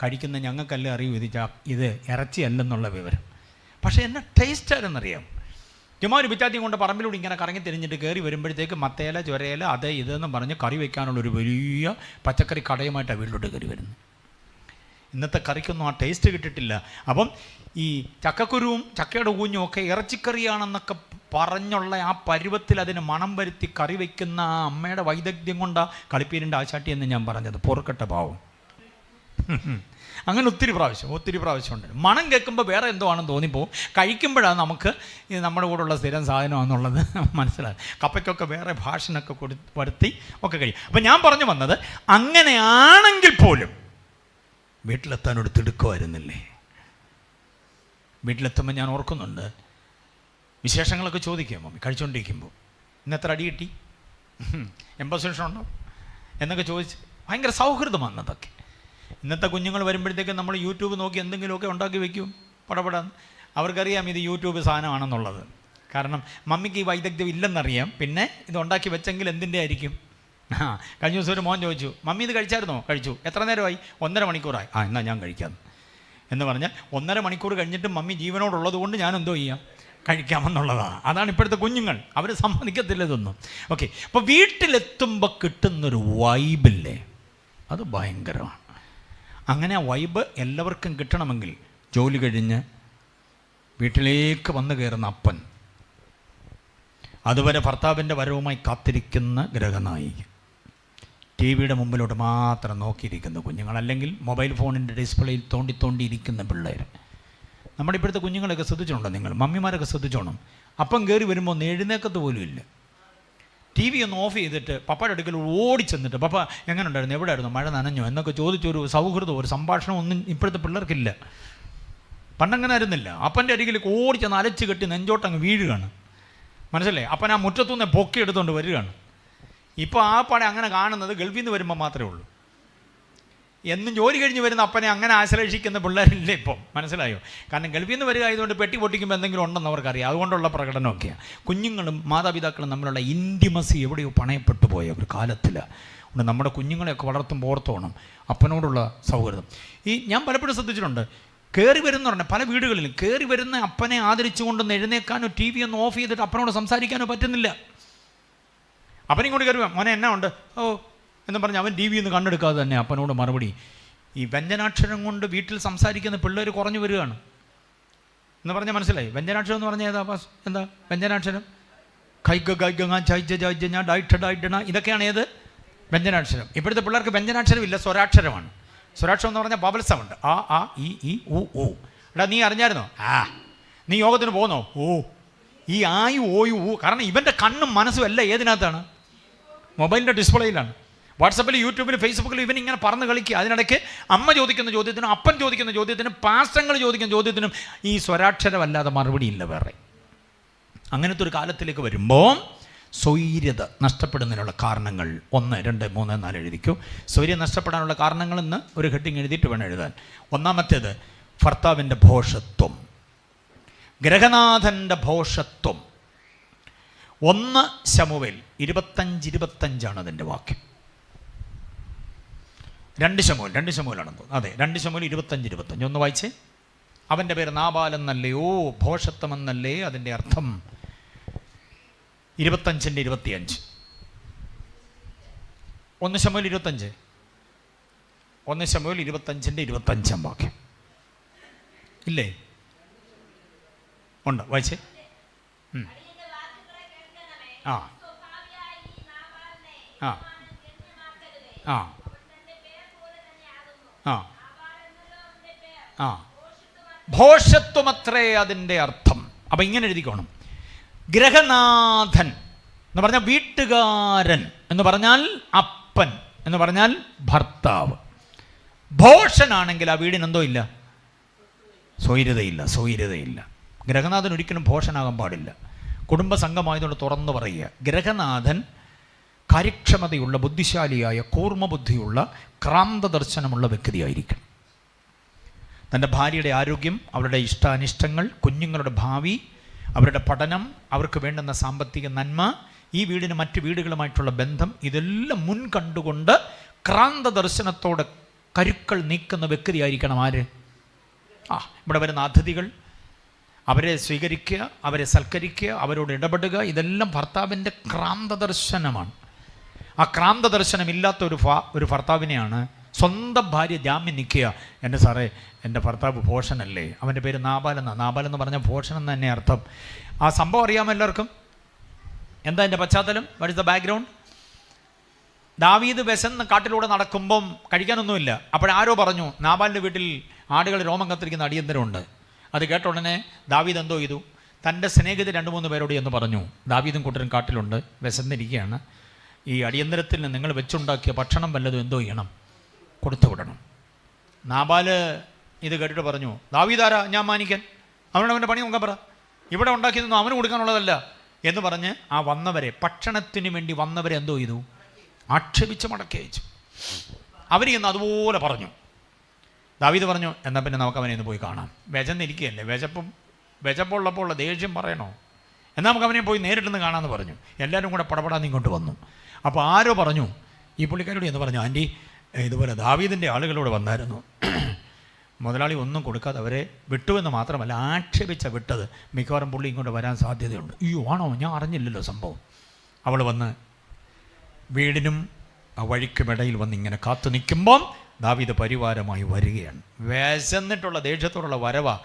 കഴിക്കുന്ന ഞങ്ങൾക്കല്ലേ അറിയൂ ഇത് ഇറച്ചി അല്ലെന്നുള്ള വിവരം. പക്ഷേ എന്നെ ടേസ്റ്റായിരുന്നറിയാം. ചുമ്മാ ഒരു പിച്ചാത്തിയും കൊണ്ട് പറമ്പിലൂടെ ഇങ്ങനെ കറങ്ങി തിരിഞ്ഞിട്ട് കയറി വരുമ്പോഴത്തേക്ക് മത്തേല ചൊരയില അത് ഇതെന്ന് പറഞ്ഞ് കറി വയ്ക്കാനുള്ളൊരു വലിയ പച്ചക്കറി കടയുമായിട്ടാണ് വീട്ടിലോട്ട് കയറി വരുന്നത്. ഇന്നത്തെ കറിക്കൊന്നും ആ ടേസ്റ്റ് കിട്ടിയിട്ടില്ല. അപ്പം ഈ ചക്കക്കുരുവും ചക്കയുടെ കൂഞ്ഞും ഒക്കെ ഇറച്ചിക്കറിയാണെന്നൊക്കെ പറഞ്ഞുള്ള ആ പരുവത്തിൽ അതിന് മണം വരുത്തി കറി വയ്ക്കുന്ന ആ അമ്മയുടെ വൈദഗ്ധ്യം കൊണ്ടാണ് കളിപ്പീരിൻ്റെ ആശാട്ടി എന്ന് ഞാൻ പറഞ്ഞത്. പൊറുക്കട്ട പാവം. അങ്ങനെ ഒത്തിരി പ്രാവശ്യം ഉണ്ട്. മണം കേൾക്കുമ്പോൾ വേറെ എന്തോ ആണെന്ന് തോന്നിപ്പോവും. കഴിക്കുമ്പോഴാണ് നമുക്ക് ഇത് നമ്മുടെ കൂടെയുള്ള സ്ഥിരം സാധനമാണെന്നുള്ളത് മനസ്സിലാകും. കപ്പയ്ക്കൊക്കെ വേറെ ഭാഷനൊക്കെ വരുത്തി ഒക്കെ കഴിയും. അപ്പം ഞാൻ പറഞ്ഞു വന്നത്, അങ്ങനെയാണെങ്കിൽ പോലും വീട്ടിലെത്താനൊരു തിടുക്കമായിരുന്നില്ലേ? വീട്ടിലെത്തുമ്പോൾ ഞാൻ ഓർക്കുന്നുണ്ട്, വിശേഷങ്ങളൊക്കെ ചോദിക്കുക മമ്മി കഴിച്ചുകൊണ്ടിരിക്കുമ്പോൾ. ഇന്നെത്ര അടി കിട്ടി, 80 ഉണ്ടോ എന്നൊക്കെ ചോദിച്ച് ഭയങ്കര സൗഹൃദമാണ് അതൊക്കെ. ഇന്നത്തെ കുഞ്ഞുങ്ങൾ വരുമ്പോഴത്തേക്കും നമ്മൾ യൂട്യൂബ് നോക്കി എന്തെങ്കിലുമൊക്കെ ഉണ്ടാക്കി വയ്ക്കും പടപടാന്ന്. അവർക്കറിയാം ഇത് യൂട്യൂബ് സാധനമാണെന്നുള്ളത്. കാരണം മമ്മിക്ക് ഈ വൈദഗ്ധ്യം ഇല്ലെന്നറിയാം. പിന്നെ ഇത് ഉണ്ടാക്കി വെച്ചെങ്കിൽ എന്തിൻ്റെ ആയിരിക്കും? കഴിഞ്ഞ ദിവസം ഒരു മോൻ ചോദിച്ചു, മമ്മി ഇത് കഴിച്ചായിരുന്നോ? കഴിച്ചു. എത്ര നേരമായി? 1.5 മണിക്കൂറായി. എന്നാൽ ഞാൻ കഴിക്കാം എന്ന് പറഞ്ഞാൽ 1.5 മണിക്കൂർ കഴിഞ്ഞിട്ട് മമ്മി ജീവനോടുള്ളത് കൊണ്ട് ഞാൻ എന്തോ ചെയ്യാം? കഴിക്കാമെന്നുള്ളതാണ്. അതാണ് ഇപ്പോഴത്തെ കുഞ്ഞുങ്ങൾ. അവർ സമ്മതിക്കത്തില്ല ഇതൊന്നും. ഓക്കെ, അപ്പോൾ വീട്ടിലെത്തുമ്പോൾ കിട്ടുന്നൊരു വൈബില്ലേ, അത് ഭയങ്കരമാണ്. അങ്ങനെ ആ വൈബ് എല്ലാവർക്കും കിട്ടണമെങ്കിൽ ജോലി കഴിഞ്ഞ് വീട്ടിലേക്ക് വന്നു കയറുന്ന അപ്പൻ, അതുവരെ ഭർത്താവിൻ്റെ വരവുമായി കാത്തിരിക്കുന്ന ഗ്രഹനായിക, ടി വിയുടെ മുമ്പിലോട്ട് മാത്രം നോക്കിയിരിക്കുന്ന കുഞ്ഞുങ്ങൾ, അല്ലെങ്കിൽ മൊബൈൽ ഫോണിൻ്റെ ഡിസ്പ്ലേയിൽ തോണ്ടിയിരിക്കുന്ന പിള്ളേർ. നമ്മുടെ ഇപ്പോഴത്തെ കുഞ്ഞുങ്ങളൊക്കെ ശ്രദ്ധിച്ചോണ്ടോ നിങ്ങൾ? മമ്മിമാരൊക്കെ ശ്രദ്ധിച്ചോണം. അപ്പം കയറി വരുമ്പോൾ ഒന്ന് എഴുന്നേക്കത്ത് പോലും ഇല്ല. ടി വി ഒന്ന് ഓഫ് ചെയ്തിട്ട് പപ്പയുടെ അടുക്കൽ ഓടിച്ചെന്നിട്ട്, പപ്പ എങ്ങനെ ഉണ്ടായിരുന്നു, എവിടെ ആയിരുന്നു, മഴ നനഞ്ഞോ എന്നൊക്കെ ചോദിച്ചൊരു സൗഹൃദം, ഒരു സംഭാഷണം ഒന്നും ഇപ്പോഴത്തെ പിള്ളേർക്കില്ല. പണ്ടങ്ങനെ ആയിരുന്നില്ല. അപ്പൻ്റെ അരികിലേക്ക് ഓടിച്ചെന്ന് അലച്ച് കെട്ടി നെഞ്ചോട്ടങ്ങ് വീഴുകയാണ്. മനസ്സിലായി? അപ്പൻ ആ മുറ്റത്തുനിന്ന് പൊക്കി എടുത്തുകൊണ്ട് വരികയാണ്. ഇപ്പോൾ ആ പടം അങ്ങനെ കാണുന്നത് ഗൾഫിൽ നിന്ന് വരുമ്പോൾ മാത്രമേ ഉള്ളൂ. എന്നും ജോലി കഴിഞ്ഞ് വരുന്ന അപ്പനെ അങ്ങനെ ആശ്ലേഷിക്കുന്ന പിള്ളേരില്ല ഇപ്പോൾ. മനസ്സിലായോ? കാരണം ഗൾഫിൽ നിന്ന് വരിക ആയതുകൊണ്ട് പെട്ടി പൊട്ടിക്കുമ്പോൾ എന്തെങ്കിലും ഉണ്ടെന്ന് അവർക്കറിയാം. അതുകൊണ്ടുള്ള പ്രകടനമൊക്കെയാണ്. കുഞ്ഞുങ്ങളും മാതാപിതാക്കളും തമ്മിലുള്ള ഇൻറ്റിമസി എവിടെയോ പണയപ്പെട്ടു പോയ ഒരു കാലത്തിലാണ്. അതുകൊണ്ട് നമ്മുടെ കുഞ്ഞുങ്ങളെയൊക്കെ വളർത്തുമ്പോൾ ഓർത്തോണം അപ്പനോടുള്ള സൗഹൃദം. ഞാൻ പലപ്പോഴും ശ്രദ്ധിച്ചിട്ടുണ്ട്, കയറി വരുന്ന പറഞ്ഞാൽ പല വീടുകളിലും കയറി വരുന്ന അപ്പനെ ആദരിച്ചുകൊണ്ടൊന്ന് എഴുന്നേക്കാനോ ടി വി ഒന്ന് ഓഫ് ചെയ്തിട്ട് അപ്പനോട് സംസാരിക്കാനോ പറ്റുന്നില്ല. അപ്പനിങ്ങോട്ട് കയറി മോനെ എന്നാ ഉണ്ട് എന്ന് പറഞ്ഞ് അവൻ ടി വി ഒന്ന് കണ്ടെടുക്കാതെ തന്നെ അപ്പനോട് മറുപടി. ഈ വ്യഞ്ജനാക്ഷരം കൊണ്ട് വീട്ടിൽ സംസാരിക്കുന്ന പിള്ളേർ കുറഞ്ഞു വരികയാണ് എന്ന് പറഞ്ഞാൽ മനസ്സിലായി? വ്യഞ്ജനാക്ഷരം എന്ന് പറഞ്ഞാൽ എന്താ വ്യഞ്ജനാക്ഷരം? ഇതൊക്കെയാണ് ഏത് വ്യഞ്ജനാക്ഷരം. ഇപ്പോഴത്തെ പിള്ളേർക്ക് വ്യഞ്ജനാക്ഷരം ഇല്ല, സ്വരാക്ഷരമാണ്. സ്വരാക്ഷരം എന്ന് പറഞ്ഞാൽ ബബിൾ സൗണ്ട്. ആ ഈ ഊ. എടാ നീ അറിഞ്ഞായിരുന്നോ? നീ യോഗത്തിന് പോകുന്നോ? ഈ ആയു ഓയു ഊ. കാരണം ഇവൻ്റെ കണ്ണും മനസ്സും എല്ലാം ഏതിനകത്താണ്? മൊബൈലിൻ്റെ ഡിസ്പ്ലേയിലാണ്. വാട്സപ്പിൽ, യൂട്യൂബിൽ, ഫേസ്ബുക്കിൽ ഇവൻ ഇങ്ങനെ പറന്ന് കളിക്കുക. അതിനിടയ്ക്ക് അമ്മ ചോദിക്കുന്ന ചോദ്യത്തിനും അപ്പൻ ചോദിക്കുന്ന ചോദ്യത്തിനും പാസ്റ്റങ്ങൾ ചോദിക്കുന്ന ചോദ്യത്തിനും ഈ സ്വരാക്ഷരമല്ലാതെ മറുപടിയില്ല വേറെ. അങ്ങനത്തെ ഒരു കാലത്തിലേക്ക് വരുമ്പോൾ സ്വൈര്യത നഷ്ടപ്പെടുന്നതിനുള്ള കാരണങ്ങൾ 1, 2, 3, 4 എഴുതിക്കൂ. സ്വൈര്യം നഷ്ടപ്പെടാനുള്ള കാരണങ്ങൾ എന്ന് ഒരു ഹെഡിങ് എഴുതിയിട്ട് വേണം എഴുതാൻ. ഒന്നാമത്തേത് ഭർത്താവിൻ്റെ ഭോഷത്വം, ഗ്രഹനാഥൻ്റെ ഭോഷത്വം. 1 ശമൂവേൽ 25:25 അതിൻ്റെ വാക്യം. 2 ശമൂലാണെന്ന് തോന്നുന്നു. അതെ, 2 ശമൂൽ 25:25 ഒന്ന് വായിച്ചേ. അവൻ്റെ പേര് നാബാലെന്നല്ലയോ, ഭോഷത്വമെന്നല്ലേ അതിൻ്റെ അർത്ഥം? 25:25 1 ശമൂവേൽ 25, 1 ശമൂവേൽ 25-25 വാക്യം ഇല്ലേ? ഉണ്ട്, വായിച്ചേ. ആ ആ ആ ആ ആ ഭോഷത്വമത്രേ അതിൻ്റെ അർത്ഥം. അപ്പം ഇങ്ങനെ എഴുതിക്കോണം. ഗ്രഹനാഥൻ എന്ന് പറഞ്ഞാൽ വീട്ടുകാരൻ എന്ന് പറഞ്ഞാൽ അപ്പൻ എന്ന് പറഞ്ഞാൽ ഭർത്താവ്. ഭോഷനാണെങ്കിൽ ആ വീടിനെന്തോ ഇല്ല, സ്വൈര്യതയില്ല, സ്വൈര്യതയില്ല. ഗ്രഹനാഥൻ ഒരിക്കലും ഭോഷനാകാൻ പാടില്ല. കുടുംബസംഘമായതുകൊണ്ട് തുറന്നു പറയുക, ഗ്രഹനാഥൻ കാര്യക്ഷമതയുള്ള, ബുദ്ധിശാലിയായ, കൂർമ്മബുദ്ധിയുള്ള, ക്രാന്ത ദർശനമുള്ള വ്യക്തിയായിരിക്കണം. തൻ്റെ ഭാര്യയുടെ ആരോഗ്യം, അവരുടെ ഇഷ്ടാനിഷ്ടങ്ങൾ, കുഞ്ഞുങ്ങളുടെ ഭാവി, അവരുടെ പഠനം, അവർക്ക് വേണ്ടുന്ന സാമ്പത്തിക നന്മ, ഈ വീടിന് മറ്റ് വീടുകളുമായിട്ടുള്ള ബന്ധം, ഇതെല്ലാം മുൻ കണ്ടുകൊണ്ട് ക്രാന്ത ദർശനത്തോടെ കരുക്കൾ നീക്കുന്ന വ്യക്തിയായിരിക്കണം ആര്? ഇവിടെ വരുന്ന അതിഥികൾ, അവരെ സ്വീകരിക്കുക, അവരെ സൽക്കരിക്കുക, അവരോട് ഇടപെടുക, ഇതെല്ലാം ഭർത്താവിൻ്റെ ക്രാന്ത ദർശനമാണ്. ആ ക്രാന്ത ദർശനമില്ലാത്ത ഒരു ഭർത്താവിനെയാണ് സ്വന്തം ഭാര്യ ജാമ്യം നിൽക്കുക. എൻ്റെ സാറേ, എൻ്റെ ഭർത്താവ് ഭോഷനല്ലേ, അവൻ്റെ പേര് നാബാലെന്നാണ്. നാബാലെന്ന് പറഞ്ഞാൽ ഭോഷൻ എന്ന് തന്നെ അർത്ഥം. ആ സംഭവം അറിയാമോ എല്ലാവർക്കും? എന്താ എൻ്റെ പശ്ചാത്തലം? What is the background? ദാവീദ് വിശന്ന് കാട്ടിലൂടെ നടക്കുമ്പം കഴിക്കാനൊന്നുമില്ല. അപ്പോഴാരോ പറഞ്ഞു, നാബാലിൻ്റെ വീട്ടിൽ ആടുകൾ രോമം കത്തിരിക്കുന്ന അടിയന്തരമുണ്ട്. അത് കേട്ട ഉടനെ ദാവീദ് എന്തോ ചെയ്തു, തൻ്റെ സ്നേഹിതർ 2-3 പേരോട് എന്ന് പറഞ്ഞു, ദാവീദും കൂട്ടരും കാട്ടിലുണ്ട്, വിശന്നിരിക്കുകയാണ്, ഈ അടിയന്തരത്തിൽ നിങ്ങൾ വെച്ചുണ്ടാക്കിയ ഭക്ഷണം വല്ലതും എന്തോ ചെയ്യണം, കൊടുത്തു വിടണം. നാബാല് ഇത് കേട്ടിട്ട് പറഞ്ഞു, ദാവീദാരാ ഞാൻ മാനിക്കാൻ, അവനവൻ്റെ പണി നോക്കാൻ പറ, ഇവിടെ ഉണ്ടാക്കിയതൊന്നും അവന് കൊടുക്കാനുള്ളതല്ല എന്ന് പറഞ്ഞ് ആ വന്നവരെ, ഭക്ഷണത്തിന് വേണ്ടി വന്നവരെ എന്തോ ചെയ്തു, ആക്ഷേപിച്ച് മടക്കി അയച്ചു. അവർ ഇന്ന് അതുപോലെ പറഞ്ഞു. ദാവീദ് പറഞ്ഞു, എന്നാൽ പിന്നെ നമുക്ക് അവനെ ഒന്ന് പോയി കാണാം, വിശന്നിരിക്കുകയല്ലേ, വിശപ്പുള്ളപ്പോൾ ഉള്ള ദേഷ്യം പറയണോ, എന്നാൽ നമുക്ക് അവനെ പോയി നേരിട്ടൊന്ന് കാണാമെന്ന് പറഞ്ഞു. എല്ലാവരും കൂടെ പടപടാന്ന് ഇങ്ങോട്ട് വന്നു. അപ്പോൾ ആരോ പറഞ്ഞു, ഈ പുള്ളിക്കാരോട് എന്ന് പറഞ്ഞു, ആൻറ്റി ഇതുപോലെ ദാവീദിൻ്റെ ആളുകളോട് വന്നായിരുന്നു, മുതലാളി ഒന്നും കൊടുക്കാതെ അവരെ വിട്ടുവെന്ന് മാത്രമല്ല ആക്ഷേപിച്ച വിട്ടത്, മിക്കവാറും പുള്ളി ഇങ്ങോട്ട് വരാൻ സാധ്യതയുണ്ട്. അയ്യോ ആണോ, ഞാൻ അറിഞ്ഞില്ലല്ലോ സംഭവം. അവൾ വന്ന് വീടിനും ആ വഴിക്കുമിടയിൽ വന്ന് ഇങ്ങനെ കാത്തു നിൽക്കുമ്പം ദാവീദ് പരിവാരമായി വരികയാണ്. വിശന്നിട്ടുള്ള ദേഷ്യത്തോടുള്ള വരവാ.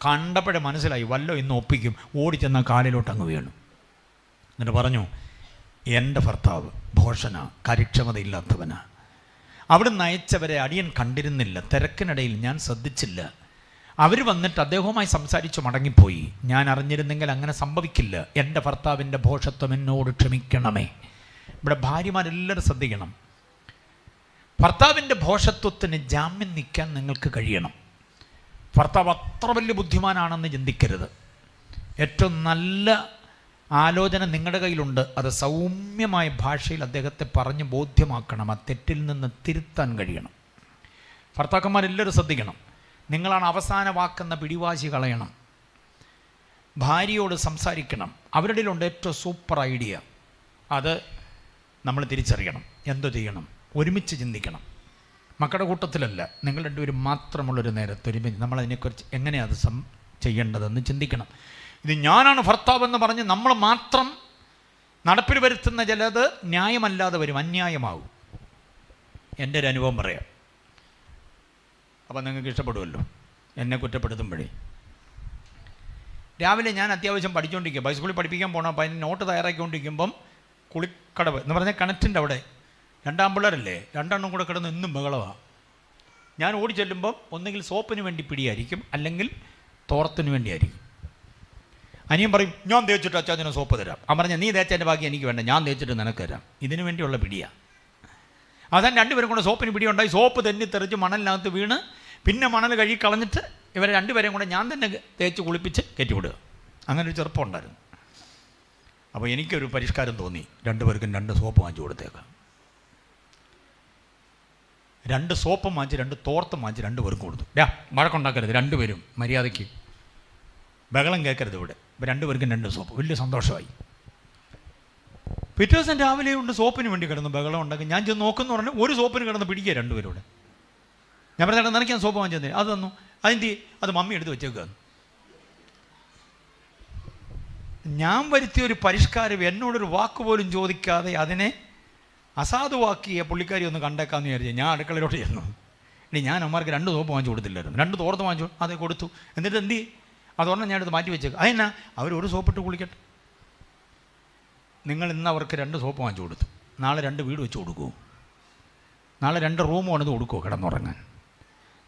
കണ്ടപ്പോഴേ മനസ്സിലായി വല്ലോ ഇന്ന് ഒപ്പിക്കും. ഓടിച്ചെന്ന കാലിലോട്ട് അങ്ങ് വീണു. എന്നിട്ട് പറഞ്ഞു, എൻ്റെ ഭർത്താവ് ഭോഷന, കാര്യക്ഷമതയില്ലാത്തവനാ. അവിടുന്ന് അയച്ചവരെ അടിയൻ കണ്ടിരുന്നില്ല, തിരക്കിനിടയിൽ ഞാൻ ശ്രദ്ധിച്ചില്ല. അവർ വന്നിട്ട് അദ്ദേഹവുമായി സംസാരിച്ച് മടങ്ങിപ്പോയി. ഞാൻ അറിഞ്ഞിരുന്നെങ്കിൽ അങ്ങനെ സംഭവിക്കില്ല. എൻ്റെ ഭർത്താവിൻ്റെ ഭോഷത്വം എന്നോട് ക്ഷമിക്കണമേ. ഇവിടെ ഭാര്യമാരെല്ലാവരും ശ്രദ്ധിക്കണം. ഭർത്താവിൻ്റെ ഭോഷത്വത്തിന് ജാമ്യം നിൽക്കാൻ നിങ്ങൾക്ക് കഴിയണം. ഭർത്താവ് അത്ര വലിയ ബുദ്ധിമാനാണെന്ന് ചിന്തിക്കരുത്. ഏറ്റവും നല്ല ആലോചന നിങ്ങളുടെ കയ്യിലുണ്ട്. അത് സൗമ്യമായ ഭാഷയിൽ അദ്ദേഹത്തെ പറഞ്ഞ് ബോധ്യമാക്കണം. ആ തെറ്റിൽ നിന്ന് തിരുത്താൻ കഴിയണം. ഭർത്താക്കന്മാരെല്ലാവരും ശ്രദ്ധിക്കണം. നിങ്ങളാണ് അവസാന വാക്കെന്ന പിടിവാശി കളയണം. ഭാര്യയോട് സംസാരിക്കണം. അവരുടെ ഉണ്ട് ഏറ്റവും സൂപ്പർ ഐഡിയ. അത് നമ്മൾ തിരിച്ചറിയണം. എന്തോ ചെയ്യണം, ഒരുമിച്ച് ചിന്തിക്കണം. മക്കളുടെ കൂട്ടത്തിലല്ല, നിങ്ങൾ രണ്ടുപേരും മാത്രമുള്ളൊരു നേരത്തെ ഒരുമിച്ച് നമ്മളതിനെക്കുറിച്ച് എങ്ങനെയാണ് അത് ചെയ്യേണ്ടതെന്ന് ചിന്തിക്കണം. ഇത് ഞാനാണ് ഭർത്താവെന്ന് പറഞ്ഞ് നമ്മൾ മാത്രം നടപ്പിൽ വരുത്തുന്ന ചിലത് ന്യായമല്ലാതെ വരും, അന്യായമാകും. എൻ്റെ ഒരു അനുഭവം പറയാം. അപ്പം നിങ്ങൾക്ക് ഇഷ്ടപ്പെടുമല്ലോ എന്നെ കുറ്റപ്പെടുത്തുമ്പോഴേ. രാവിലെ ഞാൻ അത്യാവശ്യം പഠിച്ചുകൊണ്ടിരിക്കുക, ബൈസ്കൂളിൽ പഠിപ്പിക്കാൻ പോകണം. അപ്പം അതിന് നോട്ട് തയ്യാറാക്കിക്കൊണ്ടിരിക്കുമ്പം കുളിക്കടവ് എന്ന് പറഞ്ഞാൽ കിണറ്റിൻ്റെ അവിടെ 2 ആമ്പിള്ളേരല്ലേ, 2 എണ്ണം കൂടെ കിടന്ന് എന്നും ബഹളമാണ്. ഞാൻ ഓടി ചെല്ലുമ്പം ഒന്നുകിൽ സോപ്പിന് വേണ്ടി പിടിയായിരിക്കും, അല്ലെങ്കിൽ തോർത്തിന് വേണ്ടിയായിരിക്കും. അനിയൻ പറയും, ഞാൻ തേച്ചിട്ട് അച്ചാച്ചനെ സോപ്പ് തരാം. അവൻ പറഞ്ഞാൽ നീ തേച്ചതിൻ്റെ ബാക്കി എനിക്ക് വേണ്ട, ഞാൻ തേച്ചിട്ട് നിനക്ക് തരാം. ഇതിനു വേണ്ടിയുള്ള പിടിയാണ്. അവസാനം 2 പേരും കൂടെ സോപ്പിന് പിടിയുണ്ടായി. സോപ്പ് തെന്നിത്തെറിച്ച് മണലിനകത്ത് വീണ്, പിന്നെ മണൽ കഴുകി കളഞ്ഞിട്ട് ഇവരെ 2 പേരെയും കൂടെ ഞാൻ തന്നെ തേച്ച് കുളിപ്പിച്ച് കയറ്റിവിടുക. അങ്ങനെ ഒരു ചെറുപ്പം ഉണ്ടായിരുന്നു. അപ്പോൾ എനിക്കൊരു പരിഷ്കാരം തോന്നി, 2 പേർക്കും 2 സോപ്പ് വാങ്ങിച്ചു കൊടുത്തേക്കാം. 2 സോപ്പും വാങ്ങിച്ച് 2 തോർത്തും വാങ്ങിച്ച് 2 പേർക്കും കൊടുത്തു. വഴക്കുണ്ടാക്കരുത്, 2 പേരും മര്യാദയ്ക്ക് ബഹളം കേൾക്കരുത്. ഇവിടെ 2 പേർക്കും 2 സോപ്പ്. വലിയ സന്തോഷമായി. പിറ്റേ ദിവസം രാവിലെ ഉണ്ട് സോപ്പിന് വേണ്ടി കിടന്ന് ബഹളം ഉണ്ടാക്കി. ഞാൻ ചെന്ന് നോക്കുന്നു പറഞ്ഞാൽ ഒരു സോപ്പിന് കിടന്ന് പിടിക്കുക 2 പേരോട്. ഞാൻ പറഞ്ഞാൽ നിനക്ക് ഞാൻ സോപ്പ് വാങ്ങിച്ചു തന്നെ, അത് തന്നു. അതിൻ്റെ അത് മമ്മി എടുത്ത് വെച്ചേക്കുക. ഞാൻ വരുത്തിയൊരു പരിഷ്കാരം എന്നോടൊരു വാക്ക് പോലും ചോദിക്കാതെ അതിനെ അസാധുവാക്കിയ പുള്ളിക്കാരി ഒന്ന് കണ്ടേക്കാന്ന് വിചാരിച്ചു. ഞാൻ അടുക്കളയിലോട്ട് ചെന്നു. ഇനി ഞാൻ അമ്മമാർക്ക് 2 സോപ്പ് വാങ്ങിച്ചു കൊടുത്തില്ലായിരുന്നു. 2 തോർത്ത് വാങ്ങിച്ചു, അത് കൊടുത്തു. എന്നിട്ട് എന്ത് ചെയ്യും? അതോർന്ന് ഞാനെടുത്ത് മാറ്റി വെച്ചേക്കും. അതെന്നാ അവർ ഒരു സോപ്പിട്ട് കുളിക്കട്ടെ. നിങ്ങൾ ഇന്ന് അവർക്ക് 2 സോപ്പ് വാങ്ങിച്ചു കൊടുത്തു, നാളെ 2 വീട് വെച്ച് കൊടുക്കുമോ? നാളെ 2 റൂം പണിത് കൊടുക്കുമോ കിടന്നുറങ്ങാൻ?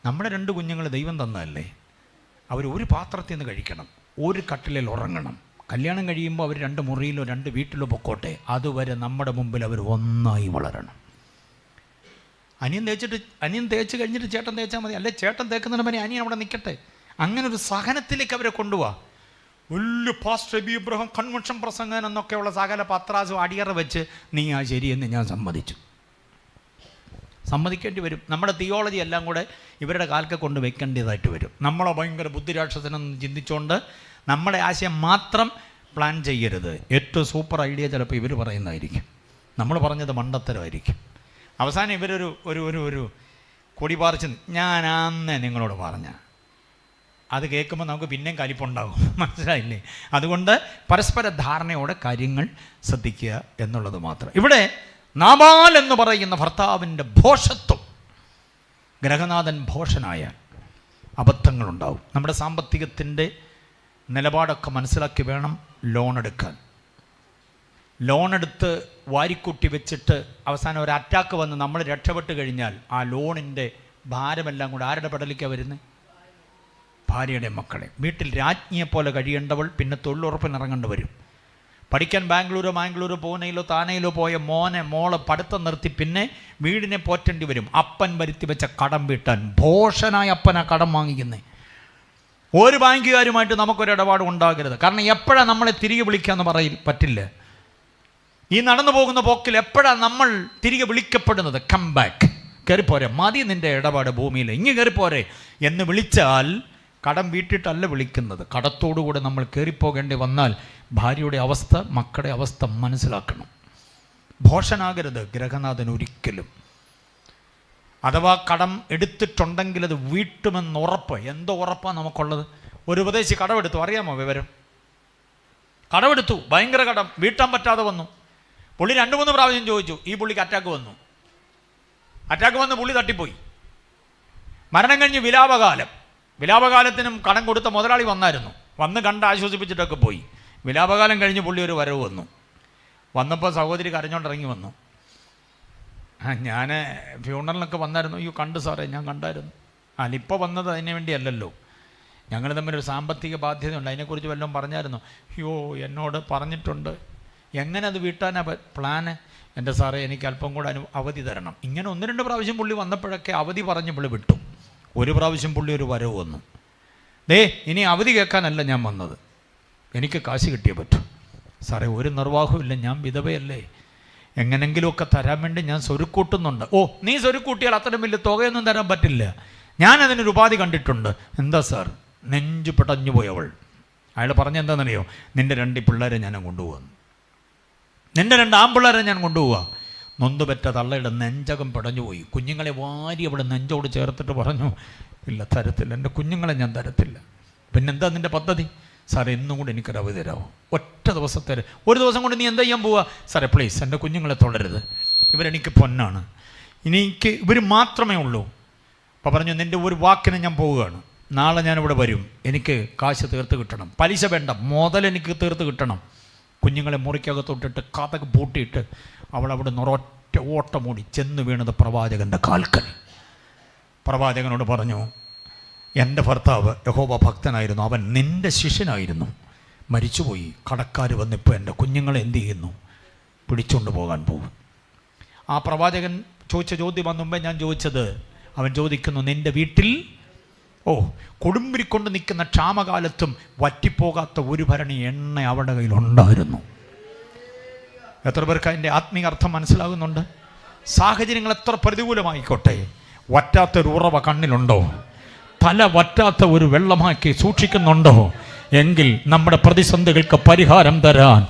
നമ്മുടെ 2 കുഞ്ഞുങ്ങൾ ദൈവം തന്നതല്ലേ? അവർ ഒരു പാത്രത്തിൽ നിന്ന് കഴിക്കണം, ഒരു കട്ടിലിൽ ഉറങ്ങണം. കല്യാണം കഴിയുമ്പോൾ അവർ 2 മുറിയിലോ 2 വീട്ടിലോ പൊക്കോട്ടെ, അതുവരെ നമ്മുടെ മുമ്പിൽ അവർ ഒന്നായി വളരണം. അനിയൻ തേച്ച് കഴിഞ്ഞിട്ട് ചേട്ടൻ തേച്ചാൽ മതി, അല്ലെ ചേട്ടൻ തേക്കുന്നതിന് പനി അനിയൻ അവിടെ നിൽക്കട്ടെ. അങ്ങനെ ഒരു സഹനത്തിലേക്ക് അവരെ കൊണ്ടുപോവാ. വലിയ പാസ്റ്റർ എബി ഇബ്രാഹിം കൺവെൻഷൻ പ്രസംഗൻ എന്നൊക്കെയുള്ള സകല പത്രാസും അടിയറ വെച്ച് നീ ആ ശരിയെന്ന് ഞാൻ സമ്മതിക്കേണ്ടി വരും. നമ്മുടെ തിയോളജി എല്ലാം കൂടെ ഇവരുടെ കാൽക്കെ കൊണ്ട് വെക്കേണ്ടതായിട്ട് വരും. നമ്മളെ ഭയങ്കര ബുദ്ധിരാക്ഷസനെന്ന് ചിന്തിച്ചുകൊണ്ട് നമ്മുടെ ആശയം മാത്രം പ്ലാൻ ചെയ്യരുത്. ഏറ്റവും സൂപ്പർ ഐഡിയ ചിലപ്പോൾ ഇവർ പറയുന്നതായിരിക്കും, നമ്മൾ പറഞ്ഞത് മണ്ടത്തരമായിരിക്കും. അവസാനം ഇവരൊരു ഒരു ഒരു ഒരു കൊടി പാറിച്ച് ഞാൻ അന്നേ നിങ്ങളോട് പറഞ്ഞ അത് കേൾക്കുമ്പോൾ നമുക്ക് പിന്നെയും കലിപ്പുണ്ടാകും. മനസ്സിലായില്ലേ? അതുകൊണ്ട് പരസ്പര ധാരണയോടെ കാര്യങ്ങൾ ശ്രദ്ധിക്കുക എന്നുള്ളത് മാത്രം. ഇവിടെ നാബാൽ എന്ന് പറയുന്ന ഭർത്താവിൻ്റെ ഭോഷത്വം, ഗ്രഹനാഥൻ ഭോഷനായ അബദ്ധങ്ങളുണ്ടാവും. നമ്മുടെ സാമ്പത്തികത്തിൻ്റെ നിലപാടൊക്കെ മനസ്സിലാക്കി വേണം ലോൺ എടുക്കാൻ. ലോണെടുത്ത് വാരിക്കൂട്ടി വെച്ചിട്ട് അവസാനം ഒരു അറ്റാക്ക് വന്ന് നമ്മൾ രക്ഷപ്പെട്ട് കഴിഞ്ഞാൽ ആ ലോണിൻ്റെ ഭാരമെല്ലാം കൂടെ ആരുടെ പെടലിക്കാണ് വരുന്നത്? ഭാര്യയുടെ മക്കളെ. വീട്ടിൽ രാജ്ഞിയെപ്പോലെ കഴിയേണ്ടവൾ പിന്നെ തൊഴിലുറപ്പിനിറങ്ങേണ്ടി വരും. പഠിക്കാൻ ബാംഗ്ലൂരോ പൂനെയിലോ താനയിലോ പോയ മോളെ പഠിത്തം നിർത്തി പിന്നെ വീടിനെ പോറ്റേണ്ടി വരും. അപ്പൻ വരുത്തി വെച്ച കടം വീട്ടാൻ. ഭോഷനായ അപ്പനാ കടം വാങ്ങിക്കുന്നത്. ഒരു ബാങ്കുകാരുമായിട്ട് നമുക്കൊരു ഇടപാട് ഉണ്ടാകരുത്. കാരണം എപ്പോഴാണ് നമ്മളെ തിരികെ വിളിക്കാമെന്ന് പറ്റില്ല. ഈ നടന്നു പോകുന്ന പോക്കിൽ എപ്പോഴാണ് നമ്മൾ തിരികെ വിളിക്കപ്പെടുന്നത്? കം ബാക്ക്, കയറിപ്പോരെ, മതി നിൻ്റെ ഇടപാട് ഭൂമിയിൽ, ഇങ്ങ് കയറിപ്പോരെ എന്ന് വിളിച്ചാൽ കടം വീട്ടിട്ടല്ല വിളിക്കുന്നത്. കടത്തോടുകൂടെ നമ്മൾ കയറിപ്പോകേണ്ടി വന്നാൽ ഭാര്യയുടെ അവസ്ഥ, മക്കളുടെ അവസ്ഥ മനസ്സിലാക്കണം. ഭോഷനാകരുത് ഗ്രഹനാഥൻ ഒരിക്കലും. അഥവാ കടം എടുത്തിട്ടുണ്ടെങ്കിൽ അത് വീട്ടുമെന്ന് ഉറപ്പ്. എന്തോ ഉറപ്പാണ് നമുക്കുള്ളത്? ഒരു ഉപദേശി കടമെടുത്തു, അറിയാമോ വിവരം? കടമെടുത്തു, ഭയങ്കര കടം, വീട്ടാൻ പറ്റാതെ വന്നു. പുള്ളി 2-3 പ്രാവശ്യം ചോദിച്ചു. ഈ പുള്ളിക്ക് അറ്റാക്ക് വന്ന് പുള്ളി തട്ടിപ്പോയി. മരണം കഴിഞ്ഞ് വിലാപകാലത്തിനും കടം കൊടുത്ത മുതലാളി വന്ന് കണ്ട് ആശ്വസിപ്പിച്ചിട്ടൊക്കെ പോയി. വിലാപകാലം കഴിഞ്ഞ് പുള്ളി ഒരു വരവ് വന്നപ്പോൾ സഹോദരി കരഞ്ഞോണ്ടിറങ്ങി വന്നു. ഞാൻ ഫ്യൂണറിനൊക്കെ വന്നായിരുന്നു. അയ്യോ കണ്ടു സാറേ, ഞാൻ കണ്ടായിരുന്നു. ഇപ്പോൾ വന്നത് അതിന് വേണ്ടിയല്ലല്ലോ, ഞങ്ങൾ തമ്മിലൊരു സാമ്പത്തിക ബാധ്യതയുണ്ട്, അതിനെക്കുറിച്ച് വല്ലതും പറഞ്ഞായിരുന്നു? അയ്യോ എന്നോട് പറഞ്ഞിട്ടുണ്ട്. എങ്ങനെ അത് വീട്ടാനാ പ്ലാന്? എൻ്റെ സാറേ എനിക്ക് അല്പം കൂടെ അവധി തരണം. ഇങ്ങനെ 1-2 പ്രാവശ്യം പുള്ളി വന്നപ്പോഴൊക്കെ അവധി പറഞ്ഞ് പുള്ളി വിട്ടു. ഒരു പ്രാവശ്യം പുള്ളി ഒരു വരവ് വന്നു. ഇനി അവധി കേൾക്കാനല്ല ഞാൻ വന്നത്, എനിക്ക് കാശ് കിട്ടിയേ പറ്റൂ. സാറേ ഒരു നിർവാഹമില്ല, ഞാൻ വിധവയല്ലേ, എങ്ങനെങ്കിലുമൊക്കെ തരാൻ വേണ്ടി ഞാൻ സ്വരുക്കൂട്ടുന്നുണ്ട്. നീ സ്വരുക്കൂട്ടിയാൽ അത്രയും വലിയ തുകയൊന്നും തരാൻ പറ്റില്ല, ഞാനതിനൊരു ഉപാധി കണ്ടിട്ടുണ്ട്. എന്താ സാർ? നെഞ്ചു പിടഞ്ഞു പോയവൾ. അയാൾ പറഞ്ഞെന്താണെന്നറിയോ? നിൻ്റെ 2 പിള്ളേരെ ഞാൻ കൊണ്ടുപോകാം, നിൻ്റെ 2 ആൺപിള്ളേരെ ഞാൻ കൊണ്ടുപോവാ. നൊന്തുപെറ്റ തള്ളയുടെ നെഞ്ചകം പിടഞ്ഞുപോയി. കുഞ്ഞുങ്ങളെ വാരി അവിടെ നെഞ്ചോട് ചേർത്തിട്ട് പറഞ്ഞു, ഇല്ല തരത്തില്ല, എൻ്റെ കുഞ്ഞുങ്ങളെ ഞാൻ തരത്തില്ല. പിന്നെന്താ നിൻ്റെ പദ്ധതി? സാറേ ഇന്നും കൂടെ എനിക്കൊരു അവധി തരാമോ? ഒറ്റ ദിവസത്തെ, ഒരു ദിവസം കൊണ്ട് നീ എന്താ ചെയ്യാൻ പോവുക? സാറേ പ്ലീസ് എൻ്റെ കുഞ്ഞുങ്ങളെ തൊടരുത്, ഇവരെനിക്ക് പൊന്നാണ്, ഇവർ മാത്രമേ ഉള്ളൂ. അപ്പോൾ പറഞ്ഞു, നിൻ്റെ ഒരു വാക്കിന് ഞാൻ പോവുകയാണ്, നാളെ ഞാനിവിടെ വരും, എനിക്ക് കാശ് തീർത്ത് കിട്ടണം, പലിശ വേണ്ട, മുതൽ എനിക്ക് തീർത്ത് കിട്ടണം. കുഞ്ഞുങ്ങളെ മുറിക്കകത്തോട്ടിട്ട് കഥക് പൂട്ടിയിട്ട് അവൾ അവിടെ നിന്ന് ഒരൊറ്റ ഓട്ടമൂടി ചെന്ന് വീണത് പ്രവാചകൻ്റെ കാൽക്കൽ. പ്രവാചകനോട് പറഞ്ഞു, എൻ്റെ ഭർത്താവ് യഹോവ ഭക്തനായിരുന്നു, അവൻ നിൻ്റെ ശിഷ്യനായിരുന്നു, മരിച്ചുപോയി. കടക്കാർ വന്നിപ്പോൾ എൻ്റെ കുഞ്ഞുങ്ങളെ എന്ത് ചെയ്യുന്നു? പിടിച്ചുകൊണ്ട് പോകാൻ പോകും. ആ പ്രവാചകൻ ചോദിച്ച ചോദ്യം വന്ന മുമ്പേ ഞാൻ ചോദിച്ചത്. അവൻ ചോദിക്കുന്നു, നിൻ്റെ വീട്ടിൽ കൊടുമ്പിരിക്കൊണ്ട് നിൽക്കുന്ന ക്ഷാമകാലത്തും വറ്റിപ്പോകാത്ത ഒരു ഭരണി എണ്ണ അവരുടെ കയ്യിലുണ്ടായിരുന്നു. എത്ര പേർക്ക് അതിൻ്റെ ആത്മീയ അർത്ഥം മനസ്സിലാകുന്നുണ്ട്? സാഹചര്യങ്ങൾ എത്ര പ്രതികൂലമായിക്കോട്ടെ, വറ്റാത്തൊരു ഉറവ കണ്ണിലുണ്ടോ? തല വറ്റാത്ത ഒരു വെള്ളമാക്കി സൂക്ഷിക്കുന്നുണ്ടോ? എങ്കിൽ നമ്മുടെ പ്രതിസന്ധികൾക്ക് പരിഹാരം തരാൻ,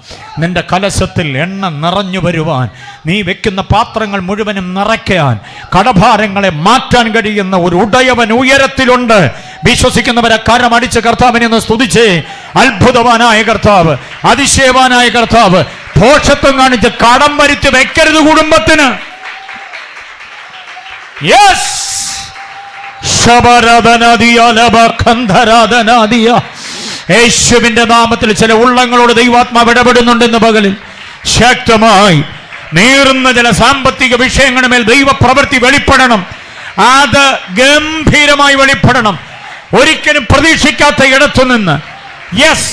നിന്റെ കലശത്തിൽ എണ്ണ നിറഞ്ഞു വരുവാൻ, നീ വെക്കുന്ന പാത്രങ്ങൾ മുഴുവനും നിറയ്ക്കാൻ, കടഭാരങ്ങളെ മാറ്റാൻ കഴിയുന്ന ഒരു ഉടയവൻ ഉയരത്തിലുണ്ട്. വിശ്വസിക്കുന്നവരെ കരമടിച്ച് കർത്താവിനെ ഒന്ന് സ്തുതിച്ചേ. അത്ഭുതവാനായ കർത്താവ്, അതിശയവാനായ കർത്താവ്, ഭോഷത്വം കാണിച്ച് കടം വരുത്തി വെക്കരുത് കുടുംബത്തിന്. യെസ്, യേശുവിന്റെ നാമത്തിൽ ചില ഉള്ളങ്ങളോട് ദൈവാത്മാവ് ഇടപെടുന്നുണ്ടെന്ന് പകലിൽ ശക്തമായി നീറുന്ന ചില സാമ്പത്തിക വിഷയങ്ങളുടെ മേൽ ദൈവപ്രവൃത്തി വെളിപ്പെടണം. അത് ഗംഭീരമായി വെളിപ്പെടണം. ഒരിക്കലും പ്രതീക്ഷിക്കാത്ത ഇടത്തുനിന്ന്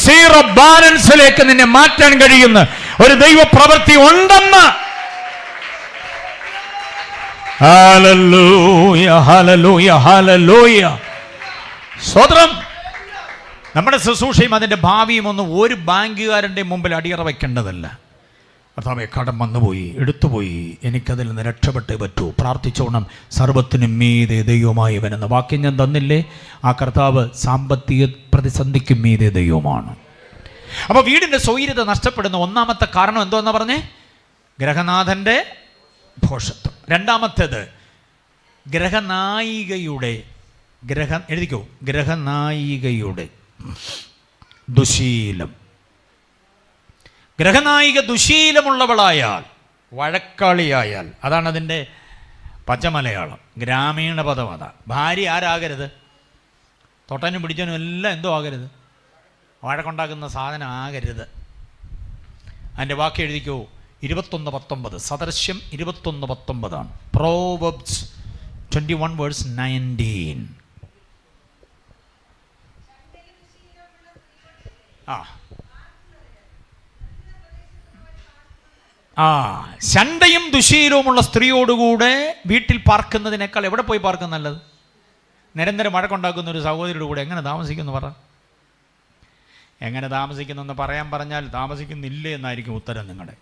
സീറോ ബാലൻസിലേക്ക് നിന്നെ മാറ്റാൻ കഴിയുന്ന ഒരു ദൈവപ്രവൃത്തി ഉണ്ടെന്ന്. Hallelujah, hallelujah, hallelujah. സ്വതന്ത്രം. നമ്മുടെ ശുശ്രൂഷയും അതിൻ്റെ ഭാവിയും ഒന്നും ഒരു ബാങ്കുകാരൻ്റെ മുമ്പിൽ അടിയറ വയ്ക്കേണ്ടതല്ല. കർത്താവേ, കടം വന്നുപോയി, എടുത്തുപോയി, എനിക്കതിൽ നിന്ന് രക്ഷപ്പെട്ടേ പറ്റൂ. പ്രാർത്ഥിച്ചോണം. സർവത്തിനും മീതെ ദൈവമായവൻ എന്ന വാക്യം ഞാൻ തന്നില്ലേ? ആ കർത്താവ് സാമ്പത്തിക പ്രതിസന്ധിക്കും മീതെ ദൈവമാണ്. അപ്പോൾ വീടിൻ്റെ സ്വൈര്യത നഷ്ടപ്പെടുന്ന ഒന്നാമത്തെ കാരണം എന്തോന്നാ പറഞ്ഞേ? ഗ്രഹനാഥൻ്റെ ഭോഷത്വം. രണ്ടാമത്തേത് ഗ്രഹനായികയുടെ ഗ്രഹനായികയുടെ ദുശീലം. ഗ്രഹനായിക ദുശീലമുള്ളവളായാൽ, വഴക്കാളിയായാൽ, അതാണ് അതിൻ്റെ പച്ചമലയാളം, ഗ്രാമീണ പദം അതാ. ഭാര്യ ആരാകരുത്? തൊട്ടനും പിടിച്ചനും എല്ലാം എന്തോ ആകരുത്? വഴക്കുണ്ടാക്കുന്ന സാധനം ആകരുത്. അതിൻ്റെ വാക്ക് എഴുതിക്കോ, 21:19, സദൃശ്യം 21:19. പ്രോവെർബ്സ് 21:19. ശണ്ടയും ദുശീലവുമുള്ള സ്ത്രീയോടുകൂടെ വീട്ടിൽ പാർക്കുന്നതിനേക്കാൾ എവിടെ പോയി പാർക്കുന്ന നല്ലത്? നിരന്തരം വഴക്കുണ്ടാക്കുന്ന ഒരു സഹോദരിയുടെ കൂടെ എങ്ങനെ താമസിക്കുന്നു പറ? എങ്ങനെ താമസിക്കുന്നെന്ന് പറഞ്ഞാൽ താമസിക്കുന്നില്ലേ എന്നായിരിക്കും ഉത്തരം നിങ്ങളുടെ.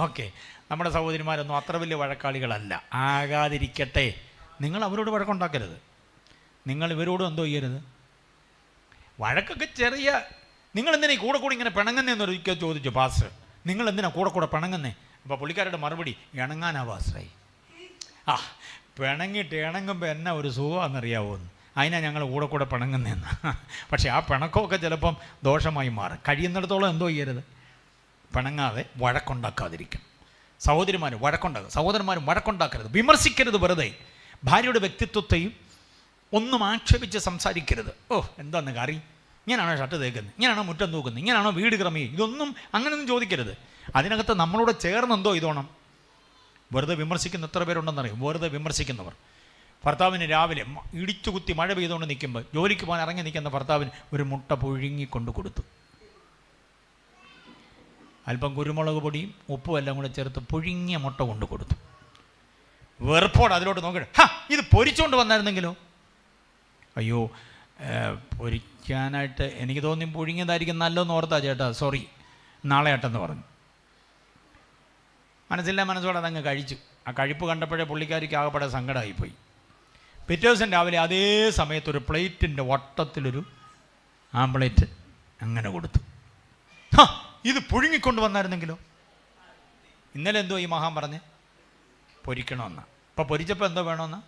ഓക്കെ, നമ്മുടെ സഹോദരിമാരൊന്നും അത്ര വലിയ വഴക്കാളികളല്ല. ആകാതിരിക്കട്ടെ. നിങ്ങൾ അവരോട് വഴക്കുണ്ടാക്കരുത്. നിങ്ങൾ ഇവരോടും എന്തോ ചെയ്യരുത്. വഴക്കൊക്കെ ചെറിയ. നിങ്ങൾ എന്തിനാ കൂടെ കൂടി ഇങ്ങനെ പിണങ്ങുന്നതെന്ന് ഒരിക്കൽ ചോദിച്ചു പാസ്റ്റർ. നിങ്ങൾ എന്തിനാ കൂടെ പിണങ്ങുന്നേ? അപ്പോൾ പുള്ളിക്കാരുടെ മറുപടി, ഇണങ്ങാനാ പാസ്റ്ററായി. പിണങ്ങിയിട്ട് ഇണങ്ങുമ്പോൾ എന്നാ ഒരു സുഖമാണെന്നറിയാവോന്ന്. അതിനാ ഞങ്ങൾ കൂടെ പിണങ്ങുന്നതെന്ന്. പക്ഷേ ആ പിണക്കമൊക്കെ ചിലപ്പം ദോഷമായി മാറും. കഴിയുന്നിടത്തോളം എന്തോ ചെയ്യരുത്? പിണങ്ങാതെ വഴക്കുണ്ടാക്കാതിരിക്കും. സഹോദരിമാരും വഴക്കുണ്ടാക്കുക, സഹോദരന്മാരും വഴക്കുണ്ടാക്കരുത്. വിമർശിക്കരുത് വെറുതെ. ഭാര്യയുടെ വ്യക്തിത്വത്തെയും ഒന്നും ആക്ഷേപിച്ച് സംസാരിക്കരുത്. എന്താന്ന് കറി, ഇങ്ങനാണോ ഷർട്ട് തേക്കുന്നത്, ഇങ്ങനാണോ മുറ്റം തൂക്കുന്നത്, ഇങ്ങനാണോ വീട് ക്രമീ, ഇതൊന്നും അങ്ങനെയൊന്നും ചോദിക്കരുത്. അതിനകത്ത് നമ്മളോട് ചേർന്നെന്തോ ഇതോണം. വെറുതെ വിമർശിക്കുന്ന എത്ര പേരുണ്ടെന്നറിയും? വെറുതെ വിമർശിക്കുന്നവർ. ഭർത്താവിന് രാവിലെ ഇടിച്ചു കുത്തി മഴ പെയ്തുകൊണ്ട് നിൽക്കുമ്പോൾ ജോലിക്ക് പോകാൻ ഇറങ്ങി നിൽക്കുന്ന ഭർത്താവിന് ഒരു മുട്ട പുഴുങ്ങിക്കൊണ്ട് കൊടുത്തു. അല്പം കുരുമുളക് പൊടിയും ഉപ്പും എല്ലാം കൂടെ ചേർത്ത് പുഴുങ്ങിയ മുട്ട കൊണ്ട് കൊടുത്തു. വെറുപ്പോടെ അതിലോട്ട് നോക്കട്ടെ, ഇത് പൊരിച്ചുകൊണ്ട് വന്നായിരുന്നെങ്കിലോ? അയ്യോ, പൊരിക്കാനായിട്ട് എനിക്ക് തോന്നി പുഴുങ്ങിയതായിരിക്കും നല്ലതെന്ന് ഓർത്താ ചേട്ടാ, സോറി, നാളെ ഏട്ടെന്ന് പറഞ്ഞു. മനസ്സോടെ അതങ്ങ് കഴിച്ചു. ആ കഴിപ്പ് കണ്ടപ്പോഴേ പുള്ളിക്കാരിക്ക് ആകെപ്പാടെ സങ്കടമായിപ്പോയി. പിറ്റേ ദിവസം രാവിലെ അതേ സമയത്തൊരു പ്ലേറ്റിൻ്റെ വട്ടത്തിലൊരു ആംപ്ലേറ്റ് അങ്ങനെ കൊടുത്തു. ഇത് പുഴുങ്ങിക്കൊണ്ട് വന്നായിരുന്നെങ്കിലോ? ഇന്നലെ എന്തോ ഈ മഹാൻ പറഞ്ഞ് പൊരിക്കണമെന്നാ. അപ്പോൾ പൊരിച്ചപ്പോൾ എന്തോ വേണമെന്നാ?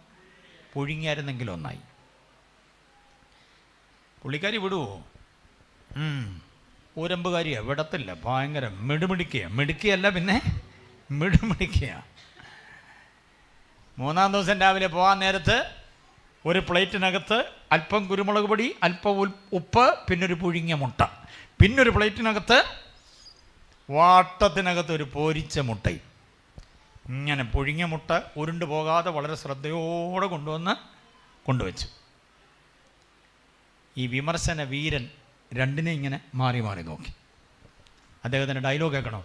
പുഴുങ്ങിയായിരുന്നെങ്കിലും ഒന്നായി. പുള്ളിക്കാരി വിടുവോ? ഊരമ്പുകാരിയാണ്, വിടത്തില്ല. ഭയങ്കര മിടുക്കിയല്ല, പിന്നെ മിടുമിടുക്കിയ. മൂന്നാം ദിവസം രാവിലെ പോകാൻ നേരത്ത് ഒരു പ്ലേറ്റിനകത്ത് അല്പം കുരുമുളക് പൊടി, അല്പം ഉപ്പ്, പിന്നൊരു പുഴുങ്ങിയ മുട്ട, പിന്നൊരു പ്ലേറ്റിനകത്ത് വാട്ടത്തിനകത്ത് ഒരു പൊരിച്ച മുട്ടയും. ഇങ്ങനെ പുഴുങ്ങിയ മുട്ട ഉരുണ്ടു പോകാതെ വളരെ ശ്രദ്ധയോടെ കൊണ്ടുവച്ചു. ഈ വിമർശന വീരൻ രണ്ടിനെ ഇങ്ങനെ മാറി നോക്കി. അദ്ദേഹത്തിൻ്റെ ഡയലോഗ് കേൾക്കണോ?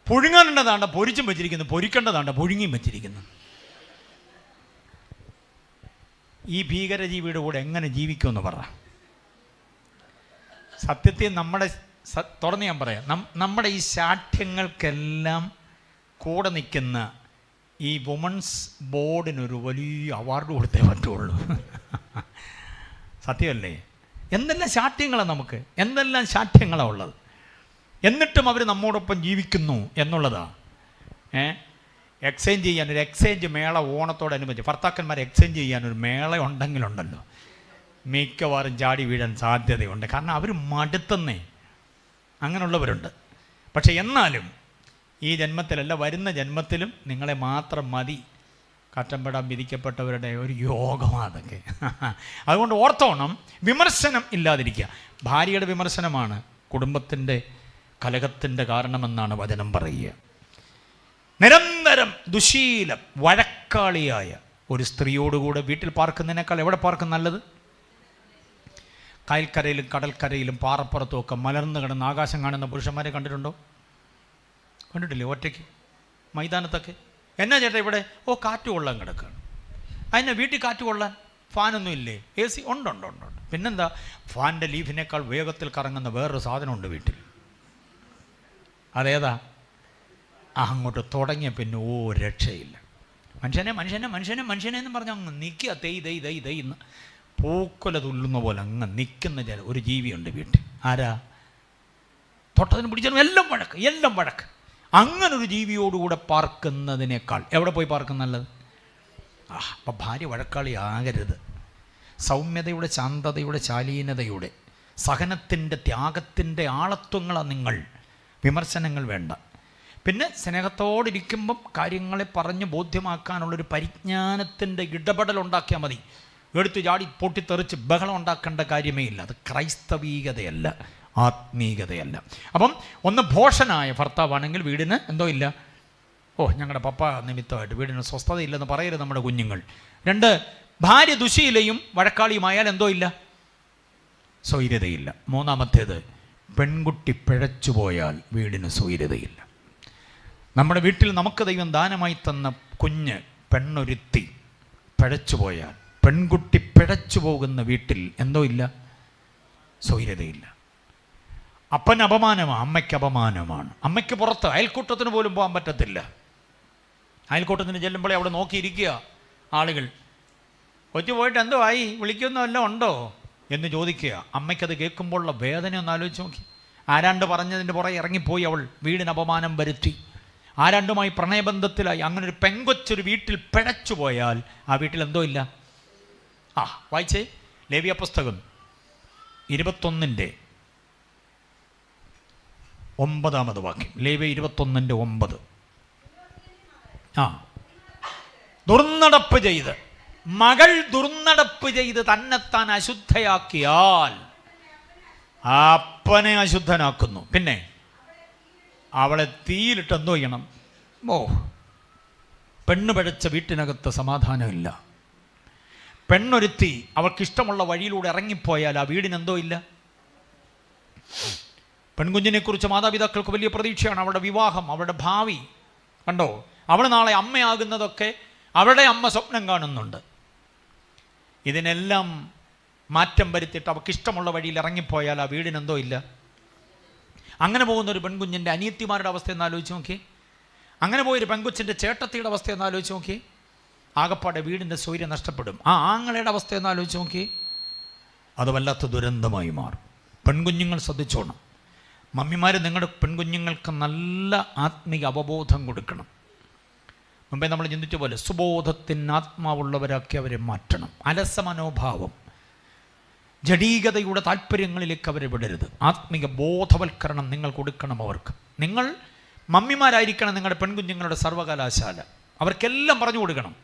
പുഴുങ്ങാനുള്ളതാണ്ട പൊരിച്ചും വെച്ചിരിക്കുന്നു, പൊരിക്കേണ്ടതാണ്ട പുഴുങ്ങിയും വെച്ചിരിക്കുന്നു. ഈ ഭീകരജീവിയുടെ കൂടെ എങ്ങനെ ജീവിക്കുമെന്ന് പറ. സത്യത്തിൽ തുറന്ന് ഞാൻ പറയാം, നമ്മുടെ ഈ ശാഠ്യങ്ങൾക്കെല്ലാം കൂടെ നിൽക്കുന്ന ഈ വുമൺസ് ബോർഡിനൊരു വലിയ അവാർഡ് കൊടുത്തേ പറ്റുള്ളൂ. സത്യമല്ലേ? എന്തെല്ലാം ശാഠ്യങ്ങളാണ് നമുക്ക്, എന്തെല്ലാം ശാഠ്യങ്ങളാണ് ഉള്ളത്. എന്നിട്ടും അവർ നമ്മോടൊപ്പം ജീവിക്കുന്നു എന്നുള്ളതാണ്. എക്സ്ചേഞ്ച് ചെയ്യാൻ ഒരു എക്സ്ചേഞ്ച് മേള ഓണത്തോടനുബന്ധിച്ച് ഭർത്താക്കന്മാരെ എക്സ്ചേഞ്ച് ചെയ്യാനൊരു മേള ഉണ്ടെങ്കിലുണ്ടല്ലോ മിക്കവാറും ചാടി വീഴാൻ സാധ്യതയുണ്ട്. കാരണം അവർ മടുത്തന്നേ. അങ്ങനെയുള്ളവരുണ്ട്. പക്ഷെ എന്നാലും ഈ ജന്മത്തിലല്ല, വരുന്ന ജന്മത്തിലും നിങ്ങളെ മാത്രം മതി കറ്റംപെടാൻ വിധിക്കപ്പെട്ടവരുടെ ഒരു യോഗമാണ് അതൊക്കെ. അതുകൊണ്ട് ഓർത്തോണം, വിമർശനം ഇല്ലാതിരിക്കുക. ഭാര്യയുടെ വിമർശനമാണ് കുടുംബത്തിൻ്റെ കലഹത്തിൻ്റെ കാരണമെന്നാണ് വചനം പറയുക. നിരന്തരം ദുശീലം, വഴക്കാളിയായ ഒരു സ്ത്രീയോടുകൂടെ വീട്ടിൽ പാർക്കുന്നതിനേക്കാൾ എവിടെ പാർക്കും നല്ലത്? കായൽക്കരയിലും കടൽക്കരയിലും പാറപ്പുറത്തും ഒക്കെ മലർന്നു കിടന്ന് ആകാശം കാണുന്ന പുരുഷന്മാരെ കണ്ടിട്ടുണ്ടോ? കണ്ടിട്ടില്ലേ? ഒറ്റയ്ക്ക് മൈതാനത്തൊക്കെ. എന്നാ ചേട്ടാ ഇവിടെ? ഓ, കാറ്റ് കൊള്ളാൻ കിടക്കുകയാണ്. അതിനെ വീട്ടിൽ കാറ്റ് കൊള്ളാൻ ഫാനൊന്നും ഇല്ലേ? AC ഉണ്ട്. പിന്നെന്താ? ഫാനിൻ്റെ ലീഫിനേക്കാൾ വേഗത്തിൽ കറങ്ങുന്ന വേറൊരു സാധനമുണ്ട് വീട്ടിൽ. അതേതാ? അങ്ങോട്ട് തുടങ്ങിയ പിന്നെ രക്ഷയില്ല. മനുഷ്യനെ എന്ന് പറഞ്ഞാൽ അങ്ങ് നിൽക്കുക, തെയ്ന്ന് പൂക്കൊല തുള്ളുന്ന പോലെ അങ്ങ് നിൽക്കുന്ന ഒരു ജീവിയുണ്ട് വീട്ടിൽ. ആരാ? തൊട്ടതിന് പിടിച്ചാലും എല്ലാം വഴക്ക്. അങ്ങനൊരു ജീവിയോടുകൂടെ പാർക്കുന്നതിനേക്കാൾ എവിടെ പോയി പാർക്കും നല്ലത്? അപ്പം ഭാര്യ വഴക്കാളി ആകരുത്. സൗമ്യതയുടെ, ശാന്തതയുടെ, ശാലീനതയുടെ, സഹനത്തിൻ്റെ, ത്യാഗത്തിൻ്റെ ആളത്വങ്ങളാണ് നിങ്ങൾ. വിമർശനങ്ങൾ വേണ്ട. പിന്നെ സ്നേഹത്തോടിരിക്കുമ്പം കാര്യങ്ങളെ പറഞ്ഞ് ബോധ്യമാക്കാനുള്ളൊരു പരിജ്ഞാനത്തിൻ്റെ ഇടപെടലുണ്ടാക്കിയാൽ മതി. എടുത്തു ചാടി പൊട്ടിത്തെറിച്ച് ബഹളം ഉണ്ടാക്കേണ്ട കാര്യമേ ഇല്ല. അത് ക്രൈസ്തവീകതയല്ല, ആത്മീകതയല്ല. അപ്പം ഒന്ന് ഭോഷനായ ഭർത്താവാണെങ്കിൽ വീടിന് എന്തോ ഇല്ല. ഞങ്ങളുടെ പപ്പ നിമിത്തമായിട്ട് വീടിന് സ്വസ്ഥതയില്ലെന്ന് പറയരുത് നമ്മുടെ കുഞ്ഞുങ്ങൾ. 2, ഭാര്യ ദുശീലയും വഴക്കാളിയുമായാൽ എന്തോ ഇല്ല? സ്വൈര്യതയില്ല. 3, പെൺകുട്ടി പിഴച്ചുപോയാൽ വീടിന് സ്വൈര്യതയില്ല. നമ്മുടെ വീട്ടിൽ നമുക്ക് ദൈവം ദാനമായി തന്ന കുഞ്ഞ് പെണ്ണൊരുത്തി പിഴച്ചുപോയാൽ, പെൺകുട്ടി പിഴച്ചു പോകുന്ന വീട്ടിൽ എന്തോ ഇല്ല? സ്വൈര്യതയില്ല. അപ്പന് അപമാനമാണ്, അമ്മയ്ക്ക് അപമാനമാണ്. അമ്മയ്ക്ക് പുറത്ത് അയൽക്കൂട്ടത്തിന് പോലും പോകാൻ പറ്റത്തില്ല. അയൽക്കൂട്ടത്തിന് ചെല്ലുമ്പോഴേ അവിടെ നോക്കിയിരിക്കുക ആളുകൾ. കൊച്ചു പോയിട്ട് എന്തോ ആയി, വിളിക്കുന്ന വല്ലതും ഉണ്ടോ എന്ന് ചോദിക്കുക. അമ്മയ്ക്കത് കേൾക്കുമ്പോഴുള്ള വേദന ഒന്ന് ആലോചിച്ച് നോക്കി. ആരാണ്ട് പറഞ്ഞതിൻ്റെ പുറകെ ഇറങ്ങിപ്പോയി അവൾ, വീടിന് അപമാനം വരുത്തി, ആരാണ്ടുമായി പ്രണയബന്ധത്തിലായി. അങ്ങനെ ഒരു പെങ്കൊച്ചൊരു വീട്ടിൽ പിഴച്ചു പോയാൽ ആ വീട്ടിൽ എന്തോ ഇല്ല? വായിച്ചേ ലേവ്യ പുസ്തകം 21-ന്റെ 9 വാക്യം. ലേവ്യ 21-9. ദുർനടപ്പ് ചെയ്ത്, മകൾ ദുർനടപ്പ് ചെയ്ത് തന്നെത്താൻ അശുദ്ധയാക്കിയാൽ അപ്പനെ അശുദ്ധനാക്കുന്നു. പിന്നെ അവളെ തീയിലിട്ട് എന്തോ ചെയ്യണം? പെണ്ണ് പിഴച്ച വീട്ടിനകത്ത് സമാധാനമില്ല. പെണ്ണൊരുത്തി അവൾക്കിഷ്ടമുള്ള വഴിയിലൂടെ ഇറങ്ങിപ്പോയാൽ ആ വീടിനെന്തോ ഇല്ല? പെൺകുഞ്ഞിനെക്കുറിച്ച് മാതാപിതാക്കൾക്ക് വലിയ പ്രതീക്ഷയാണ്. അവളുടെ വിവാഹം, അവളുടെ ഭാവി. കണ്ടോ, അവൾ നാളെ അമ്മയാകുന്നതൊക്കെ അവളുടെ അമ്മ സ്വപ്നം കാണുന്നുണ്ട്. ഇതിനെല്ലാം മാറ്റം വരുത്തിയിട്ട് അവൾക്കിഷ്ടമുള്ള വഴിയിൽ ഇറങ്ങിപ്പോയാൽ ആ വീടിനെന്തോ ഇല്ല? അങ്ങനെ പോകുന്നൊരു പെൺകുഞ്ഞിൻ്റെ അനിയത്തിമാരുടെ അവസ്ഥ എന്ന് ആലോചിച്ച് നോക്കി. അങ്ങനെ പോയൊരു പെൺകുച്ചിൻ്റെ ചേട്ടത്തിയുടെ അവസ്ഥ എന്ന് ആലോചിച്ച് നോക്കി. ആകപ്പാടെ വീടിൻ്റെ സ്വൈര്യം നഷ്ടപ്പെടും. ആ ആങ്ങളയുടെ അവസ്ഥ എന്ന് ആലോചിച്ച് നോക്കി. അത് വല്ലാത്ത ദുരന്തമായി മാറും. പെൺകുഞ്ഞുങ്ങൾ ശ്രദ്ധിച്ചോണം. മമ്മിമാർ നിങ്ങളുടെ പെൺകുഞ്ഞുങ്ങൾക്ക് നല്ല ആത്മീയ അവബോധം കൊടുക്കണം. മുമ്പേ നമ്മൾ ചിന്തിച്ച പോലെ സുബോധത്തിന് ആത്മാവുള്ളവരാക്കി അവരെ മാറ്റണം. അലസ മനോഭാവം, ജഡീകതയുടെ താല്പര്യങ്ങളിലേക്ക് അവരെ വിടരുത്. ആത്മീയ ബോധവൽക്കരണം നിങ്ങൾ കൊടുക്കണം അവർക്ക്. നിങ്ങൾ മമ്മിമാരായിരിക്കണം നിങ്ങളുടെ പെൺകുഞ്ഞുങ്ങളുടെ സർവകലാശാല. അവർക്കെല്ലാം പറഞ്ഞു കൊടുക്കണം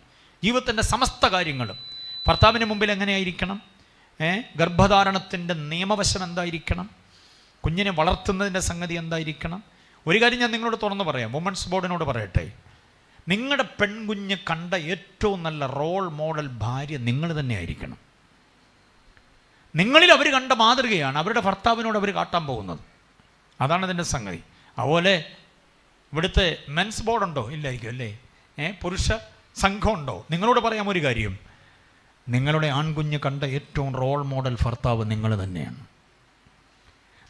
ജീവിതത്തിൻ്റെ സമസ്ത കാര്യങ്ങളും. ഭർത്താവിന് മുമ്പിൽ എങ്ങനെയായിരിക്കണം, ഗർഭധാരണത്തിൻ്റെ നിയമവശം എന്തായിരിക്കണം, കുഞ്ഞിനെ വളർത്തുന്നതിൻ്റെ സംഗതി എന്തായിരിക്കണം. ഒരു കാര്യം ഞാൻ നിങ്ങളോട് തുറന്ന് പറയാം, വുമൻസ് ബോർഡിനോട് പറയട്ടെ, നിങ്ങളുടെ പെൺകുഞ്ഞ് കണ്ട ഏറ്റവും നല്ല റോൾ മോഡൽ ഭാര്യ നിങ്ങൾ തന്നെ ആയിരിക്കണം. നിങ്ങളിൽ അവർ കണ്ട മാതൃകയാണ് അവരുടെ ഭർത്താവിനോട് അവർ കാട്ടാൻ പോകുന്നത്. അതാണ് ഇതിൻ്റെ സംഗതി. അതുപോലെ ഇവിടുത്തെ മെൻസ് ബോർഡുണ്ടോ? ഇല്ലായിരിക്കും അല്ലേ? പുരുഷ സംഘമുണ്ടോ? നിങ്ങളോട് പറയാം ഒരു കാര്യം, നിങ്ങളുടെ ആൺകുഞ്ഞ് കണ്ട ഏറ്റവും റോൾ മോഡൽ ഭർത്താവ് നിങ്ങൾ തന്നെയാണ്.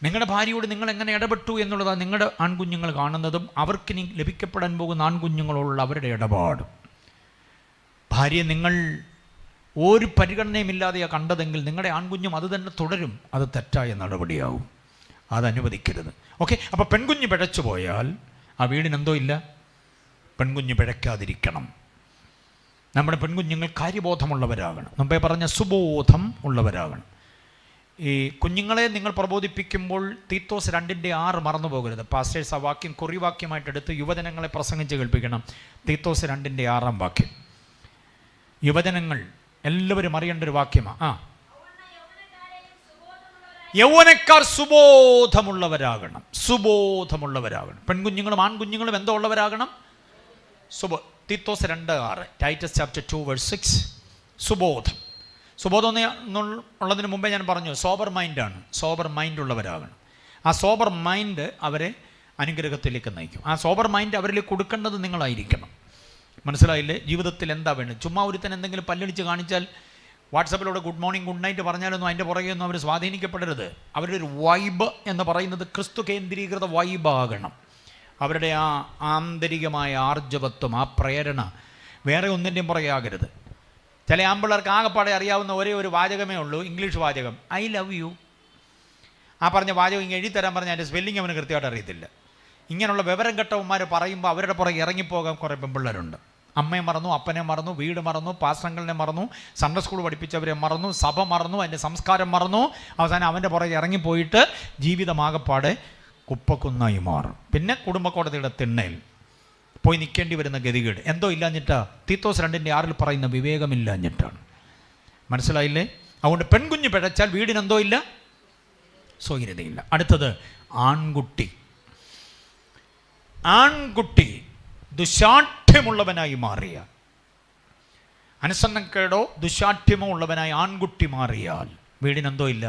നിങ്ങളുടെ ഭാര്യയോട് നിങ്ങൾ എങ്ങനെ ഇടപെട്ടു എന്നുള്ളതാണ് നിങ്ങളുടെ ആൺകുഞ്ഞുങ്ങൾ കാണുന്നതും അവർക്കിനി ലഭിക്കപ്പെടാൻ പോകുന്ന ആൺകുഞ്ഞുങ്ങളോടുള്ള അവരുടെ ഇടപാടും. ഭാര്യയെ നിങ്ങൾ ഒരു പരിഗണനയുമില്ലാതെയാണ് കണ്ടതെങ്കിൽ നിങ്ങളുടെ ആൺകുഞ്ഞും അത് തന്നെ തുടരും. അത് തെറ്റായ നടപടിയാവും. അതനുവദിക്കരുത്. ഓക്കെ, അപ്പോൾ പെൺകുഞ്ഞ് പിഴച്ചു പോയാൽ ആ വീടിനെന്തോ ഇല്ല? പെൺകുഞ്ഞ് പിഴയ്ക്കാതിരിക്കണം. നമ്മുടെ പെൺകുഞ്ഞുങ്ങൾ കാര്യബോധമുള്ളവരാകണം. മുമ്പേ പറഞ്ഞ സുബോധം ഉള്ളവരാകണം. ഈ കുഞ്ഞുങ്ങളെ നിങ്ങൾ പ്രബോധിപ്പിക്കുമ്പോൾ തീത്തോസ് 2:6 മറന്നു പോകരുത്. പാസ്റ്റേഴ്സ് ആ വാക്യം കുറിവാക്യമായിട്ട് എടുത്ത് യുവജനങ്ങളെ പ്രസംഗിച്ച് കേൾപ്പിക്കണം. തീത്തോസ് 2:6 യുവജനങ്ങൾ എല്ലാവരും അറിയേണ്ട ഒരു വാക്യമാണ്. യൗവനക്കാർ സുബോധമുള്ളവരാകണം. സുബോധമുള്ളവരാകണം. പെൺകുഞ്ഞുങ്ങളും ആൺകുഞ്ഞുങ്ങളും എന്തോ ഉള്ളവരാകണം? Titus 2:6, Titus chapter 2:6. സുബോധം. സുബോധം എന്നുള്ളതിന് മുമ്പേ ഞാൻ പറഞ്ഞു സോബർ മൈൻഡാണ്. സോബർ മൈൻഡ് ഉള്ളവരാകണം. ആ സോബർ മൈൻഡ് അവരെ അനുഗ്രഹത്തിലേക്ക് നയിക്കും. ആ സോബർ മൈൻഡ് അവരിലേക്ക് കൊടുക്കേണ്ടത് നിങ്ങളായിരിക്കണം. മനസ്സിലായില്ലേ? ജീവിതത്തിൽ എന്താ വേണ്ടത്? ചുമ്മാ ഒരുത്തൻ എന്തെങ്കിലും പല്ലടിച്ച് കാണിച്ചാൽ വാട്സപ്പിലൂടെ ഗുഡ് മോർണിംഗ് ഗുഡ് നൈറ്റ് പറഞ്ഞാലൊന്നും അതിൻ്റെ പുറകെ ഒന്നും അവർ സ്വാധീനിക്കപ്പെടരുത്. അവരുടെ ഒരു വൈബ് എന്ന് പറയുന്നത് ക്രിസ്തു കേന്ദ്രീകൃത വൈബാകണം. അവരുടെ ആ ആന്തരികമായ ആർജവത്വം, ആ പ്രേരണ വേറെ ഒന്നിൻ്റെയും പുറകെ ആകരുത്. ചില ആമ്പിള്ളേർക്ക് ആകെപ്പാടെ അറിയാവുന്ന ഒരേ ഒരു വാചകമേ ഉള്ളൂ, ഇംഗ്ലീഷ് വാചകം, ഐ ലവ് യു. ആ പറഞ്ഞ വാചകം ഇങ്ങനെ എഴുതിത്തരാൻ പറഞ്ഞാൽ അതിൻ്റെ സ്പെല്ലിംഗ് അവന് കൃത്യമായിട്ട് അറിയത്തില്ല. ഇങ്ങനെയുള്ള വിവരം കെട്ടവന്മാർ പറയുമ്പോൾ അവരുടെ പുറകെ ഇറങ്ങിപ്പോകാൻ കുറേ പെൺപിള്ളേരുണ്ട്. അമ്മയെ മറന്നു, അപ്പനെ മറന്നു, വീട് മറന്നു, പാസ്റ്ററങ്കിളിനെ മറന്നു, സൺഡേ സ്കൂൾ പഠിപ്പിച്ചവരെ മറന്നു, സഭ മറന്നു, അതിൻ്റെ സംസ്കാരം മറന്നു. അവസാനം അവൻ്റെ പുറകെ ഇറങ്ങിപ്പോയിട്ട് ജീവിതമാകപ്പാടെ കുപ്പക്കുന്നായി മാറും. പിന്നെ കുടുംബക്കോടതിയുടെ തിണ്ണയിൽ പോയി നിൽക്കേണ്ടി വരുന്ന ഗതികേട് എന്തോ ഇല്ലാഞ്ഞിട്ടാ. തീത്തോസ് 2:6 പറയുന്ന വിവേകമില്ലാഞ്ഞിട്ടാണ്. മനസ്സിലായില്ലേ? അതുകൊണ്ട് പെൺകുഞ്ഞ് പിഴച്ചാൽ വീടിനെന്തോ ഇല്ല, സ്വൈര്യതയില്ല. അടുത്തത് ആൺകുട്ടി. ആൺകുട്ടി ദുശാഠ്യമുള്ളവനായി മാറിയ, അനുസരണക്കേടോ ദുശാഠ്യമോ ഉള്ളവനായി ആൺകുട്ടി മാറിയാൽ വീടിനെന്തോ ഇല്ല,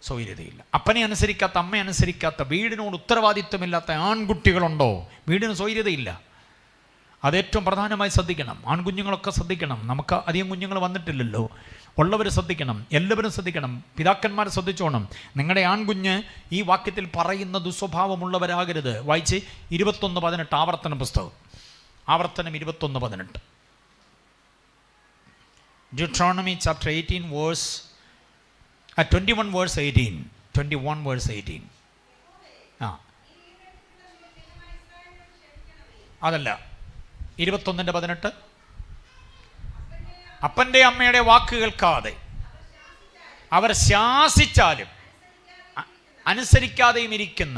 സ്വൈര്യതയില്ല. അപ്പനെ അനുസരിക്കാത്ത, അമ്മയെ അനുസരിക്കാത്ത, വീടിനോട് ഉത്തരവാദിത്വമില്ലാത്ത ആൺകുട്ടികളുണ്ടോ, വീടിന് സ്വൈര്യതയില്ല. അതേറ്റവും പ്രധാനമായി ശ്രദ്ധിക്കണം. ആൺകുഞ്ഞുങ്ങളൊക്കെ ശ്രദ്ധിക്കണം. നമുക്ക് അധികം കുഞ്ഞുങ്ങൾ വന്നിട്ടില്ലല്ലോ. ഉള്ളവർ ശ്രദ്ധിക്കണം, എല്ലാവരും ശ്രദ്ധിക്കണം. പിതാക്കന്മാർ ശ്രദ്ധിച്ചോണം. നിങ്ങളുടെ ആൺകുഞ്ഞ് ഈ വാക്യത്തിൽ പറയുന്ന ദുസ്വഭാവമുള്ളവരാകരുത്. വായിച്ച് 21:18 ആവർത്തന പുസ്തകം. ആവർത്തനം 21:18. Deuteronomy chapter 18 verse 21 verse 18. 21 verse 18. അതല്ല, 21:18. അപ്പൻ്റെ അമ്മയുടെ വാക്ക് കേൾക്കാതെ അവർ ശാസിച്ചാലും അനുസരിക്കാതെയും ഇരിക്കുന്ന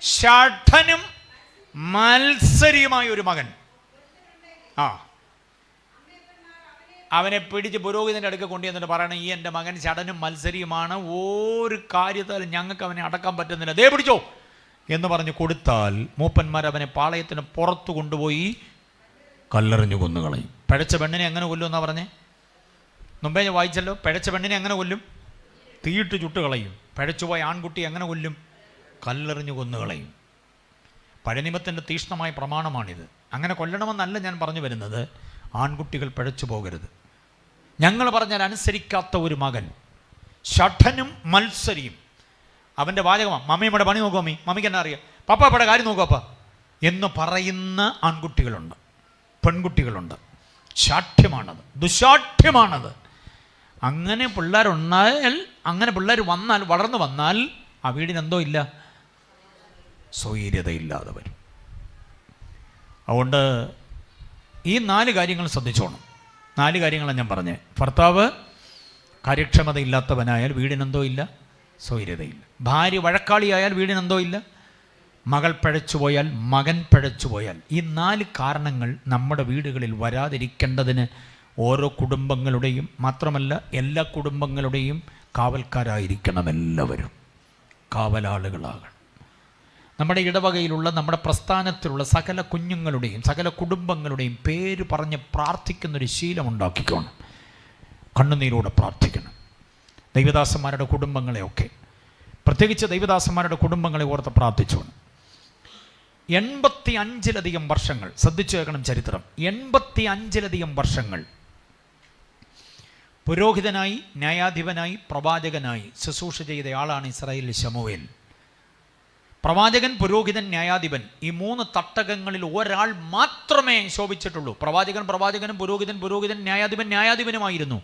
ഷഠനും മത്സരിയുമായ ഒരു മകൻ, അവനെ പിടിച്ച് പുരോഹിതൻ്റെ അടുക്ക കൊണ്ടുവന്നിട്ട് പറയണം, ഈ എൻ്റെ മകൻ ഷഠനും മത്സരിയുമാണ്, ഒരു കാര്യത്താലും ഞങ്ങൾക്ക് അവനെ അടക്കാൻ പറ്റുന്നില്ല, ദേ പിടിച്ചോ എന്ന് പറഞ്ഞ് കൊടുത്താൽ മൂപ്പന്മാർ അവനെ പാളയത്തിന് പുറത്തു കൊണ്ടുപോയി കല്ലെറിഞ്ഞു കൊന്നുകളയും. പിഴച്ച പെണ്ണിനെ എങ്ങനെ കൊല്ലും എന്നാ പറഞ്ഞേ? മുമ്പേ ഞാൻ വായിച്ചല്ലോ. പിഴച്ച പെണ്ണിനെ എങ്ങനെ കൊല്ലും? തീയിട്ട് ചുട്ട് കളയും. പിഴച്ചുപോയ ആൺകുട്ടി എങ്ങനെ കൊല്ലും? കല്ലെറിഞ്ഞു കൊന്നുകളയും. പഴനിമത്തിൻ്റെ തീക്ഷ്ണമായ പ്രമാണമാണിത്. അങ്ങനെ കൊല്ലണമെന്നല്ല ഞാൻ പറഞ്ഞു വരുന്നത്. ആൺകുട്ടികൾ പിഴച്ചു പോകരുത്. ഞങ്ങൾ പറഞ്ഞാൽ അനുസരിക്കാത്ത ഒരു മകൻ, ഷഠനും മത്സരിയും. അവൻ്റെ വാചകമാണ്, മമ്മിയുടെ പണി നോക്കൂ, മമ്മിക്ക് എന്നാ അറിയാം, പപ്പയുടെ കാര്യം നോക്കൂ അപ്പ എന്ന് പറയുന്ന ആൺകുട്ടികളുണ്ട്, പെൺകുട്ടികളുണ്ട്. ശാഠ്യമാണത്, ദുശാഠ്യമാണത്. അങ്ങനെ പിള്ളേരുണ്ടായാൽ, അങ്ങനെ പിള്ളേർ വന്നാൽ, വളർന്നു വന്നാൽ ആ വീടിനെന്തോ ഇല്ല, സ്വൈര്യതയില്ലാതെ വരും. അതുകൊണ്ട് ഈ 4 കാര്യങ്ങൾ ശ്രദ്ധിച്ചോണം. 4 കാര്യങ്ങളാണ് ഞാൻ പറഞ്ഞത്. ഭർത്താവ് കാര്യക്ഷമതയില്ലാത്തവനായാൽ വീടിനെന്തോ ഇല്ല, സ്വൈര്യതയില്ല. ഭാര്യ വഴക്കാളിയായാൽ വീടിനെന്തോ ഇല്ല. മകൾ പിഴച്ചുപോയാൽ, മകൻ പിഴച്ചുപോയാൽ. ഈ 4 കാരണങ്ങൾ നമ്മുടെ വീടുകളിൽ വരാതിരിക്കേണ്ടതിന് ഓരോ കുടുംബങ്ങളുടെയും, മാത്രമല്ല എല്ലാ കുടുംബങ്ങളുടെയും കാവൽക്കാരായിരിക്കണം. എല്ലാവരും കാവലാളുകളാകണം. നമ്മുടെ ഇടവകയിലുള്ള, നമ്മുടെ പ്രസ്ഥാനത്തിലുള്ള സകല കുഞ്ഞുങ്ങളുടെയും സകല കുടുംബങ്ങളുടെയും പേര് പറഞ്ഞ് പ്രാർത്ഥിക്കുന്നൊരു ശീലമുണ്ടാക്കിക്കോണം. കണ്ണുനീരോടെ പ്രാർത്ഥിക്കണം. ദൈവദാസന്മാരുടെ കുടുംബങ്ങളെയൊക്കെ, പ്രത്യേകിച്ച് ദൈവദാസന്മാരുടെ കുടുംബങ്ങളെ ഓർത്ത് പ്രാർത്ഥിച്ചോണം. 85-ലധികം വർഷങ്ങൾ, ശ്രദ്ധിച്ചു കേൾക്കണം ചരിത്രം, 85-ലധികം വർഷങ്ങൾ പുരോഹിതനായി, ന്യായാധിപനായി, പ്രവാചകനായി ശുശ്രൂഷ ചെയ്ത ആളാണ് ഇസ്രായേലിൽ ശമൂവേൽ. പ്രവാചകൻ, പുരോഹിതൻ, ന്യായാധിപൻ, ഈ 3 തട്ടകങ്ങളിൽ ഒരാൾ മാത്രമേ ശോഭിച്ചിട്ടുള്ളൂ. പ്രവാചകൻ പ്രവാചകനും, പുരോഹിതൻ പുരോഹിതൻ, ന്യായാധിപൻ ന്യായാധിപനുമായിരുന്നു.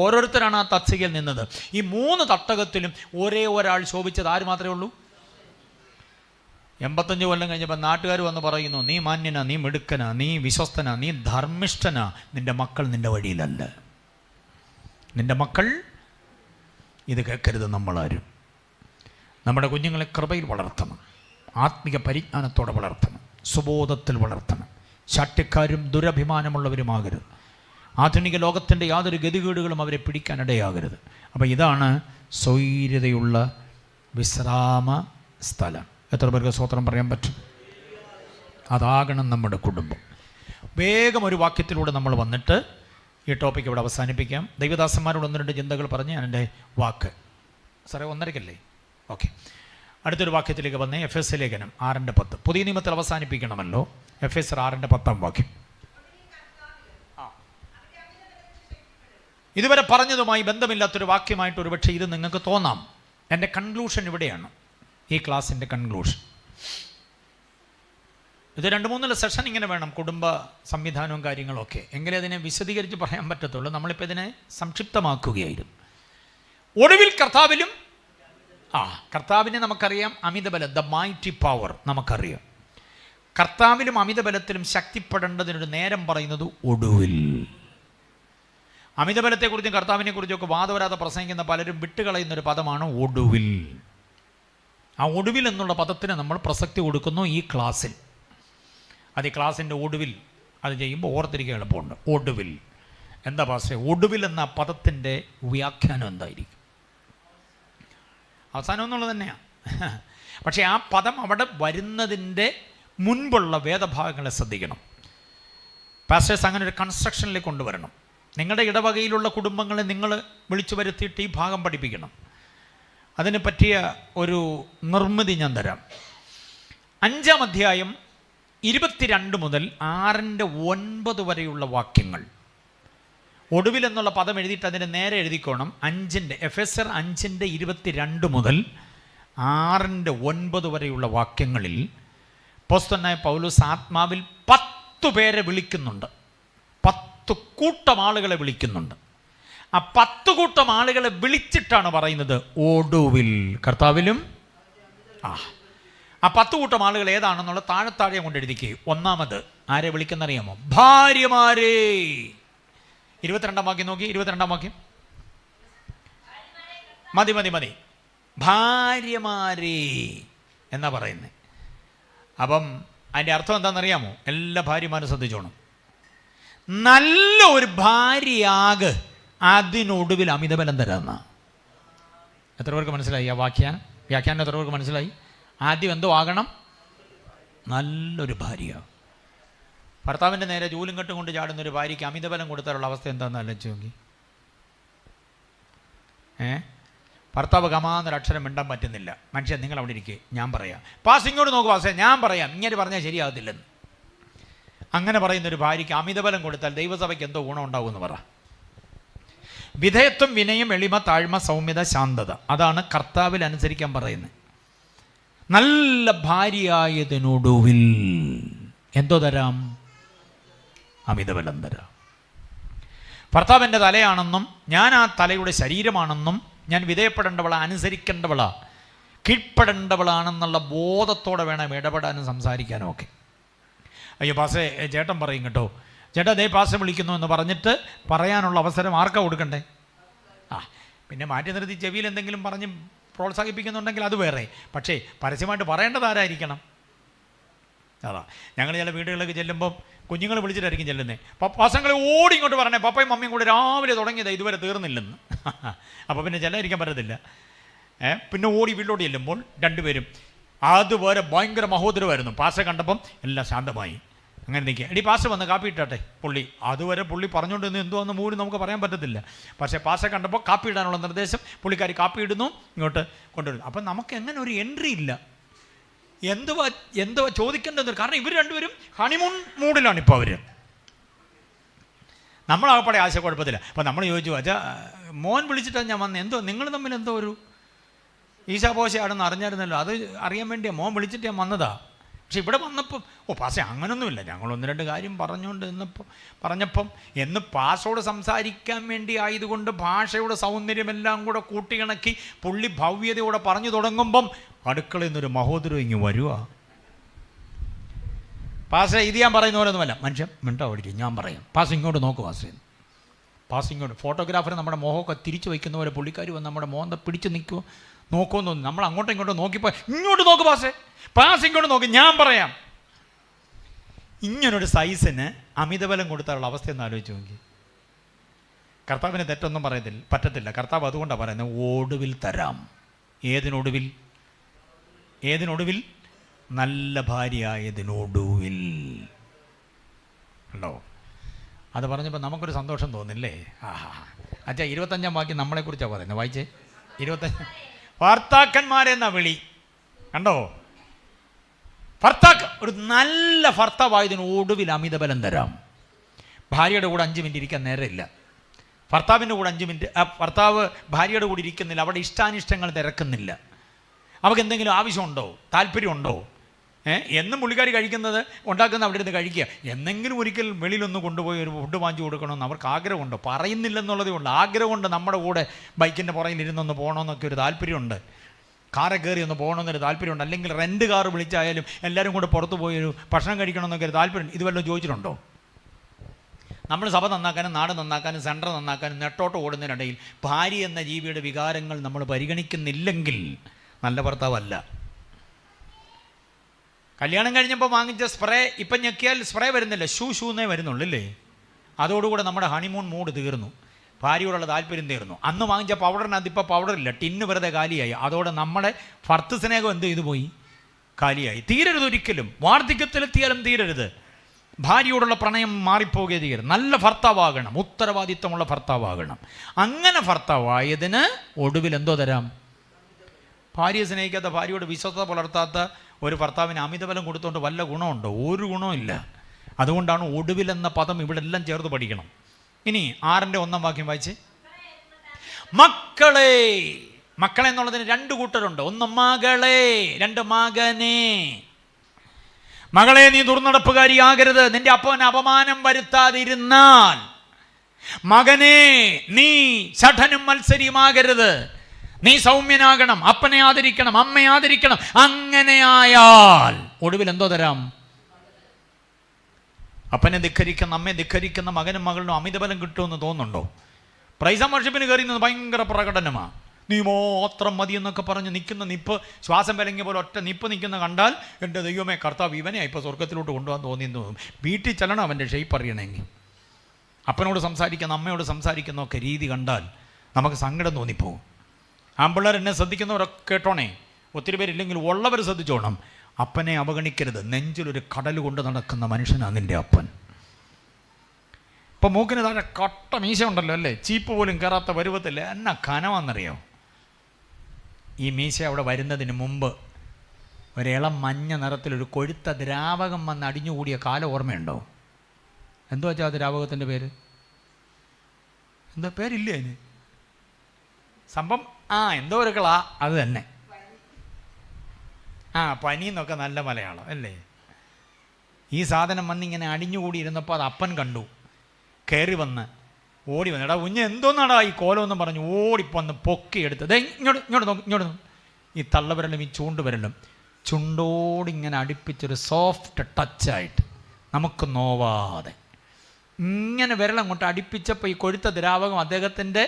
ഓരോരുത്തരാണ് ആ തസ്തികയിൽ നിന്നത്. ഈ 3 തട്ടകത്തിലും ഒരേ ഒരാൾ ശോഭിച്ചത് ആര് മാത്രമേ ഉള്ളൂ? 85 കൊല്ലം കഴിഞ്ഞപ്പോൾ നാട്ടുകാർ വന്ന് പറയുന്നു, നീ മാന്യനാ, നീ മിടുക്കനാ, നീ വിശ്വസ്തനാ, നീ ധർമ്മിഷ്ഠനാ, നിന്റെ മക്കൾ നിന്റെ വഴിയിലല്ല. നിന്റെ മക്കൾ ഇത് കേൾക്കരുത് നമ്മളാരും. നമ്മുടെ കുഞ്ഞുങ്ങളെ കൃപയിൽ വളർത്തണം, ആത്മിക പരിജ്ഞാനത്തോടെ വളർത്തണം, സുബോധത്തിൽ വളർത്തണം. ശാഠ്യക്കാരും ദുരഭിമാനമുള്ളവരുമാകരുത്. ആധുനിക ലോകത്തിൻ്റെ യാതൊരു ഗതികേടുകളും അവരെ പിടിക്കാനിടയാകരുത്. അപ്പോൾ ഇതാണ് സ്വൈര്യതയുള്ള വിശ്രാമ സ്ഥലം. എത്ര പേർക്ക് സ്വതന്ത്രം പറയാൻ പറ്റും? അതാകണം നമ്മുടെ കുടുംബം. വേഗം ഒരു വാക്യത്തിലൂടെ നമ്മൾ വന്നിട്ട് ഈ ടോപ്പിക്ക് ഇവിടെ അവസാനിപ്പിക്കാം. ദൈവദാസന്മാരോട് 1-2 ചിന്തകൾ പറഞ്ഞ് ഞാൻ എൻ്റെ വാക്ക് സാറേ 1:30 ഓക്കെ. അടുത്തൊരു വാക്യത്തിലേക്ക് വന്നേ. എഫെസ്യ ലേഖനം 6:10. പുതിയ നിയമത്തിൽ അവസാനിപ്പിക്കണമല്ലോ. എഫെസ്യർ 6:10 വാക്യം. ഇതുവരെ പറഞ്ഞതുമായി ബന്ധമില്ലാത്തൊരു വാക്യമായിട്ട് ഒരുപക്ഷെ ഇത് നിങ്ങൾക്ക് തോന്നാം. എൻ്റെ കൺക്ലൂഷൻ ഇവിടെയാണ്, ഈ ക്ലാസ്സിൻ്റെ കൺക്ലൂഷൻ. ഇത് 2-3 സെഷൻ ഇങ്ങനെ വേണം, കുടുംബ സംവിധാനവും കാര്യങ്ങളൊക്കെ, എങ്കിലേ അതിനെ വിശദീകരിച്ച് പറയാൻ പറ്റത്തുള്ളൂ. നമ്മളിപ്പോൾ ഇതിനെ സംക്ഷിപ്തമാക്കുകയായിരുന്നു. ഒടുവിൽ കർത്താവിലും കർത്താവിനെ നമുക്കറിയാം, അമിതബലം, ദ മൈറ്റി പവർ നമുക്കറിയാം. കർത്താവിലും അമിതബലത്തിലും ശക്തിപ്പെടേണ്ടതിനൊരു നേരം പറയുന്നത് ഒടുവിൽ. അമിതബലത്തെക്കുറിച്ചും കർത്താവിനെക്കുറിച്ചൊക്കെ വാദവരാതെ പ്രസംഗിക്കുന്ന പലരും വിട്ടുകളയുന്നൊരു പദമാണ് ഒടുവിൽ. ആ ഒടുവിൽ എന്നുള്ള പദത്തിന് നമ്മൾ പ്രസക്തി കൊടുക്കുന്നു ഈ ക്ലാസ്സിൽ. അത് ഈ ക്ലാസ്സിൻ്റെ ഒടുവിൽ അത് ചെയ്യുമ്പോൾ ഓർത്തിരിക്കാൻ എളുപ്പമുണ്ട്. ഒടുവിൽ എന്താ പാസ്റ്റേ? ഒടുവിൽ എന്ന പദത്തിൻ്റെ വ്യാഖ്യാനം എന്തായിരിക്കും? അവസാനം എന്നുള്ളത് തന്നെയാണ്. പക്ഷേ ആ പദം അവിടെ വരുന്നതിൻ്റെ മുൻപുള്ള വേദഭാഗങ്ങളെ ശ്രദ്ധിക്കണം. പാസ്റ്റേഴ്സ് അങ്ങനെ ഒരു കൺസ്ട്രക്ഷനിലേക്ക് കൊണ്ടുവരണം. നിങ്ങളുടെ ഇടവകയിലുള്ള കുടുംബങ്ങളെ നിങ്ങൾ വിളിച്ചു വരുത്തിയിട്ട് ഈ ഭാഗം പഠിപ്പിക്കണം. അതിന് പറ്റിയ ഒരു നിർമ്മിതി ഞാൻ തരാം. 5-ാം അധ്യായം 22 മുതൽ 6-9 വരെയുള്ള വാക്യങ്ങൾ. ഒടുവിൽ എന്നുള്ള പദം എഴുതിയിട്ട് അതിന് നേരെ എഴുതിക്കോണം. എഫെസ്യർ 5:22 മുതൽ 6-9 വരെയുള്ള വാക്യങ്ങളിൽ അപ്പോസ്തലനായ പൗലോസ് ആത്മാവിൽ 10 പേരെ വിളിക്കുന്നുണ്ട്. 10 കൂട്ടം ആളുകളെ വിളിക്കുന്നുണ്ട്. ആ 10 കൂട്ടം ആളുകളെ വിളിച്ചിട്ടാണ് പറയുന്നത് ഒടുവിൽ കർത്താവിലും. ആ 10 കൂട്ടം ആളുകൾ ഏതാണെന്നുള്ള താഴെ കൊണ്ട് എഴുതിക്കുക. ഒന്നാമത് ആരെ വിളിക്കുന്നറിയാമോ? ഭാര്യമാരെ. 22-ാം വാക്യം നോക്കി. 22-ാം വാക്യം. മതി. ഭാര്യമാരെ എന്നാ പറയുന്നത്. അപ്പം അതിൻ്റെ അർത്ഥം എന്താണെന്നറിയാമോ? എല്ലാ ഭാര്യമാരും ശ്രദ്ധിച്ചോണം. നല്ല ഒരു ഭാര്യയാക്, അതിനൊടുവിൽ അമിതബലം തരാമെന്ന. എത്ര പേർക്ക് മനസ്സിലായി ആ വ്യാഖ്യാനം? എത്ര പേർക്ക് മനസ്സിലായി? ആദ്യം എന്തോ ആകണം? നല്ലൊരു ഭാര്യ. ഭർത്താവിൻ്റെ നേരെ ജൂലും കെട്ടും കൊണ്ട് ചാടുന്നൊരു ഭാര്യയ്ക്ക് അമിതബലം കൊടുത്താലുള്ള അവസ്ഥ എന്താണെന്ന് ആലോചിച്ച് നോക്കി. ഭർത്താവ് കമാന്നൊരു അക്ഷരം മിണ്ടാൻ പറ്റുന്നില്ല. മനുഷ്യൻ നിങ്ങൾ അവിടെ ഇരിക്കുക, ഞാൻ പറയാം. പാസ് ഇങ്ങോട്ട് നോക്കുക പാസേ, ഞാൻ പറയാം, ഇങ്ങനെ പറഞ്ഞാൽ ശരിയാകത്തില്ലെന്ന്. അങ്ങനെ പറയുന്നൊരു ഭാര്യയ്ക്ക് അമിതബലം കൊടുത്താൽ ദൈവസഭയ്ക്ക് എന്തോ ഗുണം ഉണ്ടാവുമെന്ന് പറ. വിധേയത്വം, വിനയം, എളിമ, താഴ്മ, സൗമ്യത, ശാന്തത, അതാണ് കർത്താവിൽ അനുസരിക്കാൻ പറയുന്നത്. നല്ല ഭാര്യയായതിനൊടുവിൽ എന്തോ തരാം? അമിതബലം തരാം. ഭർത്താവ് എൻ്റെ തലയാണെന്നും ഞാൻ ആ തലയുടെ ശരീരമാണെന്നും ഞാൻ വിധേയപ്പെടേണ്ടവളാ, അനുസരിക്കേണ്ടവളാ, കീഴ്പ്പെടേണ്ടവളാണെന്നുള്ള ബോധത്തോടെ വേണം ഇടപെടാനും സംസാരിക്കാനും ഒക്കെ. അയ്യോ പാസേ, ചേട്ടൻ പറയും കേട്ടോ, ചേട്ടാ ദേ പാസ വിളിക്കുന്നു എന്ന് പറഞ്ഞിട്ട് പറയാനുള്ള അവസരം ആർക്കാ കൊടുക്കണ്ടേ? പിന്നെ മാറ്റി നിർത്തി ചെവിയിൽ എന്തെങ്കിലും പറഞ്ഞ് പ്രോത്സാഹിപ്പിക്കുന്നുണ്ടെങ്കിൽ അത് വേറെ. പക്ഷേ പരസ്യമായിട്ട് പറയേണ്ടത് ആരായിരിക്കണം? അതാ, ഞങ്ങൾ ചില വീടുകളിലേക്ക് ചെല്ലുമ്പം കുഞ്ഞുങ്ങൾ വിളിച്ചിട്ടായിരിക്കും ചെല്ലുന്നത്. പസങ്ങളെ ഓടി ഇങ്ങോട്ട് പറഞ്ഞേ, പപ്പയും മമ്മിയും കൂടെ രാവിലെ തുടങ്ങിയത് ഇതുവരെ തീർന്നില്ലെന്ന്. അപ്പോൾ പിന്നെ ചെല്ലാതിരിക്കാൻ പറ്റത്തില്ല. പിന്നെ ഓടി വീട്ടിലോട്ട് ചെല്ലുമ്പോൾ രണ്ടുപേരും അതുവരെ ഭയങ്കര മഹോദരമായിരുന്നു. പാസ കണ്ടപ്പം എല്ലാം ശാന്തമായി. അങ്ങനെ നിൽക്കുക. എടി പാസ വന്ന് കാപ്പി ഇട്ടാട്ടെ. അതുവരെ പുള്ളി പറഞ്ഞുകൊണ്ടിരുന്നു എന്തുവാന്ന് മൂലം നമുക്ക് പറയാൻ പറ്റത്തില്ല. പക്ഷേ പാസ കണ്ടപ്പോൾ കാപ്പി ഇടാനുള്ള നിർദ്ദേശം, പുള്ളിക്കാരി കാപ്പി ഇടുന്നു, ഇങ്ങോട്ട് കൊണ്ടുവരുന്നു. അപ്പം നമുക്ക് എങ്ങനെ ഒരു എൻട്രി ഇല്ല. എന്തുവാ ചോദിക്കേണ്ടത്? കാരണം ഇവർ രണ്ടുപേരും ഹണിമൂൺ മൂഡിലാണ് ഇപ്പോൾ. അവർ നമ്മളാകപ്പാടെ ആശയക്കുഴപ്പത്തില്ല. അപ്പം നമ്മൾ ചോദിച്ചു, അച്ഛാ മോൻ വിളിച്ചിട്ടാണ് ഞാൻ വന്നത്, എന്തോ നിങ്ങൾ തമ്മിൽ എന്തോ ഒരു ഈശാപോശയാണെന്ന് അറിഞ്ഞായിരുന്നല്ലോ, അത് അറിയാൻ വേണ്ടിയാണ് മോൻ വിളിച്ചിട്ട് ഞാൻ വന്നതാ. പക്ഷെ ഇവിടെ വന്നപ്പം പാസ അങ്ങനൊന്നുമില്ല, ഞങ്ങൾ 1-2 കാര്യം പറഞ്ഞപ്പം എന്ന് പാസോട് സംസാരിക്കാൻ വേണ്ടി ആയതുകൊണ്ട് ഭാഷയുടെ സൗന്ദര്യമെല്ലാം കൂടെ കൂട്ടിയിണക്കി പുള്ളി ഭവ്യതയോടെ പറഞ്ഞു തുടങ്ങുമ്പം അടുക്കളയിൽ നിന്നൊരു മഹോദരം ഇങ്ങ് വരുക. പാസ ഇത് ഞാൻ പറയുന്ന പോലെ ഒന്നുമല്ല, മനുഷ്യൻ മിണ്ടാ ഓടിക്കും, ഞാൻ പറയാം. പാസ ഇങ്ങോട്ട് നോക്ക് പാസ. പാസിങ്ങോട്ട് ഫോട്ടോഗ്രാഫർ നമ്മുടെ മുഖമൊക്കെ തിരിച്ചു വയ്ക്കുന്ന പോലെ പുള്ളിക്കാർ വന്ന് നമ്മുടെ മോന്ത പിടിച്ച് നിൽക്കുമോ നോക്കുമെന്ന് തോന്നി. നമ്മൾ അങ്ങോട്ടും ഇങ്ങോട്ടും നോക്കിപ്പോൾ ഇങ്ങോട്ട് നോക്ക് പാസ് ഇങ്ങോട്ട് നോക്ക്. ഞാൻ പറയാം, ഇങ്ങനൊരു സൈസിന് അമിതബലം കൊടുത്താലുള്ള അവസ്ഥ ഒന്ന് ആലോചിച്ച് നോക്കി. കർത്താവിന് തെറ്റൊന്നും പറ്റത്തില്ല. കർത്താവ് അതുകൊണ്ടാണ് പറയുന്നത് ഒടുവിൽ തരാം. ഏതിനൊടുവിൽ? നല്ല ഭാര്യയായതിനൊടുവിൽ. ഉണ്ടോ? അത് പറഞ്ഞപ്പോൾ നമുക്കൊരു സന്തോഷം തോന്നില്ലേ? അച്ഛാ 25-ാം വാക്യം നമ്മളെക്കുറിച്ചാണ് പറയുന്നത്. വായിച്ചേ. 25 ഭർത്താക്കന്മാരെന്നാ വിളി. കണ്ടോ? ഒരു നല്ല ഭർത്താവായതിന് ഒടുവിൽ അമിതബലം തരാം. ഭാര്യയുടെ കൂടെ 5 മിനിറ്റ് ഇരിക്കാൻ നേരമില്ല. ഭർത്താവിൻ്റെ കൂടെ 5 മിനിറ്റ് ഭർത്താവ് ഭാര്യയുടെ കൂടെ ഇരിക്കുന്നില്ല. അവിടെ ഇഷ്ടാനിഷ്ടങ്ങൾ തിരക്കുന്നില്ല. അവർക്ക് എന്തെങ്കിലും ആവശ്യമുണ്ടോ, താല്പര്യമുണ്ടോ? എന്നും പുള്ളിക്കാരി കഴിക്കുന്നത് ഉണ്ടാക്കുന്ന അവിടെ ഇരുന്ന് കഴിക്കുക. എന്നെങ്കിലും ഒരിക്കൽ വെളിയിലൊന്ന് കൊണ്ടുപോയി ഒരു ഫുഡ് വാങ്ങിച്ചു കൊടുക്കണമെന്ന് അവർക്ക് ആഗ്രഹമുണ്ടോ? പറയുന്നില്ലെന്നുള്ളതേ ഉള്ളൂ. ആഗ്രഹമുണ്ട് നമ്മുടെ കൂടെ ബൈക്കിൻ്റെ പുറകിൽ ഇരുന്നൊന്ന് പോകണമെന്നൊക്കെ ഒരു താല്പര്യമുണ്ട്. കാറെ കയറി ഒന്ന് പോകണമെന്നൊരു താല്പര്യമുണ്ട്. അല്ലെങ്കിൽ റെൻറ്റ് കാർ വിളിച്ചായാലും എല്ലാവരും കൂടെ പുറത്ത് പോയി ഒരു ഭക്ഷണം കഴിക്കണമെന്നൊക്കെ ഒരു താല്പര്യം. ഇത് വല്ലതും ചോദിച്ചിട്ടുണ്ടോ? നമ്മൾ സഭ നന്നാക്കാനും നാട് നന്നാക്കാനും സെൻറ്റർ നന്നാക്കാനും നെട്ടോട്ട് ഓടുന്നതിനിടയിൽ ഭാര്യ എന്ന ജീവിയുടെ വികാരങ്ങൾ നമ്മൾ പരിഗണിക്കുന്നില്ലെങ്കിൽ നല്ല ഭർത്താവല്ല. കല്യാണം കഴിഞ്ഞപ്പോൾ വാങ്ങിച്ച സ്പ്രേ ഇപ്പം ഞെക്കിയാൽ സ്പ്രേ വരുന്നില്ല, ഷൂന്നേ വരുന്നുള്ളൂ അല്ലേ? അതോടുകൂടെ നമ്മുടെ ഹണിമൂൺ മൂഡ് തീർന്നു, ഭാര്യയോടുള്ള താല്പര്യം തീർന്നു. അന്ന് വാങ്ങിച്ച പൗഡറിനകത്ത് ഇപ്പോൾ പൗഡറില്ല, ടിന്ന് വെറുതെ കാലിയായി. അതോടെ നമ്മുടെ ഭർത്തൃ സ്നേഹം എന്ത് ചെയ്തു പോയി? കാലിയായി. തീരരുത് ഒരിക്കലും. വാർദ്ധക്യത്തിലെത്തിയാലും തീരരുത്. ഭാര്യയോടുള്ള പ്രണയം മാറിപ്പോകുകയെ തീരും. നല്ല ഭർത്താവാകണം, ഉത്തരവാദിത്വമുള്ള ഭർത്താവാകണം. അങ്ങനെ ഭർത്താവായതിന് ഒടുവിൽ എന്തോ തരാം? ഭാര്യയെ സ്നേഹിക്കാത്ത, ഭാര്യയോട് വിശ്വസ്തത പുലർത്താത്ത ഒരു ഭർത്താവിന് അമിതബലം കൊടുത്തുകൊണ്ട് വല്ല ഗുണമുണ്ടോ? ഒരു ഗുണവും ഇല്ല. അതുകൊണ്ടാണ് ഒടുവിൽ എന്ന പദം ഇവിടെ എല്ലാം ചേർത്ത് പഠിക്കണം. ഇനി 6-ന്റെ 1-ാം വാക്യം വായിച്ച്. മക്കളെ എന്നുള്ളതിന് 2 കൂട്ടരുണ്ട്. 1 മകളെ, 2 മകനെ. മകളെ, നീ ദുർനടപ്പുകാരിയാകരുത്, നിന്റെ അപ്പൻ അപമാനം വരുത്താതിരുന്നാൽ. മകനെ, നീ ശഠനും മത്സരിയുമാകരുത്, നീ സൗമ്യനാകണം, അപ്പനെ ആദരിക്കണം, അമ്മയെ ആദരിക്കണം. അങ്ങനെയായാൽ ഒടുവിൽ എന്തോ തരാം? അപ്പനെ ധിക്കരിക്കുന്ന, അമ്മയെ ധിക്കരിക്കുന്ന മകനും മകളിനും അമിതബലം കിട്ടുമെന്ന് തോന്നുന്നുണ്ടോ? പ്രൈസ് ആൻഡ് വർഷിപ്പിന് കയറിയുന്നത് ഭയങ്കര പ്രകടനമാണ്. നീ മാത്രം മതി എന്നൊക്കെ പറഞ്ഞ് നിൽക്കുന്ന നിപ്പ്, ശ്വാസം വിലങ്ങിയ പോലെ ഒറ്റ നിപ്പ് നിൽക്കുന്ന കണ്ടാൽ എൻ്റെ ദൈവമേ, കർത്താവ് ഇവനെ ഇപ്പോൾ സ്വർഗത്തിലോട്ട് കൊണ്ടുപോകാൻ തോന്നിയെന്ന് തോന്നും. വീട്ടിൽ ചെല്ലണം അവൻ്റെ ഷേപ്പ് അറിയണമെങ്കിൽ. അപ്പനോട് സംസാരിക്കുന്ന, അമ്മയോട് സംസാരിക്കുന്നൊക്കെ രീതി കണ്ടാൽ നമുക്ക് സങ്കടം തോന്നിപ്പോവും. ആമ്പിള്ളേർ എന്നെ ശ്രദ്ധിക്കുന്നവരൊക്കെ കേട്ടോണേ, ഒത്തിരി പേരില്ലെങ്കിൽ ഉള്ളവർ ശ്രദ്ധിച്ചോണം. അപ്പനെ അവഗണിക്കരുത്. നെഞ്ചിലൊരു കടൽ കൊണ്ട് നടക്കുന്ന മനുഷ്യനാണ് നിൻ്റെ അപ്പൻ. ഇപ്പം മൂക്കിന് താഴെ കട്ട മീശ ഉണ്ടല്ലോ അല്ലേ? ചീപ്പ് പോലും കയറാത്ത പരുവത്തില്ല. എന്നാ കനമാണെന്നറിയോ? ഈ മീശ അവിടെ വരുന്നതിന് മുമ്പ് ഒരിളം മഞ്ഞ നിറത്തിലൊരു കൊഴുത്ത ദ്രാവകം വന്ന് അടിഞ്ഞുകൂടിയ കാലം ഓർമ്മയുണ്ടോ? എന്തോ വെച്ചാൽ ആ ദ്രാവകത്തിൻ്റെ പേര് എന്താ? പേരില്ലേ അതിന്? സംഭവം എന്തോ ഒരു കള, അത് തന്നെ. പനി എന്നൊക്കെ നല്ല മലയാളം അല്ലേ? ഈ സാധനം വന്നിങ്ങനെ അടിഞ്ഞുകൂടിയിരുന്നപ്പോൾ അത് അപ്പൻ കണ്ടു. കയറി വന്ന് ഓടി വന്നു. എടാ കുഞ്ഞ്, എന്തോന്നാടാ ഈ കോലമെന്നും പറഞ്ഞു ഓടിപ്പോന്ന് പൊക്കിയെടുത്ത് ഇങ്ങോട്ട് നോക്ക്. ഈ തള്ളവിരലും ഈ ചൂണ്ടുവിരലും ചുണ്ടോടിങ്ങനെ അടുപ്പിച്ചൊരു സോഫ്റ്റ് ടച്ചായിട്ട് നമുക്ക് നോവാതെ ഇങ്ങനെ വിരലങ്ങോട്ട് അടുപ്പിച്ചപ്പോൾ ഈ കൊഴുത്ത ദ്രാവകം അദ്ദേഹത്തിൻ്റെ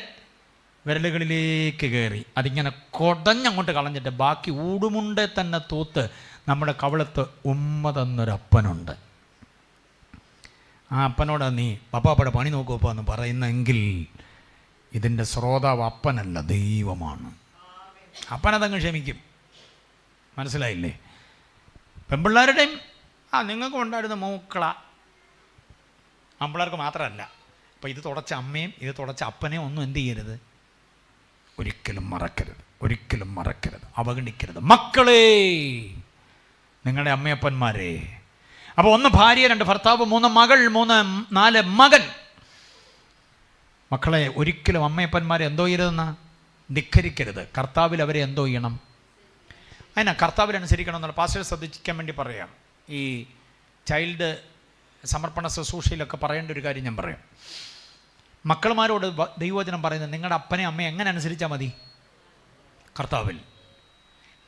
വിരലുകളിലേക്ക് കയറി. അതിങ്ങനെ കൊടഞ്ഞങ്ങോട്ട് കളഞ്ഞിട്ട് ബാക്കി ഊടുമുണ്ടെ തന്നെ തൂത്ത് നമ്മുടെ കവളത്ത് ഉമ്മ തന്നൊരപ്പനുണ്ട്. ആ അപ്പനോടാ നീ പപ്പാപ്പയുടെ പണി നോക്കുപ്പോ എന്ന് പറയുന്നെങ്കിൽ ഇതിൻ്റെ ശ്രോതാവ് അപ്പനല്ല, ദൈവമാണ്. അപ്പനതങ്ങ് ക്ഷമിക്കും. മനസ്സിലായില്ലേ? പെൺപിള്ളേരുടെയും നിങ്ങൾക്കും ഉണ്ടായിരുന്ന മൂക്കള ആൺപിള്ളേർക്ക് മാത്രമല്ല. അപ്പോൾ ഇത് തുടച്ച അമ്മയും ഇത് തുടച്ച അപ്പനെയും ഒന്നും എന്ത് ചെയ്യരുത്? ഒരിക്കലും മറക്കരുത്, അവഗണിക്കരുത്. മക്കളെ, നിങ്ങളുടെ അമ്മയപ്പന്മാരെ. അപ്പോൾ 1 ഭാര്യ, 2 ഭർത്താവ്, 3 മകൾ, 4 മകൻ. മക്കളെ, ഒരിക്കലും അമ്മയപ്പന്മാരെ എന്തോ ചെയ്യരുതെന്നാ? ധിക്കരിക്കരുത്. കർത്താവിൽ അവരെ എന്തോ ചെയ്യണം? അതിനാ കർത്താവിലനുസരിക്കണം എന്നുള്ള പാസ്റ്റർ ശ്രദ്ധിക്കാൻ വേണ്ടി പറയാം. ഈ ചൈൽഡ് സമർപ്പണ ശുശ്രൂഷയിലൊക്കെ പറയേണ്ട ഒരു കാര്യം ഞാൻ പറയാം. മക്കളുമാരോട് ദൈവവചനം പറയുന്നത് നിങ്ങളുടെ അപ്പനെ അമ്മയെ എങ്ങനെ അനുസരിച്ചാൽ മതി? കർത്താവിൽ.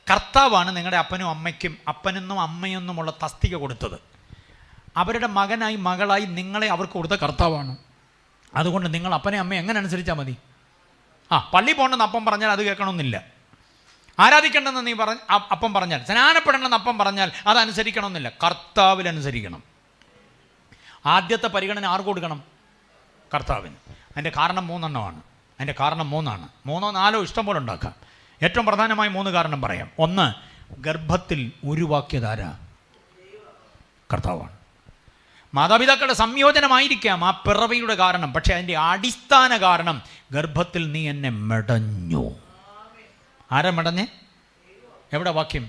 കർത്താവാണ് നിങ്ങളുടെ അപ്പനും അമ്മയ്ക്കും അപ്പനെന്നും അമ്മയെന്നുമുള്ള തസ്തിക കൊടുത്തത്. അവരുടെ മകനായി മകളായി നിങ്ങളെ അവർക്ക് കൊടുത്ത കർത്താവാണ്. അതുകൊണ്ട് നിങ്ങൾ അപ്പനെ അമ്മയെ എങ്ങനെ അനുസരിച്ചാൽ മതി? പള്ളി പോകണമെന്ന് അപ്പം പറഞ്ഞാൽ അത് കേൾക്കണമെന്നില്ല. ആരാധിക്കേണ്ടെന്ന് നീ അപ്പം പറഞ്ഞാൽ, സ്നാനപ്പെടണമെന്ന് അപ്പം പറഞ്ഞാൽ അതനുസരിക്കണമെന്നില്ല. കർത്താവിലനുസരിക്കണം. ആദ്യത്തെ പരിഗണന ആർക്ക് കൊടുക്കണം? കർത്താവിന്. അതിൻ്റെ കാരണം മൂന്നെണ്ണമാണ്. മൂന്നോ നാലോ ഇഷ്ടം പോലെ ഉണ്ടാക്കാം. ഏറ്റവും പ്രധാനമായി 3 കാരണം പറയാം. 1, ഗർഭത്തിൽ ഉരുവാക്കിയതാരാ? കർത്താവാണ്. മാതാപിതാക്കളുടെ സംയോജനമായിരിക്കാം ആ പിറവിയുടെ കാരണം, പക്ഷേ അതിൻ്റെ അടിസ്ഥാന കാരണം ഗർഭത്തിൽ നീ എന്നെ മെടഞ്ഞു. ആരാ മെടഞ്ഞേ? എവിടെ വാക്യം?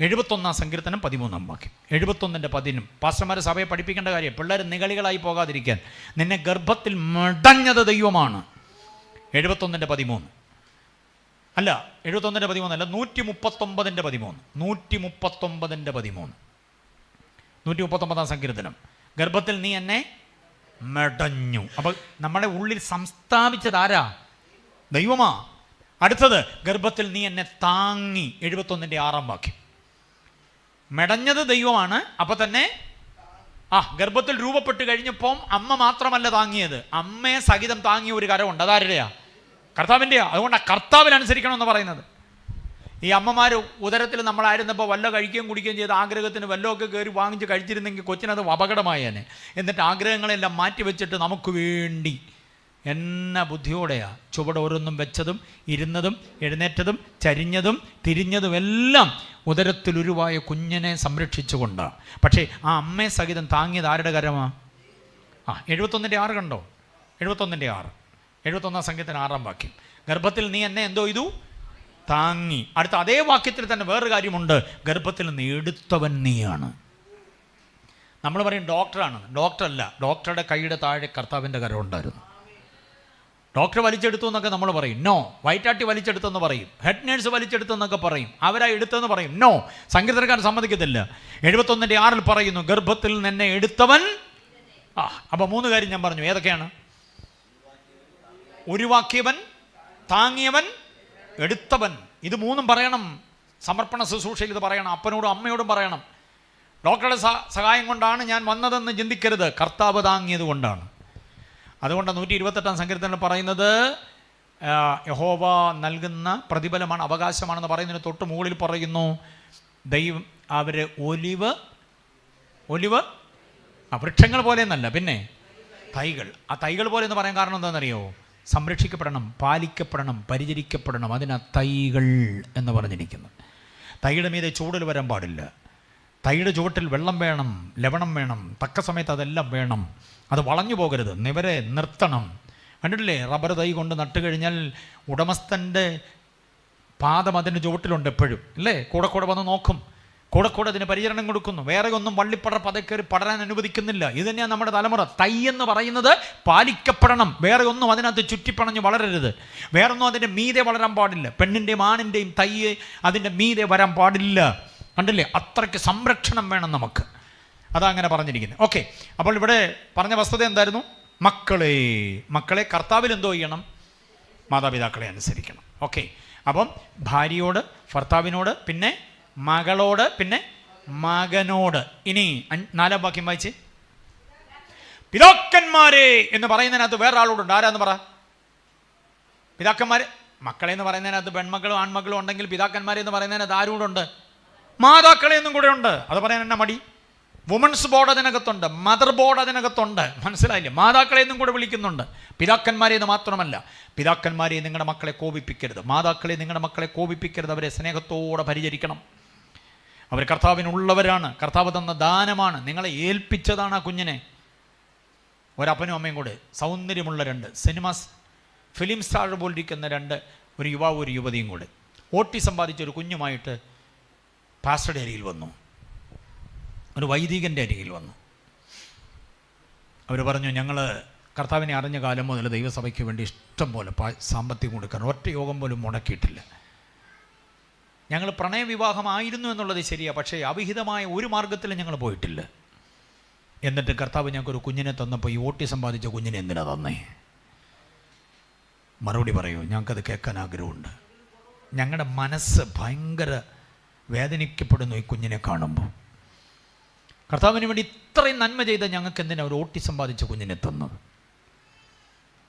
71 സങ്കീർത്തനം 13 വാക്യം. 71:10. പാസ്റ്റർമാരെ സഭയെ പഠിപ്പിക്കേണ്ട കാര്യം, പിള്ളേർ നിഗളികളായി പോകാതിരിക്കാൻ. നിന്നെ ഗർഭത്തിൽ മെടഞ്ഞത് ദൈവമാണ്. 71:13 അല്ല, 71:13 അല്ല, 139:13. 139:13. 139 സങ്കീർത്തനം. ഗർഭത്തിൽ നീ എന്നെ മെടഞ്ഞു. അപ്പോൾ നമ്മുടെ ഉള്ളിൽ സംസ്ഥാപിച്ചത് ആരാ? ദൈവമാ. അടുത്തത്, ഗർഭത്തിൽ നീ എന്നെ താങ്ങി. 71:6 വാക്യം. മെടഞ്ഞത് ദൈവമാണ്. അപ്പോൾ തന്നെ ഗർഭത്തിൽ രൂപപ്പെട്ട് കഴിഞ്ഞപ്പോൾ അമ്മ മാത്രമല്ല താങ്ങിയത്, അമ്മയെ സഹിതം താങ്ങിയ ഒരു കരമുണ്ട്. അതാരുടെയാ? കർത്താവിൻ്റെയാ. അതുകൊണ്ടാണ് കർത്താവിനനുസരിക്കണമെന്ന് പറയുന്നത്. ഈ അമ്മമാർ ഉദരത്തിൽ നമ്മളായിരുന്നപ്പോൾ വല്ല കഴിക്കുകയും കുടിക്കുകയും ചെയ്ത് ആഗ്രഹത്തിന് വല്ലതൊക്കെ കയറി വാങ്ങിച്ച് കഴിച്ചിരുന്നെങ്കിൽ കൊച്ചിനത് അപകടമായേനെ. എന്നിട്ട് ആഗ്രഹങ്ങളെല്ലാം മാറ്റി വെച്ചിട്ട് നമുക്ക് വേണ്ടി എന്ന ബുദ്ധിയോടെയാണ് ചുവടോരോന്നും വെച്ചതും ഇരുന്നതും എഴുന്നേറ്റതും ചരിഞ്ഞതും തിരിഞ്ഞതും എല്ലാം ഉദരത്തിലുരുവായ കുഞ്ഞിനെ സംരക്ഷിച്ചുകൊണ്ടാണ്. പക്ഷേ ആ അമ്മയെ സഹിതം താങ്ങിയത് ആരുടെ കരമാണ്? 71:6 കണ്ടോ? 71:6. 71 സങ്കീർത്തനം 6 വാക്യം. ഗർഭത്തിൽ നീ എന്നെ എന്തോ ചെയ്തു? താങ്ങി. അടുത്ത അതേ വാക്യത്തിൽ തന്നെ വേറൊരു കാര്യമുണ്ട്, ഗർഭത്തിൽ നിന്ന് എടുത്തവൻ നീയാണ്. നമ്മൾ പറയും ഡോക്ടറാണ്. ഡോക്ടറല്ല, ഡോക്ടറുടെ കൈയുടെ താഴെ കർത്താവിൻ്റെ കരമുണ്ടായിരുന്നു. ഡോക്ടർ വലിച്ചെടുത്തു എന്നൊക്കെ നമ്മൾ പറയും. നോ. വയറ്റാട്ടി വലിച്ചെടുത്തെന്ന് പറയും, ഹെഡ് നേഴ്സ് വലിച്ചെടുത്തെന്നൊക്കെ പറയും, അവരാ എടുത്തെന്ന് പറയും. നോ, സങ്കീർത്തനക്കാരൻ സമ്മതിക്കത്തില്ല. 71:6 പറയുന്നു, ഗർഭത്തിൽ നിന്നെ എടുത്തവൻ. അപ്പോൾ 3 കാര്യം ഞാൻ പറഞ്ഞു. ഏതൊക്കെയാണ്? ഉരുവാക്കിയവൻ, താങ്ങിയവൻ, എടുത്തവൻ. ഇത് 3 പറയണം. സമർപ്പണ ശുശ്രൂഷയിൽ ഇത് പറയണം. അപ്പനോടും അമ്മയോടും പറയണം. ഡോക്ടറുടെ സഹായം കൊണ്ടാണ് ഞാൻ വന്നതെന്ന് ചിന്തിക്കരുത്, കർത്താവ് താങ്ങിയത് കൊണ്ടാണ്. അതുകൊണ്ട് 128 സങ്കീർത്തനം പറയുന്നത് യഹോവ നൽകുന്ന പ്രതിഫലമാണ്, അവകാശമാണെന്ന് പറയുന്നതിന് തൊട്ട് മുകളിൽ പറയുന്നു, ദൈവം അവർ ഒലിവ് വൃക്ഷങ്ങൾ പോലെ എന്നല്ല, പിന്നെ തൈകൾ. ആ തൈകൾ പോലെ എന്ന് പറയാൻ കാരണം എന്താണെന്നറിയോ? സംരക്ഷിക്കപ്പെടണം, പാലിക്കപ്പെടണം, പരിചരിക്കപ്പെടണം. അതിനാ തൈകൾ എന്ന് പറഞ്ഞിരിക്കുന്നത്. തൈയുടെ മീതെ ചൂടൽ വരാൻ പാടില്ല. തൈയുടെ ചുവട്ടിൽ വെള്ളം വേണം, ലവണം വേണം, തക്ക സമയത്ത് അതെല്ലാം വേണം. അത് വളഞ്ഞു പോകരുത്, നിവരെ നിർത്തണം. കണ്ടിട്ടില്ലേ? റബ്ബർ തൈ കൊണ്ട് നട്ട് കഴിഞ്ഞാൽ ഉടമസ്ഥൻ്റെ പാദം അതിൻ്റെ ചുവട്ടിലുണ്ട് എപ്പോഴും, അല്ലേ? കൂടെ വന്ന് നോക്കും, കൂടെ അതിന് പരിചരണം കൊടുക്കുന്നു. വേറെ ഒന്നും വള്ളിപ്പടർപ്പ് അതേ കയറി പടരാൻ അനുവദിക്കുന്നില്ല. ഇത് തന്നെയാണ് നമ്മുടെ തലമുറ. തൈ എന്ന് പറയുന്നത് പാലിക്കപ്പെടണം. വേറെ ഒന്നും അതിനകത്ത് ചുറ്റിപ്പണഞ്ഞ് വളരരുത്. വേറൊന്നും അതിൻ്റെ മീതെ വളരാൻ പാടില്ല. പെണ്ണിൻ്റെയും ആണിൻ്റെയും തൈ അതിൻ്റെ മീതെ വരാൻ പാടില്ല. കണ്ടില്ലേ? അത്രയ്ക്ക് സംരക്ഷണം വേണം നമുക്ക്. അതങ്ങനെ പറഞ്ഞിരിക്കുന്നത്. ഓക്കെ, അപ്പോൾ ഇവിടെ പറഞ്ഞ വസ്തുത എന്തായിരുന്നു? മക്കളെ കർത്താവിൽ എന്തോ ചെയ്യണം? മാതാപിതാക്കളെ അനുസരിക്കണം. ഓക്കെ, അപ്പം ഭാര്യയോട്, ഭർത്താവിനോട്, പിന്നെ മകളോട്, പിന്നെ മകനോട്. ഇനി 4 വാക്യം വായിച്ച്. പിതാക്കന്മാരെ എന്ന് പറയുന്നതിനകത്ത് വേറൊരാളോടുണ്ട്. ആരാന്ന് പറ? പിതാക്കന്മാർ. മക്കളെ എന്ന് പറയുന്നതിനകത്ത് പെൺമക്കളും ആൺമക്കളും ഉണ്ടെങ്കിൽ പിതാക്കന്മാരെ എന്ന് പറയുന്നതിനകത്ത് ആരോടുണ്ട്? മാതാക്കളെ എന്നും കൂടെ ഉണ്ട്. അത് പറയാൻ എന്നാ മടി? വുമൻസ് ബോർഡ് അതിനകത്തുണ്ട്, മദർ ബോർഡ് അതിനകത്തുണ്ട്. മനസ്സിലായില്ലേ? മാതാക്കളെ എന്നും കൂടെ വിളിക്കുന്നുണ്ട്. പിതാക്കന്മാരെ എന്ന് മാത്രമല്ല. പിതാക്കന്മാരെ നിങ്ങളുടെ മക്കളെ കോപിപ്പിക്കരുത്, മാതാക്കളെ നിങ്ങളുടെ മക്കളെ കോപിപ്പിക്കരുത്. അവരെ സ്നേഹത്തോടെ പരിചരിക്കണം. അവർ കർത്താവിനുള്ളവരാണ്, കർത്താവ് തന്ന ദാനമാണ്, നിങ്ങളെ ഏൽപ്പിച്ചതാണ് ആ കുഞ്ഞിനെ. ഒരപ്പനും അമ്മയും കൂടെ, സൗന്ദര്യമുള്ള 2 ഫിലിം സ്റ്റാർ പോലിരിക്കുന്ന ഒരു യുവാവ് ഒരു യുവതിയും കൂടെ ഓട്ടിസം ബാധിച്ച ഒരു കുഞ്ഞുമായിട്ട് പാസ്റ്ററുടെ അരികിൽ വന്നു, ഒരു വൈദികൻ്റെ അരികിൽ വന്നു. അവർ പറഞ്ഞു, ഞങ്ങൾ കർത്താവിനെ അറിഞ്ഞ കാലം മുതൽ ദൈവസഭയ്ക്ക് വേണ്ടി ഇഷ്ടം പോലെ സാമ്പത്തികം കൊടുക്കാൻ ഒറ്റ യോഗം പോലും മുടക്കിയിട്ടില്ല. ഞങ്ങൾ പ്രണയവിവാഹമായിരുന്നു എന്നുള്ളത് ശരിയാണ്, പക്ഷേ അവിഹിതമായ ഒരു മാർഗത്തിലും ഞങ്ങൾ പോയിട്ടില്ല. എന്നിട്ട് കർത്താവ് ഞങ്ങൾക്കൊരു കുഞ്ഞിനെ തന്നപ്പോൾ ഈ ഓട്ടിസം ബാധിച്ച കുഞ്ഞിനെ എന്തിനാ തന്നേ? മറുപടി പറയൂ, ഞങ്ങൾക്കത് കേൾക്കാൻ ആഗ്രഹമുണ്ട്. ഞങ്ങളുടെ മനസ്സ് ഭയങ്കര വേദനിക്കപ്പെടുന്നു ഈ കുഞ്ഞിനെ കാണുമ്പോൾ. കർത്താവിന് വേണ്ടി ഇത്രയും നന്മ ചെയ്ത ഞങ്ങൾക്ക് എന്തിനാ ഒരു ഓട്ടിസം ബാധിച്ച കുഞ്ഞിനെ തന്നത്?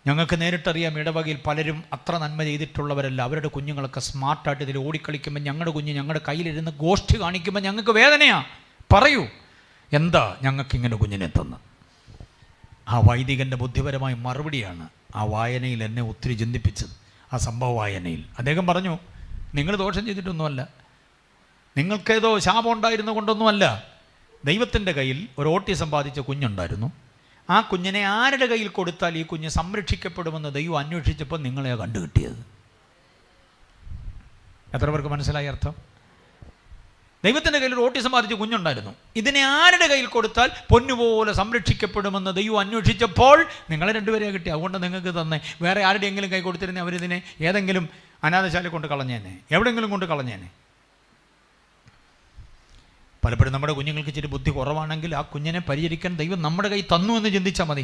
ഞങ്ങൾക്ക് നേരിട്ടറിയാം, ഇടവകയിൽ പലരും അത്ര നന്മ ചെയ്തിട്ടുള്ളവരല്ല. അവരുടെ കുഞ്ഞുങ്ങളൊക്കെ സ്മാർട്ടായിട്ട് ഇതിൽ ഓടിക്കളിക്കുമ്പോൾ ഞങ്ങളുടെ കുഞ്ഞ് ഞങ്ങളുടെ കയ്യിലിരുന്ന് ഗോഷ്ഠി കാണിക്കുമ്പോൾ ഞങ്ങൾക്ക് വേദനയാണ്. പറയൂ, എന്താ ഞങ്ങൾക്കിങ്ങനെ കുഞ്ഞിനെ തന്ന്? ആ വൈദികൻ്റെ ബുദ്ധിപരമായ മറുപടിയാണ് ആ വായനയിൽ എന്നെ ഒത്തിരി ചിന്തിപ്പിച്ചത്. ആ സംഭവ വായനയിൽ അദ്ദേഹം പറഞ്ഞു, നിങ്ങൾ ദോഷം ചെയ്തിട്ടൊന്നുമല്ല, നിങ്ങൾക്കേതോ ശാപം ഉണ്ടായിരുന്ന കൊണ്ടൊന്നുമല്ല. ദൈവത്തിൻ്റെ കയ്യിൽ ഒരു ഓട്ടിസം ബാധിച്ച കുഞ്ഞുണ്ടായിരുന്നു. ആ കുഞ്ഞിനെ ആരുടെ കയ്യിൽ കൊടുത്താൽ ഈ കുഞ്ഞ് സംരക്ഷിക്കപ്പെടുമെന്ന് ദൈവം അന്വേഷിച്ചപ്പോൾ നിങ്ങളെയാണ് കണ്ടുകിട്ടിയത്. എത്ര പേർക്ക് മനസ്സിലായി അർത്ഥം? ദൈവത്തിൻ്റെ കയ്യിൽ ഒരു ഓട്ടിസം ബാധിച്ച കുഞ്ഞുണ്ടായിരുന്നു. ഇതിനെ ആരുടെ കയ്യിൽ കൊടുത്താൽ പൊന്നുപോലെ സംരക്ഷിക്കപ്പെടുമെന്ന് ദൈവം അന്വേഷിച്ചപ്പോൾ നിങ്ങളെ രണ്ടുപേരെയാണ് കിട്ടി. അതുകൊണ്ട് നിങ്ങൾക്ക് തന്നെ. വേറെ ആരുടെയെങ്കിലും കൈ കൊടുത്തിരുന്നേ അവരിതിനെ ഏതെങ്കിലും അനാഥശാല കൊണ്ട് കളഞ്ഞേനെ, എവിടെയെങ്കിലും കൊണ്ട് കളഞ്ഞേനെ. പലപ്പോഴും നമ്മുടെ കുഞ്ഞുങ്ങൾക്ക് ഇച്ചിരി ബുദ്ധി കുറവാണെങ്കിൽ ആ കുഞ്ഞിനെ പരിചരിക്കാൻ ദൈവം നമ്മുടെ കൈ തന്നു എന്ന് ചിന്തിച്ചാൽ മതി.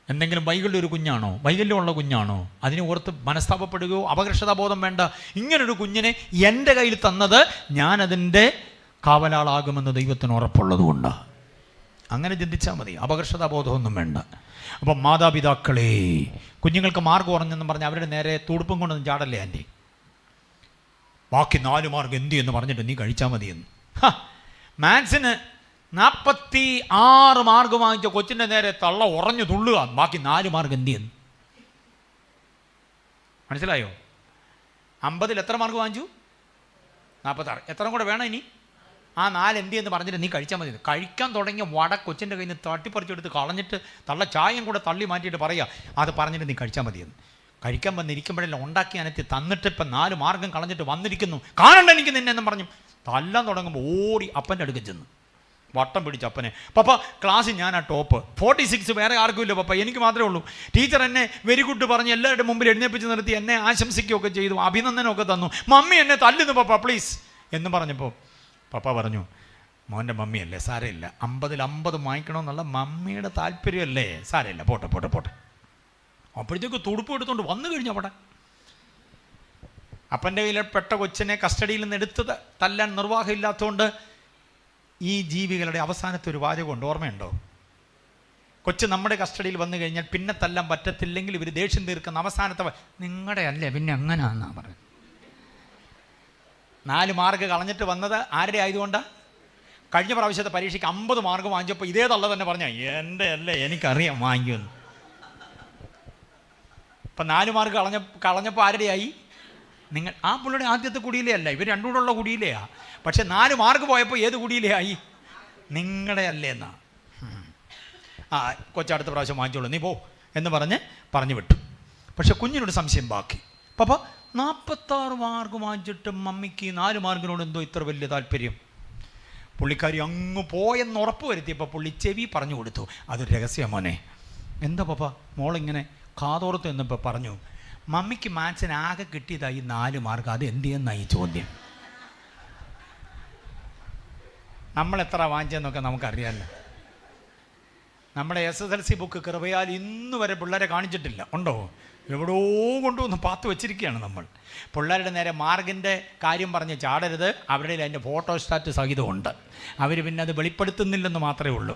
എന്തെങ്കിലും വൈകല്യം ഒരു കുഞ്ഞാണോ, വൈകല്യമുള്ള കുഞ്ഞാണോ, അതിനെ ഓർത്ത് മനസ്താപപ്പെടുകയോ അപകർഷതാബോധം വേണ്ട. ഇങ്ങനൊരു കുഞ്ഞിനെ എൻ്റെ കയ്യിൽ തന്നത് ഞാനതിൻ്റെ കാവലാളാകുമെന്ന് ദൈവത്തിന് ഉറപ്പുള്ളത് കൊണ്ടാണ്. അങ്ങനെ ചിന്തിച്ചാൽ മതി, അപകർഷതാബോധമൊന്നും വേണ്ട. അപ്പം മാതാപിതാക്കളെ, കുഞ്ഞുങ്ങൾക്ക് മാർഗം കുറഞ്ഞെന്ന് പറഞ്ഞ് അവരുടെ നേരെ തുടുപ്പും കൊണ്ടൊന്നും ചാടല്ലേ ആൻറ്റി. ബാക്കി 4 മാർക്ക് എന്ത് എന്ന് പറഞ്ഞിട്ട് നീ കഴിച്ചാൽ മതിയെന്ന്. മാത്സിന് 46 മാർക്ക് വാങ്ങിച്ച കൊച്ചിൻ്റെ നേരെ തള്ള ഉറഞ്ഞു തുള്ളുക, ബാക്കി 4 മാർക്ക് എന്ത് ചെയ്യുന്നു? മനസ്സിലായോ? 50-ൽ എത്ര മാർക്ക് വാങ്ങിച്ചു? 46. എത്ര കൂടെ വേണം ഇനി? ആ 4 എന്ത് എന്ന് പറഞ്ഞിട്ട് നീ കഴിച്ചാൽ മതി. കഴിക്കാൻ തുടങ്ങിയ വട കൊച്ചിൻ്റെ കയ്യിൽ നിന്ന് തട്ടിപ്പറിച്ചെടുത്ത് കളഞ്ഞിട്ട് തള്ള ചായം കൂടെ തള്ളി മാറ്റിയിട്ട് പറയുക, അത് പറഞ്ഞിട്ട് നീ കഴിച്ചാൽ മതിയെന്ന്. കഴിക്കാൻ വന്നിരിക്കുമ്പോഴെല്ലാം ഉണ്ടാക്കി അനത്തി തന്നിട്ട് ഇപ്പം 4 മാർഗം കളഞ്ഞിട്ട് വന്നിരിക്കുന്നു, കാണണ്ട എനിക്ക് നിന്നെ എന്നും പറഞ്ഞു തല്ലാൻ തുടങ്ങുമ്പോൾ ഓടി അപ്പൻ്റെ അടുക്കൽ ചെന്ന് വട്ടം പിടിച്ച് അപ്പനെ, പപ്പ ക്ലാസ്സിൽ ഞാനാ ടോപ്പ്, 46 വേറെ ആർക്കും ഇല്ല പപ്പ, എനിക്ക് മാത്രമേ ഉള്ളൂ. ടീച്ചർ എന്നെ വെരി ഗുഡ് പറഞ്ഞ് എല്ലാവരുടെ മുമ്പിൽ എഴുന്നേപ്പിച്ച് നിർത്തി എന്നെ ആശംസിക്കുകയൊക്കെ ചെയ്തു, അഭിനന്ദനമൊക്കെ തന്നു. മമ്മി എന്നെ തല്ലുന്നു പപ്പ പ്ലീസ് എന്ന് പറഞ്ഞപ്പോൾ പപ്പ പറഞ്ഞു, മോൻ്റെ മമ്മിയല്ലേ, സാരമില്ല, 50-ൽ 50 വാങ്ങിക്കണമെന്നുള്ള മമ്മിയുടെ താല്പര്യമല്ലേ, സാരമില്ല, പോട്ടെ പോട്ടെ പോട്ടെ. അപ്പോഴത്തേക്ക് തുടുപ്പ് എടുത്തുകൊണ്ട് വന്നു കഴിഞ്ഞു. അവിടെ അപ്പൻ്റെ കയ്യിൽ പെട്ട കൊച്ചിനെ കസ്റ്റഡിയിൽ നിന്ന് എടുത്ത് തല്ലാൻ നിർവാഹമില്ലാത്തതുകൊണ്ട് ഈ ജീവികളുടെ അവസാനത്തെ ഒരു വാചകമുണ്ട്, ഓർമ്മയുണ്ടോ? കൊച്ച് നമ്മുടെ കസ്റ്റഡിയിൽ വന്നു കഴിഞ്ഞാൽ പിന്നെ തല്ലാൻ പറ്റത്തില്ലെങ്കിൽ ഇവർ ദേഷ്യം തീർക്കുന്ന അവസാനത്തെ നിങ്ങളുടെ അല്ലേ പിന്നെ അങ്ങനെയാണെന്നാ പറയുന്നത്. 4 മാർക്ക് കളഞ്ഞിട്ട് വന്നത് ആരുടെ ആയതുകൊണ്ടാണ്? കഴിഞ്ഞ പ്രാവശ്യത്തെ പരീക്ഷയ്ക്ക് 50 മാർക്ക് വാങ്ങിച്ചപ്പോൾ ഇതേ തള്ള തന്നെ പറഞ്ഞ എൻ്റെ അല്ലേ എനിക്കറിയാം വാങ്ങിക്കുമെന്ന്. ഇപ്പം 4 മാർക്ക് കളഞ്ഞപ്പോൾ ആരുടെയായി? നിങ്ങൾ ആ പുള്ളിയുടെ ആദ്യത്തെ കുടിയിലേ അല്ല, ഇവർ രണ്ടും കൂടെ ഉള്ള കുടിയിലെയാ. പക്ഷെ 4 മാർക്ക് പോയപ്പോൾ ഏത് കുടിയിലേ ആയി? നിങ്ങളുടെ അല്ലേ എന്നാ. ആ കൊച്ചടുത്ത പ്രാവശ്യം വാങ്ങിച്ചോളൂ നീ പോ എന്ന് പറഞ്ഞു വിട്ടു. പക്ഷെ കുഞ്ഞിനോട് സംശയം ബാക്കി. പപ്പ 46 മാർക്ക് വാങ്ങിച്ചിട്ട് മമ്മിക്ക് 4 മാർക്കിനോട് എന്തോ ഇത്ര വലിയ താല്പര്യം? പുള്ളിക്കാരി അങ്ങ് പോയെന്ന് ഉറപ്പ് വരുത്തിയപ്പോൾ പുള്ളി ചെവി പറഞ്ഞു കൊടുത്തു, അതൊരു രഹസ്യം മോനെ. എന്താ പപ്പ? മോളിങ്ങനെ കാതോർത്ത് എന്നപ്പോൾ പറഞ്ഞു, മമ്മിക്ക് മാത്സിന് ആകെ കിട്ടിയതായി 4 മാർക്ക്, അത് എന്ത് ചെയ്യുന്നായി ചോദ്യം. നമ്മൾ എത്ര വാങ്ങിച്ചെന്നൊക്കെ നമുക്കറിയാമല്ലോ. നമ്മുടെ SSLC ബുക്ക് കൃപയാൽ ഇന്ന് വരെ പിള്ളേരെ കാണിച്ചിട്ടില്ല. ഉണ്ടോ? എവിടോ കൊണ്ടുവന്ന് പാത്ത് വെച്ചിരിക്കുകയാണ് നമ്മൾ. പിള്ളേരുടെ നേരെ മാർക്കിൻ്റെ കാര്യം പറഞ്ഞ് ചാടരുത്, അവരുടെ അതിൻ്റെ ഫോട്ടോസ്റ്റാറ്റ് സഹിതമുണ്ട്. അവർ പിന്നെ അത് വെളിപ്പെടുത്തുന്നില്ലെന്ന് മാത്രമേ ഉള്ളൂ.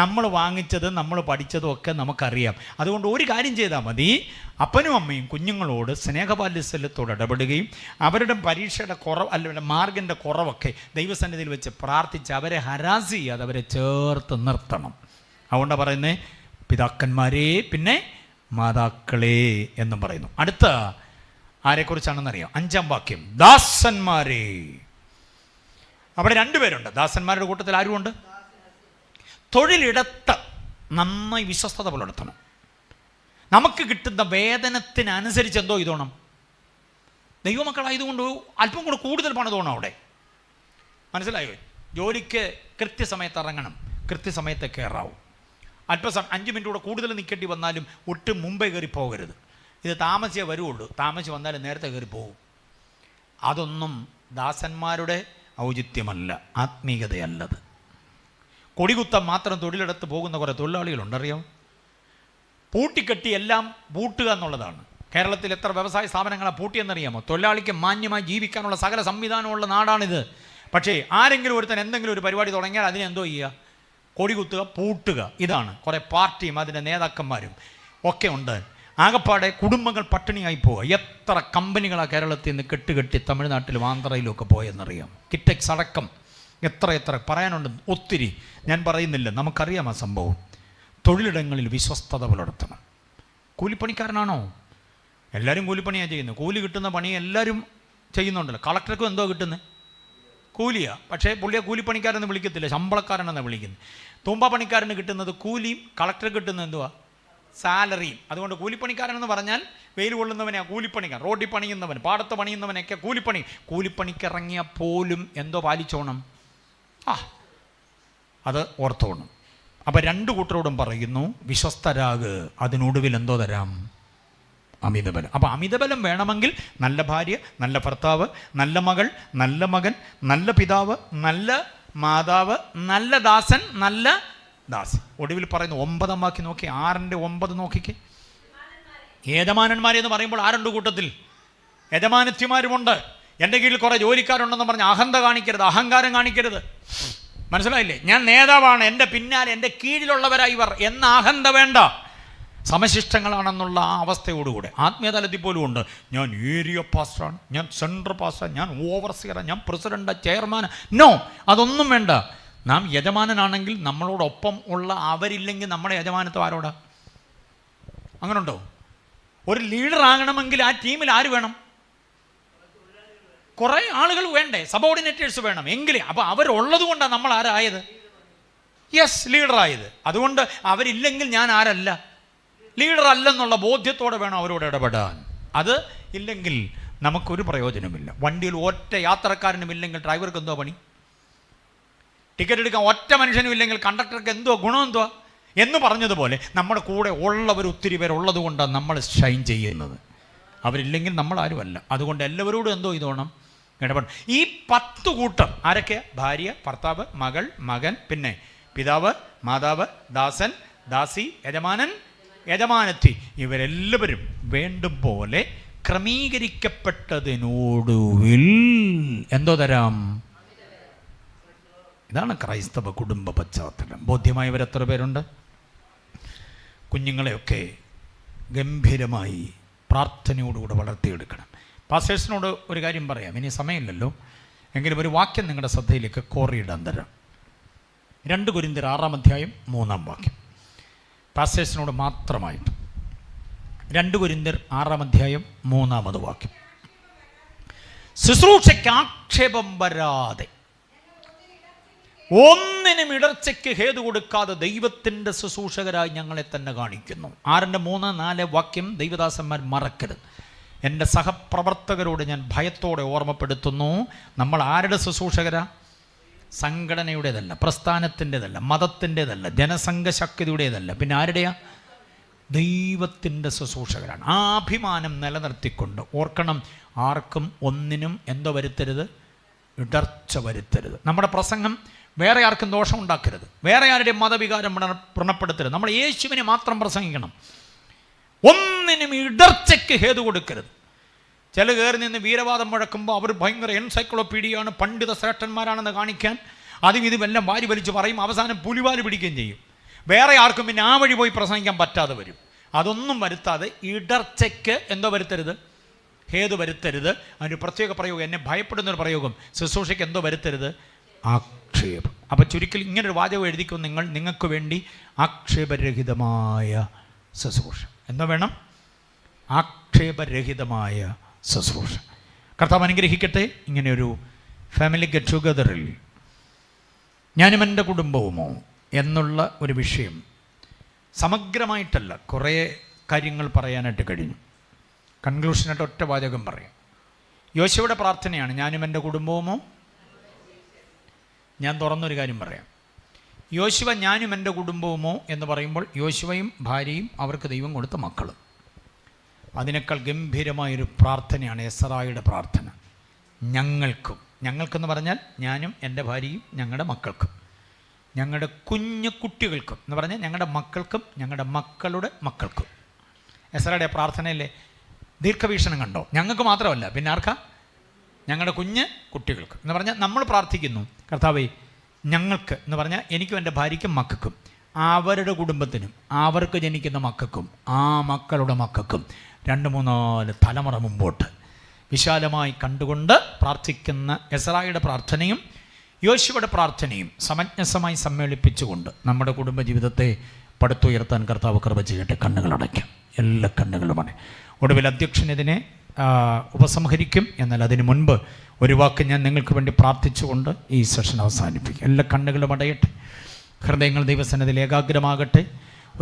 നമ്മൾ വാങ്ങിച്ചത് നമ്മൾ പഠിച്ചതും ഒക്കെ നമുക്കറിയാം. അതുകൊണ്ട് ഒരു കാര്യം ചെയ്താൽ മതി, അപ്പനും അമ്മയും കുഞ്ഞുങ്ങളോട് സ്നേഹവാത്സല്യത്തോട് ഇടപെടുകയും അവരുടെ പരീക്ഷയുടെ കുറവ് അല്ലെങ്കിൽ മാർക്കിൻ്റെ കുറവൊക്കെ ദൈവസന്നിധിയിൽ വെച്ച് പ്രാർത്ഥിച്ച് അവരെ ഹരാസ് ചെയ്യാതെ അവരെ ചേർത്ത് നിർത്തണം. അതുകൊണ്ടാണ് പറയുന്നത് പിതാക്കന്മാരെ പിന്നെ മാതാക്കളെ എന്നും പറയുന്നു. അടുത്ത ആരെക്കുറിച്ചാണെന്നറിയാം? 5-ാം വാക്യം, ദാസന്മാരെ. അവിടെ 2 പേരുണ്ട്. ദാസന്മാരുടെ കൂട്ടത്തിൽ ആരുമുണ്ട്? തൊഴിലിടത്ത് നന്നായി വിശ്വസ്തത പുലർത്തണം. നമുക്ക് കിട്ടുന്ന വേതനത്തിനനുസരിച്ച് എന്തോ ഇതോണം. ദൈവമക്കളായതുകൊണ്ട് അല്പം കൂടെ കൂടുതൽ പണം തോണം അവിടെ. മനസ്സിലായോ? ജോലിക്ക് കൃത്യസമയത്ത് ഇറങ്ങണം, കൃത്യസമയത്ത് കയറാവും. അല്പം 5 മിനിറ്റ് കൂടെ കൂടുതൽ നിൽക്കേണ്ടി വന്നാലും ഒട്ടും മുമ്പേ കയറി പോകരുത്. ഇത് താമസിച്ചേ വരുള്ളൂ, താമസിച്ച് വന്നാലും നേരത്തെ കയറി പോകും. അതൊന്നും ദാസന്മാരുടെ ഔചിത്യമല്ല, ആത്മീയതയല്ലത്. കൊടികുത്തം മാത്രം തൊഴിലെടുത്ത് പോകുന്ന കുറേ തൊഴിലാളികളുണ്ട്, അറിയാം. പൂട്ടിക്കെട്ടി എല്ലാം പൂട്ടുക എന്നുള്ളതാണ്. കേരളത്തിൽ എത്ര വ്യവസായ സ്ഥാപനങ്ങളാണ് പൂട്ടിയെന്നറിയാമോ? തൊഴിലാളിക്ക് മാന്യമായി ജീവിക്കാനുള്ള സകല സംവിധാനമുള്ള നാടാണിത്. പക്ഷേ ആരെങ്കിലും ഒരുത്തൻ എന്തെങ്കിലും ഒരു പരിപാടി തുടങ്ങിയാൽ അതിനെന്തോ ചെയ്യുക? കൊടികുത്തുക, പൂട്ടുക. ഇതാണ്. കുറേ പാർട്ടിയും അതിൻ്റെ നേതാക്കന്മാരും ഒക്കെ ഉണ്ട്. ആകപ്പാടെ കുടുംബങ്ങൾ പട്ടിണിയായി പോവുക. എത്ര കമ്പനികളാണ് കേരളത്തിൽ നിന്ന് കെട്ടുകെട്ടി തമിഴ്നാട്ടിലും ആന്ധ്രയിലും ഒക്കെ പോയെന്നറിയാം. കിറ്റക്സ് അടക്കം എത്ര പറയാനുണ്ട് ഒത്തിരി. ഞാൻ പറയുന്നില്ല, നമുക്കറിയാം ആ സംഭവം. തൊഴിലിടങ്ങളിൽ വിശ്വസ്തത പുലർത്തണം. കൂലിപ്പണിക്കാരനാണോ? എല്ലാവരും കൂലിപ്പണിയാണ് ചെയ്യുന്നത്. കൂലി കിട്ടുന്ന പണി എല്ലാവരും ചെയ്യുന്നുണ്ടല്ലോ. കളക്ടർക്കും എന്തോ കിട്ടുന്നത് കൂലിയാണ്. പക്ഷേ പുള്ളിയെ കൂലിപ്പണിക്കാരെന്ന് വിളിക്കത്തില്ല, ശമ്പളക്കാരനെന്ന് വിളിക്കുന്നത്. തൂമ്പ പണിക്കാരന് കിട്ടുന്നത് കൂലിയും കളക്ടർക്ക് കിട്ടുന്നത് എന്തുവാ? സാലറിയും. അതുകൊണ്ട് കൂലിപ്പണിക്കാരനെന്ന് പറഞ്ഞാൽ വെയിൽ കൊള്ളുന്നവനെ കൂലിപ്പണിക്കാരൻ, റോഡിൽ പണിയുന്നവൻ, പാടത്ത് പണിയുന്നവനൊക്കെ കൂലിപ്പണിക്കിറങ്ങിയ പോലും എന്തോ പാലിച്ചോണം, അത് ഓർത്തോണം. അപ്പം രണ്ടു കൂട്ടരോടും പറയുന്നു, വിശ്വസ്തരാഗ്, അതിനൊടുവിൽ എന്തോ തരാം? അമിതബലം. അപ്പം അമിതബലം വേണമെങ്കിൽ നല്ല ഭാര്യ, നല്ല ഭർത്താവ്, നല്ല മകൾ, നല്ല മകൻ, നല്ല പിതാവ്, നല്ല മാതാവ്, നല്ല ദാസൻ, നല്ല ദാസി. ഒടുവിൽ പറയുന്നു 9 വാക്യം നോക്കി, 6:9 നോക്കിക്കേ. യജമാനന്മാരെന്ന് പറയുമ്പോൾ ആരുണ്ട് കൂട്ടത്തിൽ? യജമാനത്തിമാരുമുണ്ട്. എൻ്റെ കീഴിൽ കുറേ ജോലിക്കാരുണ്ടെന്ന് പറഞ്ഞ് അഹന്ത കാണിക്കരുത്, അഹങ്കാരം കാണിക്കരുത്. മനസ്സിലായില്ലേ? ഞാൻ നേതാവാണ്, എൻ്റെ പിന്നാലെ എൻ്റെ കീഴിലുള്ളവരായി ഇവർ എന്ന അഹന്ത വേണ്ട. സമശിഷ്ടങ്ങളാണെന്നുള്ള ആ അവസ്ഥയോടുകൂടെ ആത്മീയതലത്തിൽ പോലും ഉണ്ട്. ഞാൻ ഏരിയ പാസ്റ്ററാണ്, ഞാൻ സെൻട്രൽ പാസ്റ്റർ, ഞാൻ ഓവർസിയറാണ്, ഞാൻ പ്രസിഡന്റ്, ചെയർമാൻ. നോ, അതൊന്നും വേണ്ട. നാം യജമാനനാണെങ്കിൽ നമ്മളോടൊപ്പം ഉള്ള അവരില്ലെങ്കിൽ നമ്മുടെ യജമാനത്വം ആരോടാ? അങ്ങനെ ഉണ്ടോ? ഒരു ലീഡർ ആകണമെങ്കിൽ ആ ടീമിൽ ആര് വേണം? കുറേ ആളുകൾ വേണ്ടേ? സബോർഡിനേറ്റേഴ്സ് വേണം. എങ്കിലേ. അപ്പോൾ അവരുള്ളത് കൊണ്ടാണ് നമ്മൾ ആരായത്? യെസ്, ലീഡറായത്. അതുകൊണ്ട് അവരില്ലെങ്കിൽ ഞാൻ ആരല്ല? ലീഡർ അല്ലെന്നുള്ള ബോധ്യത്തോടെ വേണം അവരോട് ഇടപെടാൻ. അത് ഇല്ലെങ്കിൽ നമുക്കൊരു പ്രയോജനമില്ല. വണ്ടിയിൽ ഒറ്റ യാത്രക്കാരനും ഇല്ലെങ്കിൽ ഡ്രൈവർക്ക് എന്തോ പണി? ടിക്കറ്റ് എടുക്കാൻ ഒറ്റ മനുഷ്യനും ഇല്ലെങ്കിൽ കണ്ടക്ടർക്ക് എന്തോ ഗുണം എന്തുവാ എന്ന് പറഞ്ഞതുപോലെ നമ്മുടെ കൂടെ ഉള്ളവർ ഒത്തിരി പേരുള്ളത് കൊണ്ടാണ് നമ്മൾ ഷൈൻ ചെയ്യുന്നത്. അവരില്ലെങ്കിൽ നമ്മൾ ആരുമല്ല. അതുകൊണ്ട് എല്ലാവരോടും എന്തോ ഇതോണം ഇടപെടണം. ഈ 10 കൂട്ടം ആരൊക്കെയാ? ഭാര്യ, ഭർത്താവ്, മകൾ, മകൻ, പിന്നെ പിതാവ്, മാതാവ്, ദാസൻ, ദാസി, യജമാനൻ, യജമാനത്തി. ഇവരെല്ലാവരും വേണ്ടും പോലെ ക്രമീകരിക്കപ്പെട്ടതിനോടുവിൽ എന്തോ തരാം? ഇതാണ് ക്രൈസ്തവ കുടുംബ പശ്ചാത്തലം. ബോധ്യമായവർ എത്ര പേരുണ്ട്? കുഞ്ഞുങ്ങളെയൊക്കെ ഗംഭീരമായി പ്രാർത്ഥനയോടുകൂടെ വളർത്തിയെടുക്കണം. പാസ്റ്റേഴ്സിനോട് ഒരു കാര്യം പറയാം, ഇനി സമയമില്ലല്ലോ, എങ്കിലും ഒരു വാക്യം നിങ്ങളുടെ ശ്രദ്ധയിലേക്ക് കോറിയിടാൻ തരാം. 2 കൊരിന്ത്യർ 6:3 വാക്യം. പാസ്റ്റേഴ്സിനോട് മാത്രമായിട്ട് 2 കൊരിന്ത്യർ 6:3 വാക്യം. ശുശ്രൂഷയ്ക്ക് ആക്ഷേപം വരാതെ, ഒന്നിനും ഇടർച്ചയ്ക്ക് ഹേതു കൊടുക്കാതെ ദൈവത്തിൻ്റെ ശുശ്രൂഷകരായി ഞങ്ങളെ തന്നെ കാണിക്കുന്നു. 6:3-4 വാക്യം ദൈവദാസന്മാർ മറക്കരുത്. എൻ്റെ സഹപ്രവർത്തകരോട് ഞാൻ ഭയത്തോടെ ഓർമ്മപ്പെടുത്തുന്നു, നമ്മൾ ആരുടെ ശുശ്രൂഷകരാ? സംഘടനയുടേതല്ല, പ്രസ്ഥാനത്തിൻ്റെതല്ല, മതത്തിൻ്റെതല്ല, ജനസംഘശക്തിയുടേതല്ല, പിന്നെ ആരുടെയാ? ദൈവത്തിൻ്റെ ശുശ്രൂഷകരാണ്. ആ അഭിമാനം നിലനിർത്തിക്കൊണ്ട് ഓർക്കണം, ആർക്കും ഒന്നിനും എന്തോ വരുത്തരുത്? ഇടർച്ച വരുത്തരുത്. നമ്മുടെ പ്രസംഗം വേറെ ആർക്കും ദോഷം ഉണ്ടാക്കരുത്, വേറെ ആരുടെയും മതവികാരം വ്രണപ്പെടുത്തരുത്. നമ്മൾ യേശുവിനെ മാത്രം പ്രസംഗിക്കണം. ഒന്നിനും ഇടർച്ചയ്ക്ക് ഹേതു കൊടുക്കരുത്. ചില കയറി നിന്ന് വീരവാദം മുഴക്കുമ്പോൾ അവർ ഭയങ്കര എൻസൈക്ലോപീഡിയാണ്, പണ്ഡിത ശ്രേഷ്ഠന്മാരാണെന്ന് കാണിക്കാൻ അതും ഇതുമെല്ലാം വാരി വലിച്ച് പറയും. അവസാനം പുലിവാല് പിടിക്കുകയും ചെയ്യും. വേറെ ആർക്കും പിന്നെ ആ വഴി പോയി പ്രസംഗിക്കാൻ പറ്റാതെ വരും. അതൊന്നും വരുത്താതെ ഇടർച്ചയ്ക്ക് എന്തോ വരുത്തരുത്? ഹേതു വരുത്തരുത്. അതിന് പ്രത്യേക പ്രയോഗം, എന്നെ ഭയപ്പെടുന്നൊരു പ്രയോഗം, ശുശ്രൂഷയ്ക്ക് എന്തോ വരുത്തരുത്? ആക്ഷേപം. അപ്പോൾ ചുരുക്കൽ ഇങ്ങനൊരു വാചകം എഴുതിക്കും നിങ്ങൾ, നിങ്ങൾക്ക് വേണ്ടി ആക്ഷേപരഹിതമായ ശുശ്രൂഷ. എന്തോ വേണം? ആക്ഷേപരഹിതമായ ശുശ്രൂഷ. കർത്താവ് അനുഗ്രഹിക്കട്ടെ. ഇങ്ങനെയൊരു ഫാമിലി ഗെറ്റ് ടുഗദറിൽ ഞാനും എൻ്റെ കുടുംബവുമോ എന്നുള്ള ഒരു വിഷയം സമഗ്രമായിട്ടല്ല, കുറേ കാര്യങ്ങൾ പറയാനായിട്ട് കഴിഞ്ഞു. കൺക്ലൂഷനായിട്ട് ഒറ്റ വാചകം പറയാം. യോശുവയുടെ പ്രാർത്ഥനയാണ്, ഞാനും എൻ്റെ കുടുംബവുമോ. ഞാൻ തുറന്നൊരു കാര്യം പറയാം. യോശുവ ഞാനും എൻ്റെ കുടുംബവുമോ എന്ന് പറയുമ്പോൾ യോശുവയും ഭാര്യയും അവർക്ക് ദൈവം കൊടുത്ത മക്കളും. അതിനേക്കാൾ ഗംഭീരമായൊരു പ്രാർത്ഥനയാണ് എസ്രായുടെ പ്രാർത്ഥന. ഞങ്ങൾക്കെന്ന് പറഞ്ഞാൽ ഞാനും എൻ്റെ ഭാര്യയും ഞങ്ങളുടെ മക്കൾക്കും, ഞങ്ങളുടെ കുഞ്ഞു കുട്ടികൾക്കും എന്ന് പറഞ്ഞാൽ ഞങ്ങളുടെ മക്കൾക്കും ഞങ്ങളുടെ മക്കളുടെ മക്കൾക്കും. എസ്രായുടെ പ്രാർത്ഥനയിലെ ദീർഘവീക്ഷണം കണ്ടോ? ഞങ്ങൾക്ക് മാത്രമല്ല, പിന്നെ ആർക്കാ? ഞങ്ങളുടെ കുഞ്ഞ് കുട്ടികൾക്ക് എന്ന് പറഞ്ഞാൽ നമ്മൾ പ്രാർത്ഥിക്കുന്നു, കർത്താവേ ഞങ്ങൾക്ക് എന്ന് പറഞ്ഞാൽ എനിക്കും എൻ്റെ ഭാര്യയ്ക്കും മക്കൾക്കും. അവരുടെ കുടുംബത്തിനും അവർക്ക് ജനിക്കുന്ന മക്കൾക്കും ആ മക്കളുടെ മക്കൾക്കും 2-3-4 തലമുറ മുമ്പോട്ട് വിശാലമായി കണ്ടുകൊണ്ട് പ്രാർത്ഥിക്കുന്ന എസ്രായുടെ പ്രാർത്ഥനയും യോശുവയുടെ പ്രാർത്ഥനയും സമഞ്ജസമായി സമ്മേളിപ്പിച്ചുകൊണ്ട് നമ്മുടെ കുടുംബജീവിതത്തെ പടുത്തുയർത്താൻ കർത്താവ് കൃപ ചെയ്യട്ടെ. കണ്ണുകളടയ്ക്കാം, എല്ലാ കണ്ണുകളുമാണ്. ഒടുവിൽ അധ്യക്ഷൻ ഇതിനെ ഉപസംഹരിക്കും. എന്നാൽ അതിനു മുൻപ് ഒരു വാക്ക് ഞാൻ നിങ്ങൾക്ക് വേണ്ടി പ്രാർത്ഥിച്ചുകൊണ്ട് ഈ സെഷൻ അവസാനിപ്പിക്കും. എല്ലാ കണ്ണുകളും അടയട്ടെ, ഹൃദയങ്ങൾ ദൈവസന്നിധിയിൽ ഏകാഗ്രമാകട്ടെ.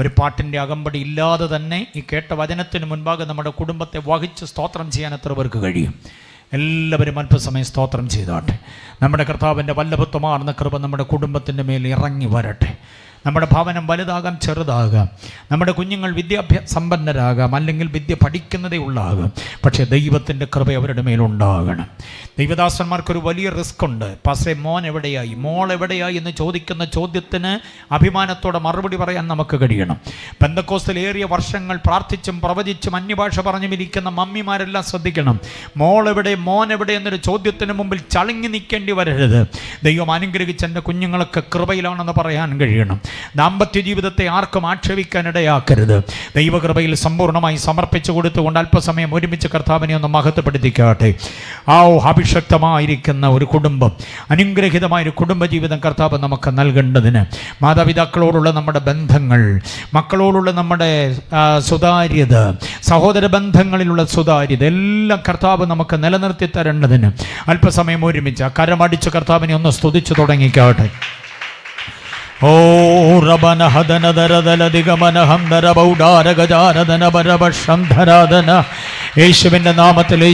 ഒരു പാട്ടിൻ്റെ അകമ്പടി ഇല്ലാതെ തന്നെ ഈ കേട്ട വചനത്തിന് മുൻപാകെ നമ്മുടെ കുടുംബത്തെ വഹിച്ച് സ്തോത്രം ചെയ്യാൻ എത്ര പേർക്ക് കഴിയും? എല്ലാവരും അല്പസമയം സ്തോത്രം ചെയ്താട്ടെ. നമ്മുടെ കർത്താവിൻ്റെ വല്ലഭത്വമാർന്ന കൃപ നമ്മുടെ കുടുംബത്തിൻ്റെ മേൽ ഇറങ്ങി വരട്ടെ. നമ്മുടെ ഭവനം വലുതാകാം ചെറുതാകാം, നമ്മുടെ കുഞ്ഞുങ്ങൾ സമ്പന്നരാകാം, അല്ലെങ്കിൽ വിദ്യ പഠിക്കുന്നതേ ഉള്ളാകാം, പക്ഷേ ദൈവത്തിൻ്റെ കൃപ അവരുടെ മേലുണ്ടാകണം. ദൈവദാസന്മാർക്കൊരു വലിയ റിസ്ക് ഉണ്ട്. പക്ഷേ മോൻ എവിടെയായി, മോൾ എവിടെയായി എന്ന് ചോദിക്കുന്ന ചോദ്യത്തിന് അഭിമാനത്തോടെ മറുപടി പറയാൻ നമുക്ക് കഴിയണം. പെന്തക്കോസ്തിൽ ഏറിയ വർഷങ്ങൾ പ്രാർത്ഥിച്ചും പ്രവചിച്ചും അന്യഭാഷ പറഞ്ഞും ഇരിക്കുന്ന മമ്മിമാരെല്ലാം ശ്രദ്ധിക്കണം. മോൾ എവിടെ, മോൻ എവിടെ എന്നൊരു ചോദ്യത്തിന് മുമ്പിൽ ചളുങ്ങി നിൽക്കേണ്ടി വരരുത്. ദൈവം അനുഗ്രഹിച്ച എൻ്റെ കുഞ്ഞുങ്ങളൊക്കെ കൃപയിലാണെന്ന് പറയാൻ കഴിയണം. ദാമ്പത്യ ജീവിതത്തെ ആർക്കും ആക്ഷേപിക്കാനിടയാക്കരുത്. ദൈവകൃപയിൽ സമ്പൂർണ്ണമായി സമർപ്പിച്ചു കൊടുത്തുകൊണ്ട് അല്പസമയം ഒരുമിച്ച് കർത്താവിനെ ഒന്ന് മഹത്വപ്പെടുത്തിക്കാട്ടെ. അഭിഷക്തമായിരിക്കുന്ന ഒരു കുടുംബം, അനുഗ്രഹിതമായൊരു കുടുംബജീവിതം കർത്താവ് നമുക്ക് നൽകേണ്ടതിന് മാതാപിതാക്കളോടുള്ള നമ്മുടെ ബന്ധങ്ങൾ, മക്കളോടുള്ള നമ്മുടെ സുതാര്യത, സഹോദര ബന്ധങ്ങളിലുള്ള സുതാര്യത എല്ലാം കർത്താവ് നമുക്ക് നിലനിർത്തി തരേണ്ടതിന് അല്പസമയം ഒരുമിച്ച് കരമടിച്ച് കർത്താവിനെ ഒന്ന് സ്തുതിച്ചു തുടങ്ങിക്കാട്ടെ. ഓ റബന ഹദന ദരദല ദിഗമന ഹംദര ബൗഡാര ഗജാരദന ബരബ ശംധരാദന യേശുവിൻ്റെ നാമത്തിൽ